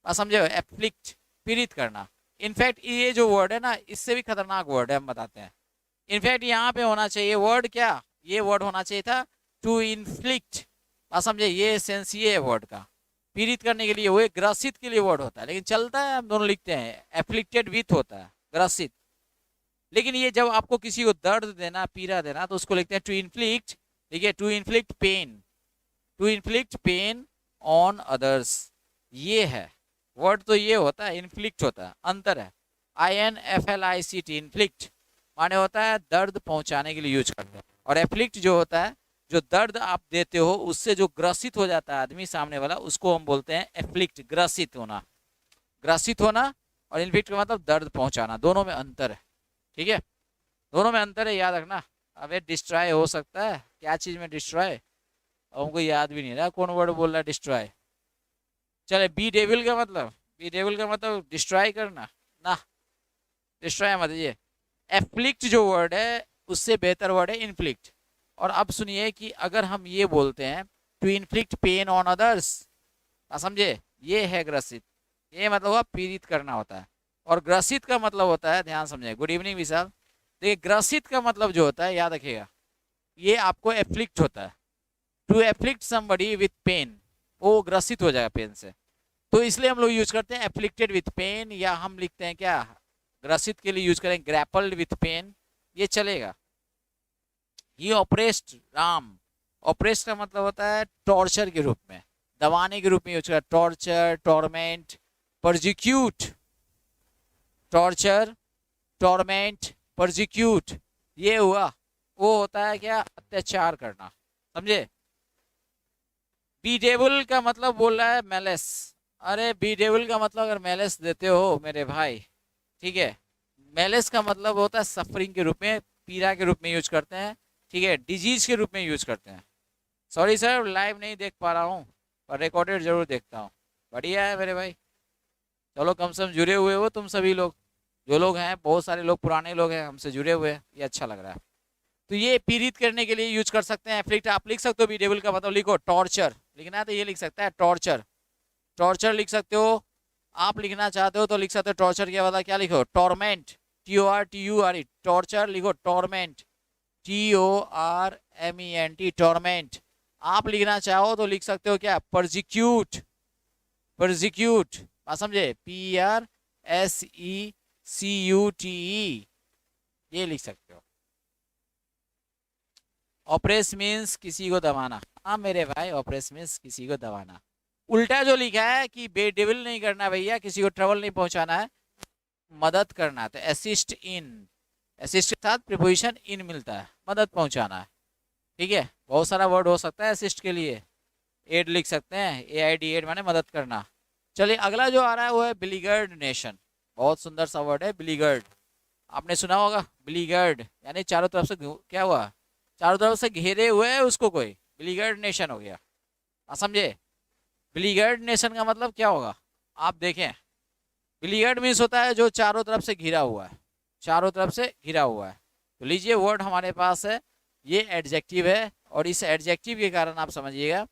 Speaker 1: बात समझे? एफ्लिक्ट, पीड़ित करना। इनफैक्ट ये जो वर्ड है ना, इससे भी खतरनाक वर्ड है, हम बताते हैं। इनफैक्ट यहाँ पे होना चाहिए वर्ड क्या, ये वर्ड होना चाहिए था टू इन्फ्लिक्ट। बात समझे? ये सेंस ये है वर्ड का, पीड़ित करने के लिए, वो एक ग्रसित के लिए वर्ड होता है, लेकिन चलता है हम दोनों लिखते हैं, एफ्लिक्टेड विथ होता है, ग्रसित। लेकिन ये जब आपको किसी को दर्द देना, पीड़ा देना, तो उसको लिखते हैं टू इन्फ्लिक्ट। देखिए, to inflict pain, to inflict pain on others. ये है वर्ड, तो ये होता है, इन्फ्लिक्ट होता है, अंतर है। INFLICT, इन्फ्लिक्ट माने होता है दर्द पहुंचाने के लिए यूज करते हैं। और एफ्लिक्ट जो होता है, जो दर्द आप देते हो उससे जो ग्रसित हो जाता है आदमी सामने वाला, उसको हम बोलते हैं एफ्लिक्ट, ग्रसित होना, ग्रसित होना। और इन्फ्लिक्ट का मतलब दर्द पहुंचाना, दोनों में अंतर है। ठीक है, दोनों में अंतर है, याद रखना। अबे डिस्ट्रॉय हो सकता है, क्या चीज में डिस्ट्रॉय, हमको याद भी नहीं रहा कौन वर्ड बोल रहा है डिस्ट्रॉय। चले, बी डेविल का मतलब, बी डेविल का मतलब डिस्ट्रॉय करना ना, डिस्ट्रॉय मत। ये एफ्लिक्ट जो वर्ड है उससे बेहतर वर्ड है इन्फ्लिक्ट। और अब सुनिए कि अगर हम ये बोलते हैं to inflict pain on others, समझे? ये है ग्रसित, ये मतलब हुआ पीड़ित करना होता है। और ग्रसित का मतलब होता है, ध्यान समझे। गुड इवनिंग विशाल। देखिए, ग्रसित का मतलब जो होता है, याद रखिएगा, ये आपको एफ्लिक्ट होता है। To afflict somebody with pain, वो ग्रसित हो जाएगा पेन से, तो इसलिए हम लोग यूज करते हैं एफ्लिक्टेड विथ पेन, या हम लिखते हैं क्या, ग्रसित के लिए यूज करें ग्रैपल्ड विथ पेन, ये चलेगा। ये ऑपरेस्ड राम, ऑपरेस्ड का मतलब होता है टॉर्चर के रूप में, दबाने के रूप में यूज करता है। टॉर्चर, टॉर्मेंट, परजिक्यूट, टॉर्चर, टॉर्मेंट, परजिक्यूट, ये हुआ, वो होता है क्या, अत्याचार करना। समझे? बी डेविल का मतलब बोल रहा है मेलेस। अरे बी डेविल का मतलब अगर मेलेस देते हो मेरे भाई, ठीक है, मेलेस का मतलब होता है सफरिंग के रूप में, पीड़ा के रूप में यूज करते हैं। ठीक है, डिजीज के रूप में यूज करते हैं। सॉरी सर, लाइव नहीं देख पा रहा हूँ, पर रिकॉर्डेड जरूर देखता हूँ। बढ़िया है मेरे भाई, चलो कम से कम जुड़े हुए हो तुम सभी लोग, जो लोग हैं, बहुत सारे लोग पुराने लोग हैं हमसे जुड़े हुए हैं, ये अच्छा लग रहा है। तो ये पीड़ित करने के लिए यूज कर सकते हैं एफ्लिक्ट। आप लिख सकते हो बी डेविल का मतलब, लिखो टॉर्चर, लिखना है तो ये लिख सकता है टॉर्चर, टॉर्चर लिख सकते हो। आप लिखना चाहते हो तो लिख सकते हो टॉर्चर के बाद क्या लिखो, टॉर्मेंट, TORTURE, टॉर्चर लिखो, टॉर्मेंट, TORMENT, टॉर्मेंट। आप लिखना चाहो तो लिख सकते हो क्या, परजिक्यूट, परजिक्यूट, समझे, PRSECUTE, ये लिख सकते हो। ऑपरेस मीन्स किसी को दबाना, हाँ मेरे भाई, ऑपरेस मीन्स किसी को दबाना। उल्टा जो लिखा है कि बेडेविल नहीं करना भैया, किसी को ट्रबल नहीं पहुंचाना है, मदद करना है। तो असिस्ट इन, असिस्ट के साथ प्रीपोजिशन इन मिलता है, मदद पहुंचाना है। ठीक है, बहुत सारा वर्ड हो सकता है असिस्ट के लिए, एड लिख सकते हैं, AID, एड माने मदद करना। चलिए अगला जो आ रहा है वो है बिलीगर्ड नेशन। बहुत सुंदर सा वर्ड है बिलीगर्ड, आपने सुना होगा बिलीगर्ड, यानी चारों तरफ से क्या हुआ, चारों तरफ से घेरे हुए है उसको कोई, बिलीगर्ड नेशन हो गया। आप समझे, बिलीगर्ड नेशन का मतलब क्या होगा, आप देखें, बिलीगर्ड मीन्स होता है जो चारों तरफ से घिरा हुआ है, चारों तरफ से घिरा हुआ है। तो लीजिए वर्ड हमारे पास है, ये एडजेक्टिव है, और इस एडजेक्टिव के कारण आप समझिएगा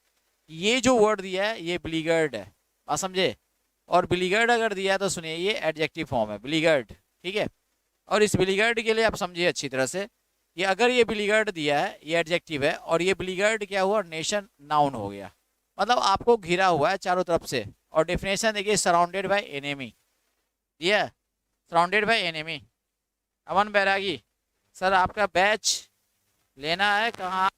Speaker 1: ये जो वर्ड दिया है ये बिलीगर्ड है, आप समझे। और बिलीगर्ड अगर दिया है तो सुनिए ये एडजेक्टिव फॉर्म है बिलीगर्ड, ठीक है। और इस बिलीगर्ड के लिए आप समझिए अच्छी तरह से कि अगर ये बिलीगर्ड दिया है, ये एडजेक्टिव है, और ये बिलीगर्ड क्या हुआ, नेशन नाउन हो गया, मतलब आपको घिरा हुआ है चारों तरफ से। और डेफिनेशन देखिए, सराउंडेड बाय एनिमी, ये surrounded by enemy. Aman Bairagi sir आपका बैच लेना है, कहाँ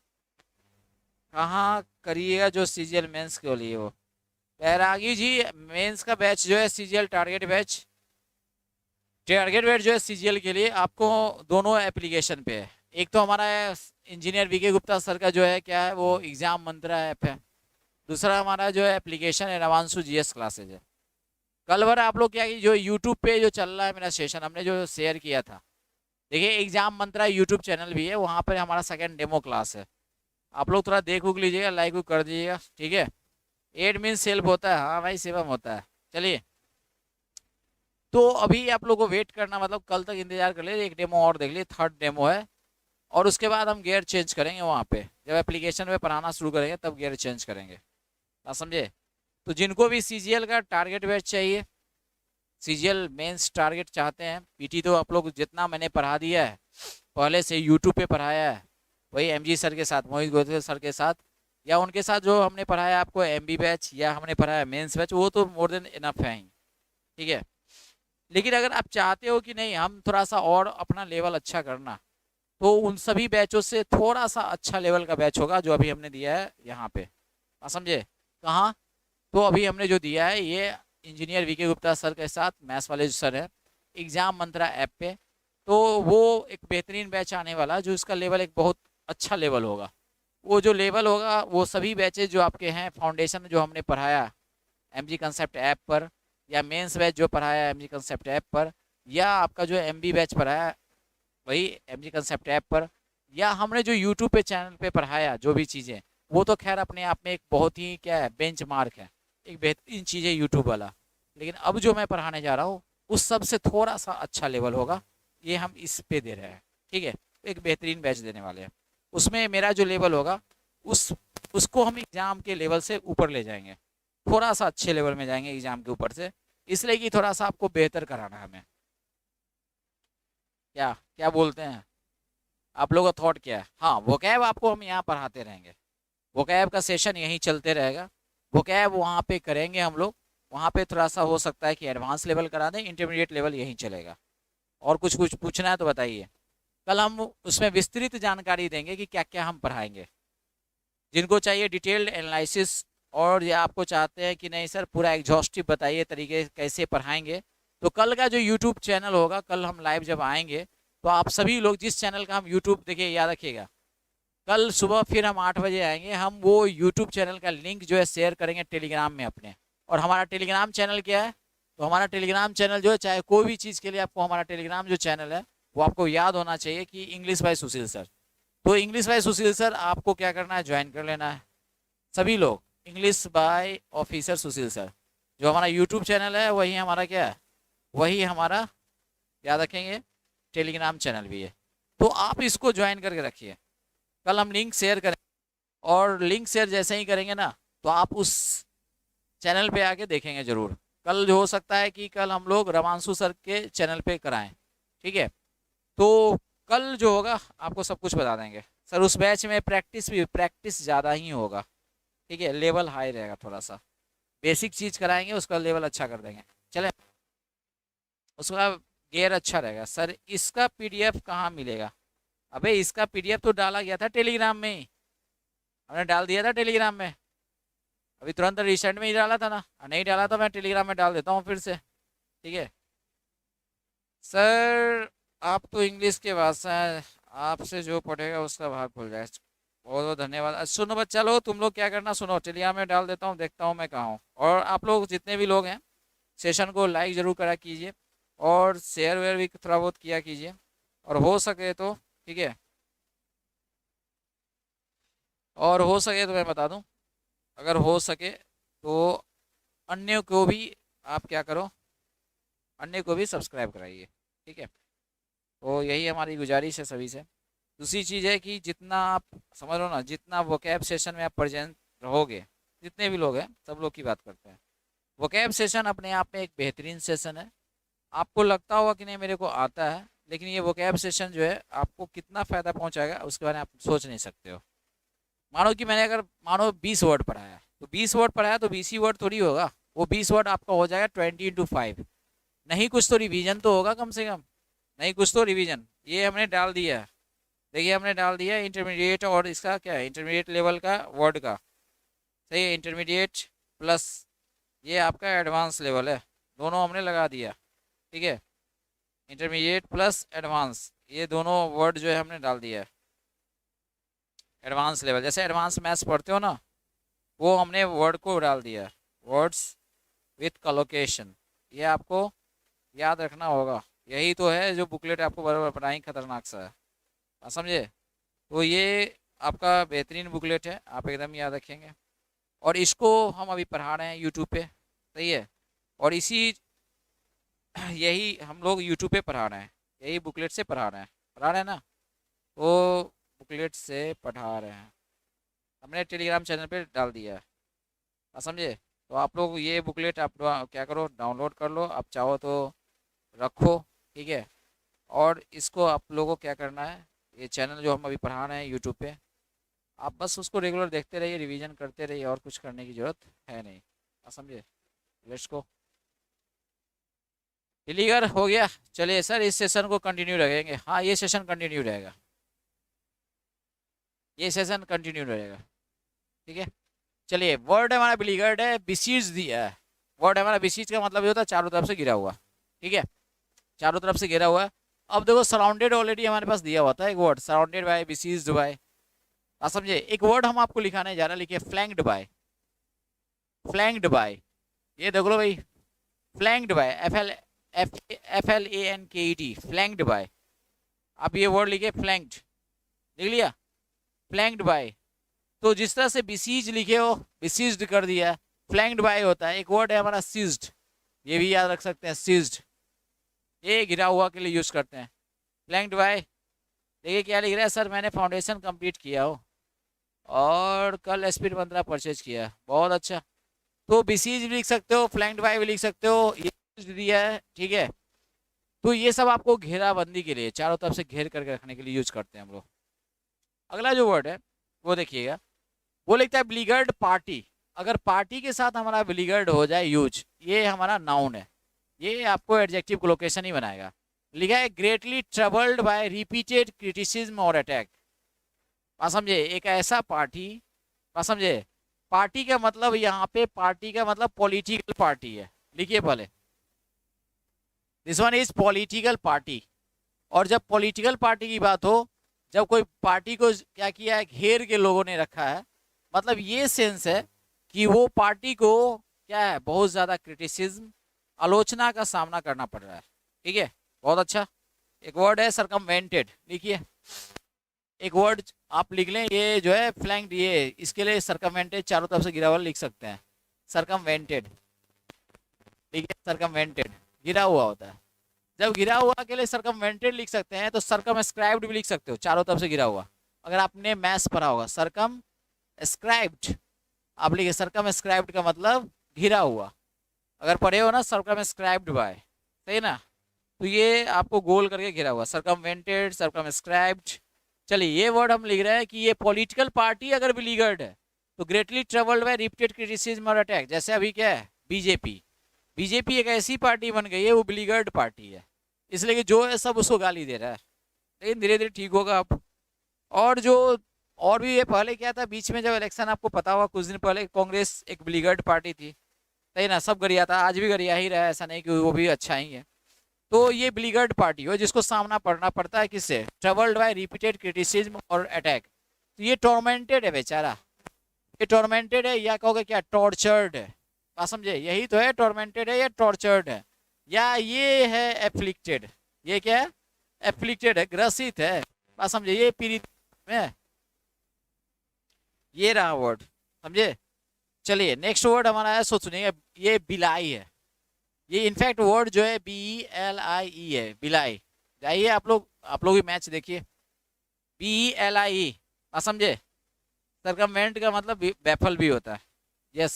Speaker 1: कहाँ करिएगा, जो CGL मेंस के लिए हो। बैरागी जी मेंस का बैच जो है CGL target batch, target batch जो है CGL के लिए आपको दोनों एप्लीकेशन पे है। एक तो हमारा इंजीनियर VK गुप्ता सर का जो है क्या है वो एग्जाम मंत्रा ऐप है, दूसरा हमारा जो है एप्लीकेशन है रवांशु GS क्लासेज है। कल भर आप लोग क्या कि जो यूट्यूब पे जो चल रहा है मेरा सेशन, हमने जो शेयर किया था, देखिए एग्जाम मंत्रा यूट्यूब चैनल भी है, वहाँ पर हमारा सेकंड डेमो क्लास है, आप लोग थोड़ा देख उख लीजिएगा, लाइक भी कर दीजिएगा, ठीक है। एड मीन्स सेल्फ होता है, हाँ भाई सेवम होता है। चलिए तो अभी आप लोग को वेट करना, मतलब कल तक इंतजार कर लिए, एक डेमो और देख लिए, थर्ड डेमो है, और उसके बाद हम गियर चेंज करेंगे वहाँ पे, जब एप्लीकेशन पे पढ़ाना शुरू करेंगे तब गियर चेंज करेंगे, आप समझे। तो जिनको भी CGL का टारगेट बैच चाहिए, CGL मेंस टारगेट चाहते हैं, PT तो आप लोग जितना मैंने पढ़ा दिया है पहले से यूट्यूब पे पढ़ाया है, वही MG सर के साथ, मोहित गोयल सर के साथ, या उनके साथ जो हमने पढ़ाया आपको MB बैच, या हमने पढ़ाया मेंस बैच, वो तो मोर देन इनफ है ही, ठीक है। लेकिन अगर आप चाहते हो कि नहीं हम थोड़ा सा और अपना लेवल अच्छा करना, तो उन सभी बैचों से थोड़ा सा अच्छा लेवल का बैच होगा जो अभी हमने दिया है यहाँ पे, आप समझे। कहाँ, तो अभी हमने जो दिया है ये इंजीनियर VK गुप्ता सर के साथ, मैथ्स वाले जो सर हैं, एग्जाम मंत्रा ऐप पे, तो वो एक बेहतरीन बैच आने वाला जो इसका लेवल एक बहुत अच्छा लेवल होगा। वो जो लेवल होगा वो सभी बैचेज जो आपके हैं, फाउंडेशन जो हमने पढ़ाया MG कंसेप्ट ऐप पर, या मेंस बैच जो पढ़ाया MG कंसेप्ट ऐप पर, या आपका जो MB बैच पढ़ाया वही MG कंसेप्ट ऐप पर, या हमने जो यूट्यूब पे चैनल पे पढ़ाया जो भी चीज़ें, वो तो खैर अपने आप में एक बहुत ही क्या है बेंचमार्क है, एक बेहतरीन चीज़ है यूट्यूब वाला। लेकिन अब जो मैं पढ़ाने जा रहा हूँ उस सब से थोड़ा सा अच्छा लेवल होगा, ये हम इस पे दे रहे हैं, ठीक है। एक बेहतरीन बैच देने वाले हैं, उसमें मेरा जो लेवल होगा उसको हम एग्ज़ाम के लेवल से ऊपर ले जाएंगे, थोड़ा सा अच्छे लेवल में जाएंगे एग्ज़ाम के ऊपर से, इसलिए कि थोड़ा सा आपको बेहतर कराना है हमें। क्या क्या बोलते हैं आप लोगों का थॉट क्या है। हाँ वोकैब आपको हम यहाँ पढ़ाते रहेंगे, वोकैब का सेशन यहीं चलते रहेगा, वोकैब वहाँ पे करेंगे हम लोग, वहाँ पे थोड़ा सा हो सकता है कि एडवांस लेवल करा दें, इंटरमीडिएट लेवल यहीं चलेगा। और कुछ कुछ पूछना है तो बताइए, कल हम उसमें विस्तृत जानकारी देंगे कि क्या क्या हम पढ़ाएंगे। जिनको चाहिए डिटेल्ड एनालिसिस, और या आपको चाहते हैं कि नहीं सर पूरा एग्जॉस्टिव बताइए तरीके कैसे पढ़ाएंगे, तो कल का जो यूट्यूब चैनल होगा, कल हम लाइव जब आएंगे तो आप सभी लोग जिस चैनल का हम यूट्यूब, देखिए याद रखिएगा, कल सुबह फिर हम 8 बजे आएंगे, हम वो यूट्यूब चैनल का लिंक जो है शेयर करेंगे टेलीग्राम में अपने। और हमारा टेलीग्राम चैनल क्या है, तो हमारा टेलीग्राम चैनल जो है, चाहे कोई भी चीज़ के लिए आपको हमारा टेलीग्राम जो चैनल है वो आपको याद होना चाहिए कि इंग्लिश बाय सुशील सर। तो इंग्लिश बाय सुशील सर आपको क्या करना है, ज्वाइन कर लेना है सभी लोग, English by officer Sushil sir. जो हमारा यूट्यूब चैनल है वही हमारा क्या है, वही हमारा याद रखेंगे टेलीग्राम चैनल भी है, तो आप इसको ज्वाइन करके रखिए। कल हम लिंक शेयर करें, और लिंक शेयर जैसे ही करेंगे ना तो आप उस चैनल पे आके देखेंगे ज़रूर। कल जो हो सकता है कि कल हम लोग रवांशु सर के चैनल पे कराएं, ठीक है। तो कल जो होगा आपको सब कुछ बता देंगे सर, उस बैच में प्रैक्टिस ज़्यादा ही होगा, ठीक है, लेवल हाई रहेगा, थोड़ा सा बेसिक चीज़ कराएंगे, उसका लेवल अच्छा कर देंगे। चले, उसका गेयर अच्छा रहेगा। सर इसका PDF कहाँ मिलेगा, अबे इसका PDF तो डाला गया था टेलीग्राम में ही, हमने डाल दिया था टेलीग्राम में, अभी तुरंत रिसेंट में ही डाला था ना, नहीं डाला था मैं टेलीग्राम में डाल देता हूँ फिर से, ठीक है। सर आप तो इंग्लिश के भाषा है, आपसे जो पढ़ेगा उसका भाग खुल जाए। बहुत बहुत धन्यवाद। सुनो बच्चा लोग, तुम लोग क्या करना, सुनो टेलीग्राम में डाल देता हूँ, देखता हूँ मैं कहाँ हूँ। और आप लोग जितने भी लोग हैं सेशन को लाइक ज़रूर करा कीजिए, और शेयर वेयर भी थोड़ा बहुत किया कीजिए, और हो सके तो, ठीक है, और हो सके तो मैं बता दूं, अगर हो सके तो अन्य को भी आप क्या करो, अन्य को भी सब्सक्राइब कराइए, ठीक है। तो यही हमारी गुजारिश है सभी से। दूसरी चीज़ है कि जितना आप समझ लो ना, जितना वोकैब सेशन में आप प्रेजेंट रहोगे, जितने भी लोग हैं सब लोग की बात करते हैं, वोकैब सेशन अपने आप में एक बेहतरीन सेशन है। आपको लगता होगा कि नहीं मेरे को आता है, लेकिन ये वोकैब सेशन जो है आपको कितना फ़ायदा पहुंचाएगा उसके बारे में आप सोच नहीं सकते हो। मानो कि मैंने अगर मानो 20 वर्ड पढ़ाया, तो 20 वर्ड पढ़ाया तो 20 ही वर्ड थोड़ी होगा, वो 20 वर्ड आपका हो जाएगा 20 × 5। नहीं कुछ तो रिवीजन तो होगा कम से कम, नहीं कुछ तो रिवीजन। ये हमने डाल दिया है, देखिए हमने डाल दिया इंटरमीडिएट, और इसका क्या है, इंटरमीडिएट लेवल का वर्ड का, सही है, इंटरमीडिएट प्लस ये आपका एडवांस लेवल है, दोनों हमने लगा दिया, ठीक है। इंटरमीडिएट प्लस एडवांस, ये दोनों वर्ड जो है हमने डाल दिया है। एडवांस लेवल जैसे एडवांस मैथ्स पढ़ते हो ना, वो हमने वर्ड को डाल दिया, वर्ड्स विथ कलोकेशन। ये आपको याद रखना होगा, यही तो है जो बुकलेट आपको बराबर बनाई खतरनाक सा है, आप समझे। तो ये आपका बेहतरीन बुकलेट है, आप एकदम याद रखेंगे। और इसको हम अभी पढ़ा रहे हैं यूट्यूब पे, सही है, और इसी यही हम लोग यूट्यूब पे पढ़ा रहे हैं, यही बुकलेट से पढ़ा रहे हैं ना, वो बुकलेट से पढ़ा रहे हैं, हमने टेलीग्राम चैनल पे डाल दिया है, आप समझे। तो आप लोग ये बुकलेट आप क्या करो, डाउनलोड कर लो, आप चाहो तो रखो, ठीक है। और इसको आप लोगों को क्या करना है, ये चैनल जो हम अभी पढ़ा रहे हैं यूट्यूब पे, आप बस उसको रेगुलर देखते रहिए, रिवीजन करते रहिए, और कुछ करने की ज़रूरत है नहीं, आप समझे। लेट्स को क्लियर हो गया। चलिए सर इस सेशन को कंटिन्यू रखेंगे, हाँ ये सेशन कंटिन्यू रहेगा, ये सेशन कंटिन्यू रहेगा, ठीक है। चलिए वर्ड हमारा बिलीगर्ड है, बिसीज दिया है। वर्ड हमारा बिसीज का मतलब ये होता है चारों तरफ से घिरा हुआ, ठीक है, चारों तरफ से घिरा हुआ है। अब देखो सराउंडेड ऑलरेडी हमारे पास दिया हुआ था एक word, surrounded by, besieged by, आप समझे। एक वर्ड हम आपको लिखाने जा रहे हैं, लिखिए फ्लैंक्ड बाय, फ्लैंक्ड बाय, ये देख लो भाई, flanked by, FLANKED, flanked by. आप ये वर्ड लिखे फ्लैंक्ड, लिख लिया, फ्लैंक्ड बाय। तो जिस तरह से बिसीज लिखे हो, बिसीज्ड कर दिया, फ्लैंक्ड बाय होता है। एक वर्ड है हमारा सीज्ड, ये भी याद रख सकते हैं, सीज्ड, ये घिरा हुआ के लिए यूज करते हैं, फ्लैंक्ड बाय। देखिए क्या लिख रहा है, सर मैंने फाउंडेशन कंप्लीट किया हो और कल एसपी 15 परचेज किया, बहुत अच्छा। तो बिसीज भी लिख सकते हो, फ्लैंक्ड बाय भी लिख सकते हो, ये दिया है, ठीक है। तो ये सब आपको घेराबंदी के लिए, चारों तरफ से घेर करके रखने के लिए यूज करते हैं हम लोग। अगला जो वर्ड है वो देखिएगा, वो लिखता है बिलीगर्ड पार्टी। अगर पार्टी के साथ हमारा बिलीगर्ड हो जाए यूज, ये हमारा नाउन है, ये आपको एडजेक्टिव कोलोकेशन ही बनाएगा। लिखा है greatly troubled by repeated criticism और अटैक, आप समझे। एक ऐसा पार्टी, आप समझे, पार्टी का मतलब यहाँ पे, पार्टी का मतलब पॉलिटिकल पार्टी है, लिखिए पहले, this one is political party. और जब पॉलिटिकल पार्टी की बात हो, जब कोई पार्टी को क्या किया है, घेर के लोगों ने रखा है, मतलब ये सेंस है कि वो पार्टी को क्या है, बहुत ज्यादा क्रिटिसिज्म, आलोचना का सामना करना पड़ रहा है, ठीक है, बहुत अच्छा। एक वर्ड है सरकमवेंटेड, लिखिए, एक वर्ड आप लिख लें, ये जो है फ्लैंक्ड, ये इसके लिए सरकमवेंटेड, चारों तरफ से घिरा हुआ लिख सकते हैं, सरकमवेंटेड, लिखिए, सरकमवेंटेड, घिरा हुआ होता है। जब घिरा हुआ के लिए सरकमवेंटेड लिख सकते हैं, तो सरकमस्क्राइब्ड भी लिख सकते हो, चारों तरफ से घिरा हुआ। अगर आपने मैथ्स पढ़ा होगा, सरकमस्क्राइब्ड, आप लिखिए, सरकमस्क्राइब्ड का मतलब घिरा हुआ, अगर पढ़े हो ना, सरकमस्क्राइब्ड बाय, सही ना। तो ये आपको गोल करके घिरा हुआ, सरकमवेंटेड, सरकमस्क्राइब्ड। चलिए ये वर्ड हम लिख रहे हैं कि ये पॉलिटिकल पार्टी अगर बिलीगर्ड है, तो greatly troubled by repeated criticism और अटैक। जैसे अभी क्या है, बीजेपी, बीजेपी एक ऐसी पार्टी बन गई है, वो बिलीगर्ड पार्टी है, इसलिए कि जो है सब उसको गाली दे रहा है, लेकिन धीरे धीरे ठीक होगा अब। और जो और भी ये पहले क्या था, बीच में जब इलेक्शन आपको पता होगा कुछ दिन पहले, कांग्रेस एक बिलीगर्ड पार्टी थी, सही ना, सब गरिया था, आज भी गरिया ही रहा है, ऐसा नहीं कि वो भी अच्छा ही है। तो ये बिलीगर्ड पार्टी हो जिसको सामना पड़ना पड़ता है किससे, ट्रबल्ड बाय रिपीटेड क्रिटिसिज्म और अटैक। तो ये टॉर्मेंटेड है बेचारा, ये टॉर्मेंटेड है, या कहोगे क्या टॉर्चर्ड है, बात समझे, यही तो है, टॉर्मेंटेड है या टॉर्चर्ड है, या ये है एफ्लिक्टेड, ये क्या है, एफ्लिक्टेड है, ग्रसित है, बात समझे, ये पीड़ित में, ये रहा वर्ड, समझे। चलिए नेक्स्ट वर्ड हमारा है, सोच सुनिए, ये बिलाई है, ये इनफैक्ट वर्ड जो है BELIE है, बिलाई। जाइए आप लोग भी मैच देखिए, BELIE, बात समझे। सरकमवेंट का मतलब बैफल भी होता है, यस,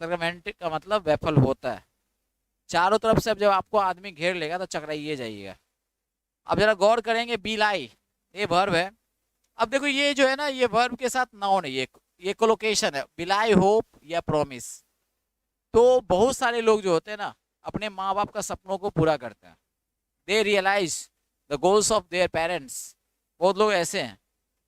Speaker 1: सरकमवेंट का मतलब बैफल होता है, चारों तरफ से अब जब आपको आदमी घेर लेगा तो चकराइए जाइएगा। अब जरा गौर करेंगे, बिलाई ये वर्ब है। अब देखो ये जो है ना, ये वर्ब के साथ नाउन है, ये कोलोकेशन है, बिलाई होप या प्रॉमिस। तो बहुत सारे लोग जो होते हैं ना, अपने माँ बाप का सपनों को पूरा करते हैं, they realise the goals of their parents, बहुत लोग ऐसे हैं।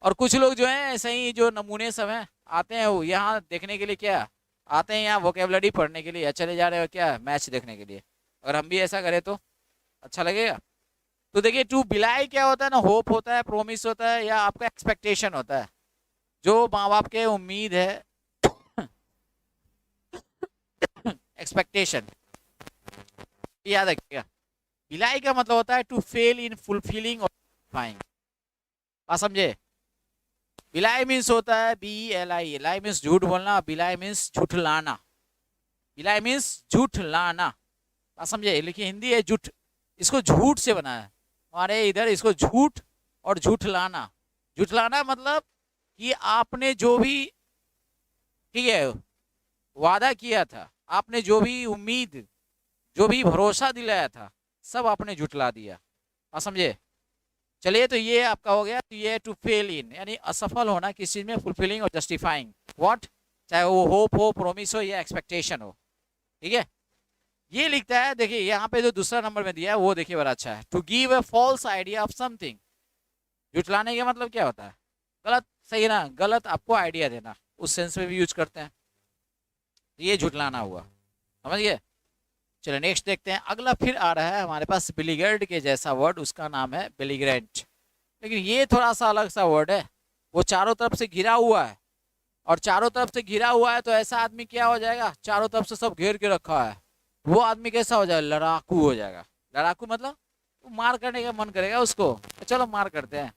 Speaker 1: और कुछ लोग जो हैं ऐसे ही, जो नमूने सब हैं, आते हैं वो यहाँ देखने के लिए, क्या आते हैं यहाँ वोकेबलरी पढ़ने के लिए, या चले जा रहे हो क्या मैच देखने के लिए। अगर हम भी ऐसा करें तो अच्छा लगेगा। तो देखिए, टू बिलाई क्या होता है ना, होप होता है, प्रोमिस होता है, या आपका एक्सपेक्टेशन होता है, जो माँ बाप के उम्मीद है, एक्सपेक्टेशन, याद रखिएगा। बिलाई का मतलब होता है टू फेल इन फुलफिलिंग और फाइंग, आप समझे। बिलाई मीन्स होता है BELI, लाई मीन्स झूठ बोलना, बिलाई मीन्स झूठ लाना, बिलाई मीन्स झूठ लाना, आप समझे। लिखिए हिंदी है झूठ, इसको झूठ से बना है हमारे इधर, इसको झूठ और झूठ लाना। झूठ लाना मतलब कि आपने जो भी, ठीक है, वादा किया था, आपने जो भी उम्मीद, जो भी भरोसा दिलाया था, सब आपने झुठला दिया, आप समझे। चलिए, तो ये आपका हो गया, तो ये टू फेल इन यानी असफल होना किसी चीज में, फुलफिलिंग और जस्टिफाइंग व्हाट, चाहे वो होप हो, प्रोमिस हो, या एक्सपेक्टेशन हो, ठीक है। ये लिखता है, देखिए यहाँ पे जो दूसरा नंबर में दिया है वो देखिए बड़ा अच्छा है, to give a false idea of something. झुठलाने का मतलब क्या होता है, गलत, सही ना, गलत आपको आइडिया देना, उस सेंस में भी यूज करते हैं, ये झुठलाना हुआ, समझ गए। चलिए नेक्स्ट देखते हैं, अगला फिर आ रहा है हमारे पास बिलीगर्ड के जैसा वर्ड, उसका नाम है बेलिग्रेंट। लेकिन ये थोड़ा सा अलग सा वर्ड है, वो चारों तरफ से घिरा हुआ है, और चारों तरफ से घिरा हुआ है तो ऐसा आदमी क्या हो जाएगा, चारों तरफ से सब घेर के रखा है, वो आदमी कैसा हो जाएगा, लड़ाकू हो जाएगा। लड़ाकू मतलब मार करने का मन करेगा उसको, तो चलो मार करते हैं।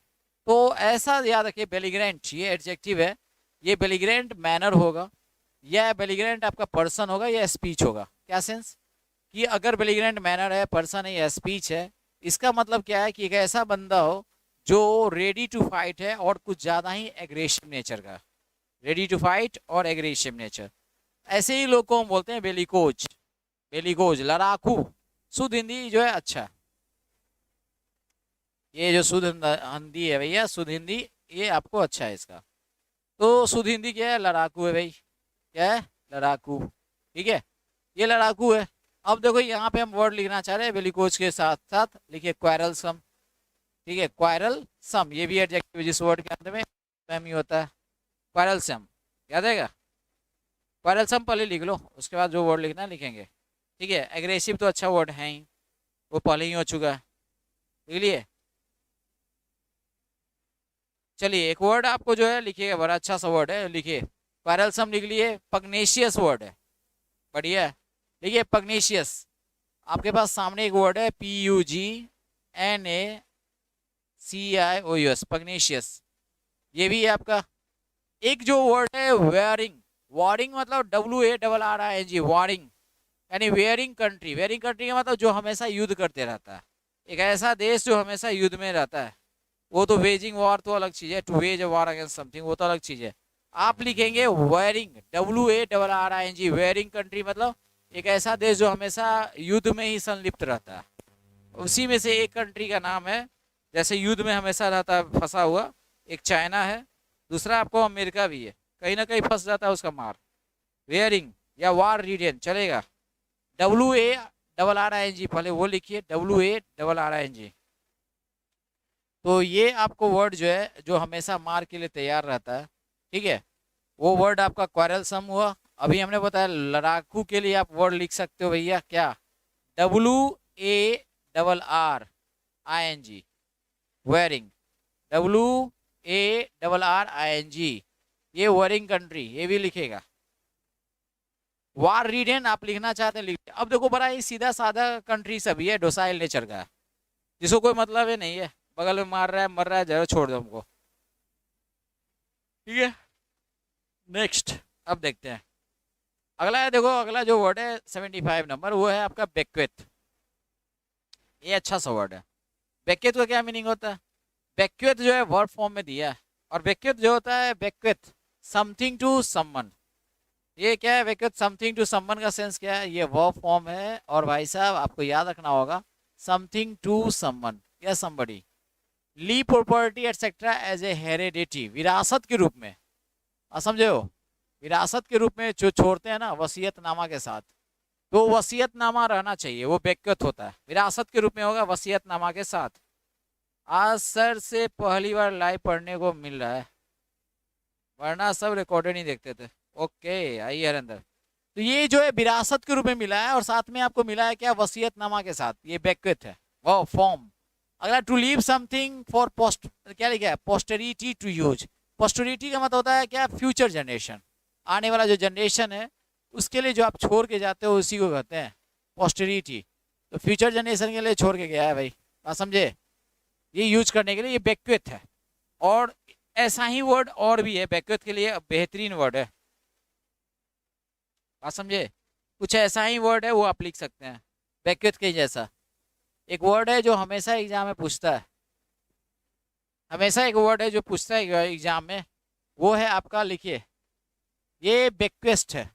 Speaker 1: तो ऐसा याद रखिए, बेलिग्रेंट ये एडजेक्टिव है, ये बेलिग्रेंट मैनर होगा, या बेलिग्रेंट आपका पर्सन होगा, या स्पीच होगा। क्या सेंस कि अगर बेलिग्रेंट मैनर है, पर्सन है, या स्पीच है, इसका मतलब क्या है कि एक ऐसा बंदा हो जो रेडी टू फाइट है और कुछ ज़्यादा ही एग्रेसिव नेचर का, रेडी टू फाइट और एग्रेसिव नेचर। ऐसे ही लोग को हम बोलते हैं बेलिकोज, बेलिकोज लड़ाकू। शुद्ध हिंदी जो है, अच्छा ये जो शुद्ध हिंदी है भैया, शुद्ध हिंदी ये आपको अच्छा है इसका। तो शुद्ध हिंदी क्या है, लड़ाकू है भाई, क्या है, लड़ाकू, ठीक है, ये लड़ाकू है। अब देखो यहाँ पे हम वर्ड लिखना चाह रहे हैं बेलिकोज के साथ साथ, लिखिए क्वारलसम, ठीक है, क्वारलसम, ये भी एडजेक्टिव जिस वर्ड के अंत में ही होता है, क्वारलसम, याद आएगा। क्वारलसम पहले लिख लो, उसके बाद जो वर्ड लिखना है लिखेंगे, ठीक है। एग्रेसिव तो अच्छा वर्ड है ही, वो पहले ही हो चुका है, लिख लिए। चलिए एक वर्ड आपको जो है लिखिएगा, बड़ा अच्छा सा वर्ड है, लिखिए क्वारलसम लिख लिए। पग्नेशियस वर्ड है, बढ़िया, देखिए पग्नेशियस, आपके पास सामने एक वर्ड है PUGNACIOUS, पग्नेशियस, ये भी है आपका। एक जो वर्ड है वेयरिंग, वॉरिंग मतलब WARRING, वॉरिंग यानी वेयरिंग कंट्री, वेयरिंग कंट्री का मतलब जो हमेशा युद्ध करते रहता है, एक ऐसा देश जो हमेशा युद्ध में रहता है। वो तो वेजिंग वॉर तो अलग चीज है, to wage war against something वो तो अलग चीज है। आप लिखेंगे वेयरिंग, WARRING, वेयरिंग कंट्री मतलब एक ऐसा देश जो हमेशा युद्ध में ही संलिप्त रहता है। उसी में से एक कंट्री का नाम है, जैसे युद्ध में हमेशा रहता है फंसा हुआ, एक चाइना है, दूसरा आपको अमेरिका भी है, कहीं ना कहीं फंस जाता है उसका मार। वेयरिंग या वार रीजन चलेगा, WARRING, पहले वो लिखिए WARRING। तो ये आपको वर्ड जो है जो हमेशा मार के लिए तैयार रहता है, ठीक है, वो वर्ड आपका क्वारलसम हुआ। अभी हमने बताया लड़ाकू के लिए आप वर्ड लिख सकते हो भैया क्या, WARRING, वेरिंग, WARRING, ये वरिंग कंट्री, ये भी लिखेगा। वार रीडन आप लिखना चाहते हैं लिखिए। अब देखो बड़ा ही सीधा साधा कंट्री सभी है, डोसाइल नेचर का है, जिसको कोई मतलब है नहीं है, बगल में मार रहा है मर रहा है, जरा छोड़ दो हमको, ठीक है। नेक्स्ट अब देखते हैं अगला है, देखो अगला जो वर्ड है 75 नंबर, वो है आपका बेक्वेथ। ये अच्छा सा वर्ड है। बेक्वेथ का क्या मीनिंग होता है? बेक्वेथ जो है वर्ब फॉर्म में दिया है, और बेक्वेथ जो होता है बेक्वेथ समथिंग टू समवन। ये क्या है बेक्वेथ समथिंग टू समवन का सेंस क्या है? ये वर्ब फॉर्म है, और भाई साहब आपको याद रखना होगा समथिंग टू समवन या समबडी, ली property etcetera as a heredity, विरासत के रूप में, समझे हो, विरासत के रूप में जो छोड़ते हैं ना वसीयतनामा के साथ, तो वसीयतनामा रहना चाहिए, वो बेक्वेथ होता है, विरासत के रूप में होगा वसीयतनामा के साथ। आज सर से पहली बार लाइव पढ़ने को मिल रहा है, वरना सब रिकॉर्डेड नहीं देखते थे। ओके आइए अंदर। तो ये जो है विरासत के रूप में मिला है, और साथ में आपको मिला है क्या, वसीयतनामा के साथ, ये बेक्वेथ है वो फॉर्म। अगला to leave something for post, क्या लिखा है, पोस्टेरिटी टू यूज। पोस्टेरिटी का मतलब होता है क्या, फ्यूचर जनरेशन, आने वाला जो जनरेशन है उसके लिए जो आप छोड़ के जाते हो उसी को कहते हैं पोस्टेरिटी। तो फ्यूचर जनरेशन के लिए छोड़ के गया है भाई, बात समझे, ये यूज करने के लिए ये बेक्वेथ है। और ऐसा ही वर्ड और भी है बेक्वेथ के लिए, बेहतरीन वर्ड है, बात समझे, कुछ ऐसा ही वर्ड है वो आप लिख सकते हैं बेक्वेथ के जैसा। एक वर्ड है जो हमेशा एग्जाम में पूछता है, हमेशा एक वर्ड है जो पूछता है एग्जाम में, वो है आपका, लिखिए ये बेक्वेस्ट है,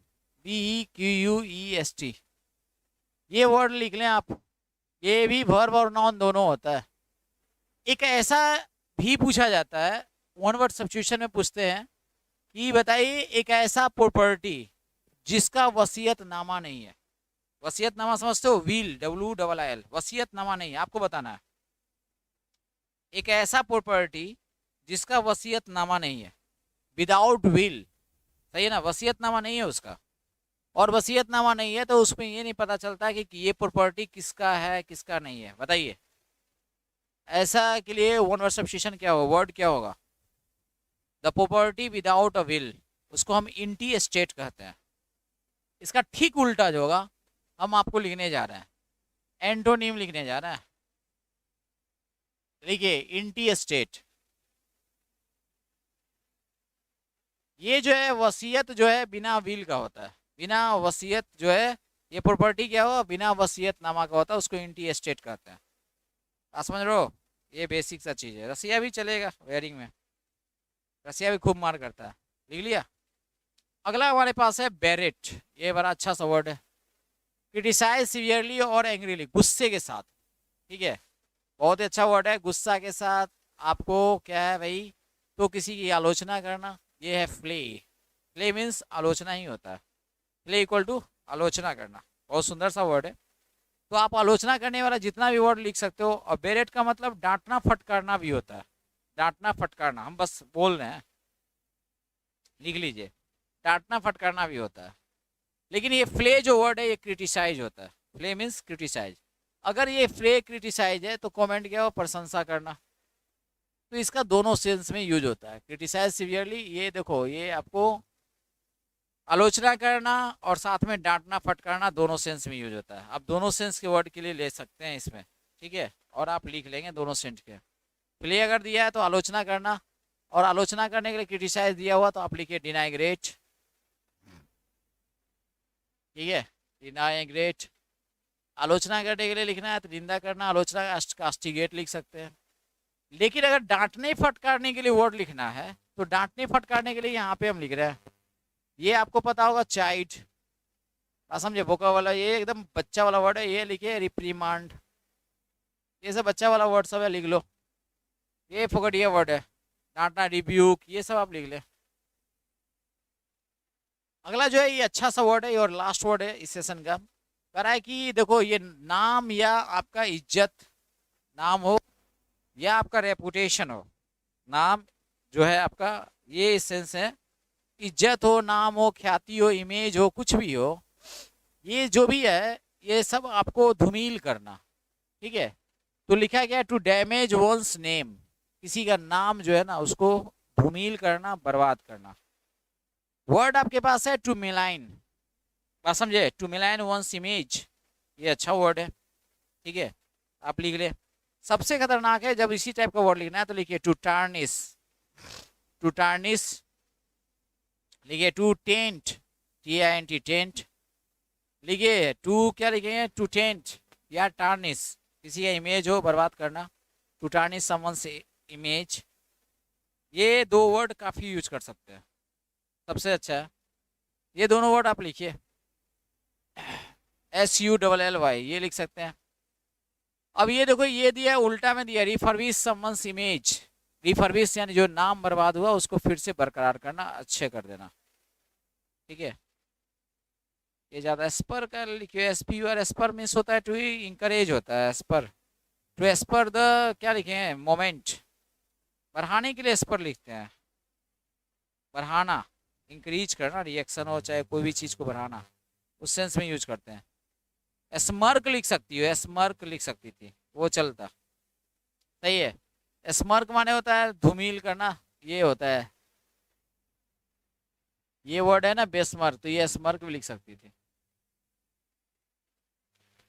Speaker 1: BEQUEST, ये वर्ड लिख लें आप। ये भी वर्ब और नाउन दोनों होता है। एक ऐसा भी पूछा जाता है, वन वर्ड सब्स्टिट्यूशन में पूछते हैं कि बताइए एक ऐसा प्रॉपर्टी जिसका वसीयतनामा नहीं है। वसीयतनामा समझते हो, विल, WIL, वसीयतनामा नहीं है, आपको बताना है एक ऐसा प्रॉपर्टी जिसका वसीयतनामा नहीं है, विदाउट विल, सही है ना, वसीयतनामा नहीं है उसका, और वसीयतनामा नहीं है तो उसमें ये नहीं पता चलता कि ये प्रॉपर्टी किसका है किसका नहीं है, बताइए। ऐसा के लिए वन वर्ड सब्स्टिट्यूशन क्या होगा, वर्ड क्या होगा, the property without a will, उसको हम इंटी स्टेट कहते हैं। इसका ठीक उल्टा जो होगा हम आपको लिखने जा रहे हैं, एंटोनिम लिखने जा रहे हैं, लिखिए इंटी स्टेट। ये जो है वसीयत जो है बिना विल का होता है, बिना वसीयत जो है, ये प्रॉपर्टी क्या हो, बिना वसीयतनामा का होता है, उसको इंटी स्टेट कहते हैं, आप समझ रहे हो। ये बेसिक सा चीज़ है। रसिया भी चलेगा वेयरिंग में, रसिया भी खूब मार करता है, लिख लिया। अगला हमारे पास है बेरेट, ये बड़ा अच्छा सा वर्ड है, क्रिटिसाइज सिवियरली और एंग्रीली, गुस्से के साथ, ठीक है, बहुत ही अच्छा वर्ड है, गुस्सा के साथ आपको क्या है भाई, तो किसी की आलोचना करना, ये है फ्ले। फ्ले मीन्स आलोचना ही होता है, फ्ले इक्वल टू आलोचना करना, बहुत सुंदर सा वर्ड है। तो आप आलोचना करने वाला जितना भी वर्ड लिख सकते हो। और बेरेट का मतलब डांटना फटकारना भी होता है, डांटना फटकारना, हम बस बोल रहे हैं, लिख लीजिए, डांटना फटकारना भी होता है। लेकिन ये फ्ले जो वर्ड है ये क्रिटिसाइज होता है, फ्ले मीन्स क्रिटिसाइज। अगर ये फ्ले क्रिटिसाइज है तो कमेंट क्या हो, प्रशंसा करना। तो इसका दोनों सेंस में यूज होता है, क्रिटिसाइज सिवियरली, ये देखो ये आपको आलोचना करना और साथ में डांटना फटकारना दोनों सेंस में यूज होता है। आप दोनों सेंस के वर्ड के लिए ले सकते हैं इसमें, ठीक है, और आप लिख लेंगे दोनों सेंस के। प्ले अगर दिया है तो आलोचना करना, और आलोचना करने के लिए क्रिटिसाइज दिया हुआ तो आप लिखिए डिनाइग्रेट, ठीक है, डिनाइग्रेट। आलोचना करने के लिए लिखना है तो निंदा करना, आलोचना कास्टिगेट लिख सकते हैं। लेकिन अगर डांटने फटकारने के लिए वर्ड लिखना है तो डांटने फटकारने के लिए यहाँ पे हम लिख रहे हैं, ये आपको पता होगा चाइल्ड, समझे, बोका वाला, ये एकदम बच्चा वाला वर्ड है, ये लिखिए रिप्रीमांड, ये सब बच्चा वाला वर्ड सब है, लिख लो। ये फोकट ये वर्ड है, डांटना, रिब्यूक, ये सब आप लिख ले। अगला जो है ये अच्छा सा वर्ड है, और लास्ट वर्ड है इस सेशन का, कह रहा है कि देखो ये नाम या आपका इज्जत, नाम हो या आपका रेपुटेशन हो, नाम जो है आपका, ये सेंस है, इज्जत हो, नाम हो, ख्याति हो, इमेज हो, कुछ भी हो, ये जो भी है ये सब आपको धूमिल करना। ठीक है, तो लिखा गया टू डैमेज वंस नेम, किसी का नाम जो है ना उसको धूमिल करना, बर्बाद करना। वर्ड आपके पास है टू मिलाइन, बात समझे, टू मिलाइन वंस इमेज, ये अच्छा वर्ड है। ठीक है, आप लिख ले। सबसे खतरनाक है जब इसी टाइप का वर्ड लिखना है तो लिखिए टू टार्निश, टू टार्निश, लिखिए टू टेंट, TINT टेंट, लिखिए टू, क्या लिखेंगे, टू टेंट या टार्निश, किसी का इमेज हो, बर्बाद करना, टू टार्निश समवन्स इमेज। ये दो वर्ड काफ़ी यूज कर सकते हैं, सबसे अच्छा है ये दोनों वर्ड आप लिखिए, SULLY, ये लिख सकते हैं। अब ये देखो, ये दिया है उल्टा में दिया, रिफर्बिश समवन्स इमेज, रिफर्बिश यानी जो नाम बर्बाद हुआ उसको फिर से बरकरार करना, अच्छे कर देना। ठीक है, ये ज़्यादा एस्पर का लिखिए, SPUR, एस्पर मीन्स होता है टू इंकरेज, होता है एस्पर, टू एस्पर द, क्या लिखे हैं, मोमेंट, बढ़ाने के लिए एस्पर लिखते हैं, बढ़ाना, इंक्रीज करना, रिएक्शन हो चाहे कोई भी चीज़ को बढ़ाना, उस सेंस में यूज करते हैं। स्मर्क लिख सकती हो, स्मर्क लिख सकती थी, वो चलता, सही है। स्मर्क माने होता है धूमिल करना, ये होता है, ये वर्ड है ना बेस्मर्क, तो ये स्मर्क भी लिख सकती थी।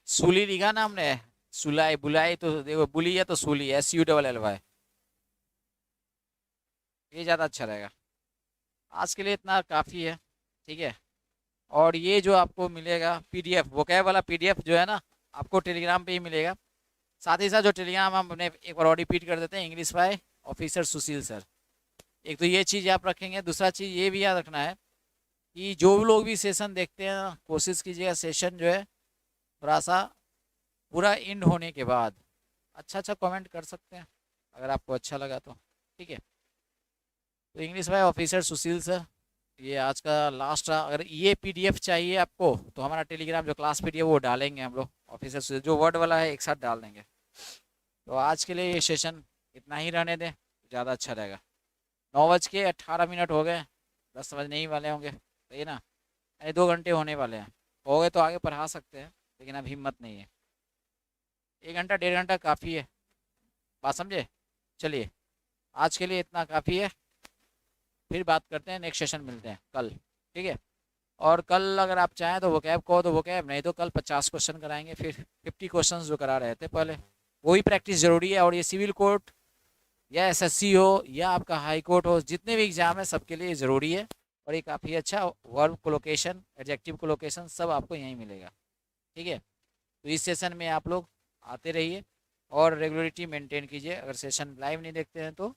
Speaker 1: सूली लिखा ना हमने, सुलाई, बुलाई, तो देखो बुली है तो सूली, SULLY, ये ज़्यादा अच्छा रहेगा। आज के लिए इतना काफ़ी है। ठीक है, और ये जो आपको मिलेगा PDF, वोकैब वाला PDF जो है ना, आपको टेलीग्राम पे ही मिलेगा। साथ ही साथ जो टेलीग्राम हम अपने एक बार और रिपीट कर देते हैं, English by officer Sushil sir. एक तो ये चीज़ आप रखेंगे, दूसरा चीज़ ये भी याद रखना है कि जो भी लोग भी सेशन देखते हैं ना, कोशिश कीजिएगा सेशन जो है थोड़ा सा पूरा एंड होने के बाद अच्छा अच्छा कमेंट कर सकते हैं अगर आपको अच्छा लगा तो। ठीक है, तो English by officer Sushil sir, ये आज का लास्ट रहा। अगर ये PDF चाहिए आपको तो हमारा टेलीग्राम जो क्लास PDF वो डालेंगे हम लोग, ऑफिसर सुशील जो वर्ड वाला है एक साथ डाल देंगे। तो आज के लिए ये सेशन इतना ही रहने दें, ज़्यादा अच्छा रहेगा। 9:18 हो गए, 10 बजने ही वाले होंगे, सही ना, यानी 2 घंटे होने वाले हैं। हो गए तो आगे पढ़ा सकते हैं, लेकिन अब हिम्मत नहीं है, 1 घंटा 1.5 घंटा काफ़ी है, बात समझे। चलिए आज के लिए इतना काफ़ी है, फिर बात करते हैं, नेक्स्ट सेशन मिलते हैं कल। ठीक है, और कल अगर आप चाहें तो वोकैब को, तो वोकैब, नहीं तो कल 50 क्वेश्चन कराएंगे, फिर 50 क्वेश्चन जो करा रहे थे पहले, वही प्रैक्टिस ज़रूरी है। और ये सिविल कोर्ट या SSC हो या आपका हाई कोर्ट हो, जितने भी एग्जाम है सबके लिए ज़रूरी है। और ये काफ़ी अच्छा वर्ब कोलोकेशन, एडजेक्टिव कोलोकेशन सब आपको यहीं मिलेगा। ठीक है, तो इस सेशन में आप लोग आते रहिए और रेगुलरिटी मेंटेन कीजिए। अगर सेशन लाइव नहीं देखते हैं तो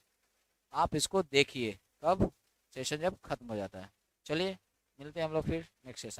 Speaker 1: आप इसको देखिए, कब, सेशन जब खत्म हो जाता है। चलिए मिलते हैं हम लोग फिर नेक्स्ट सेशन।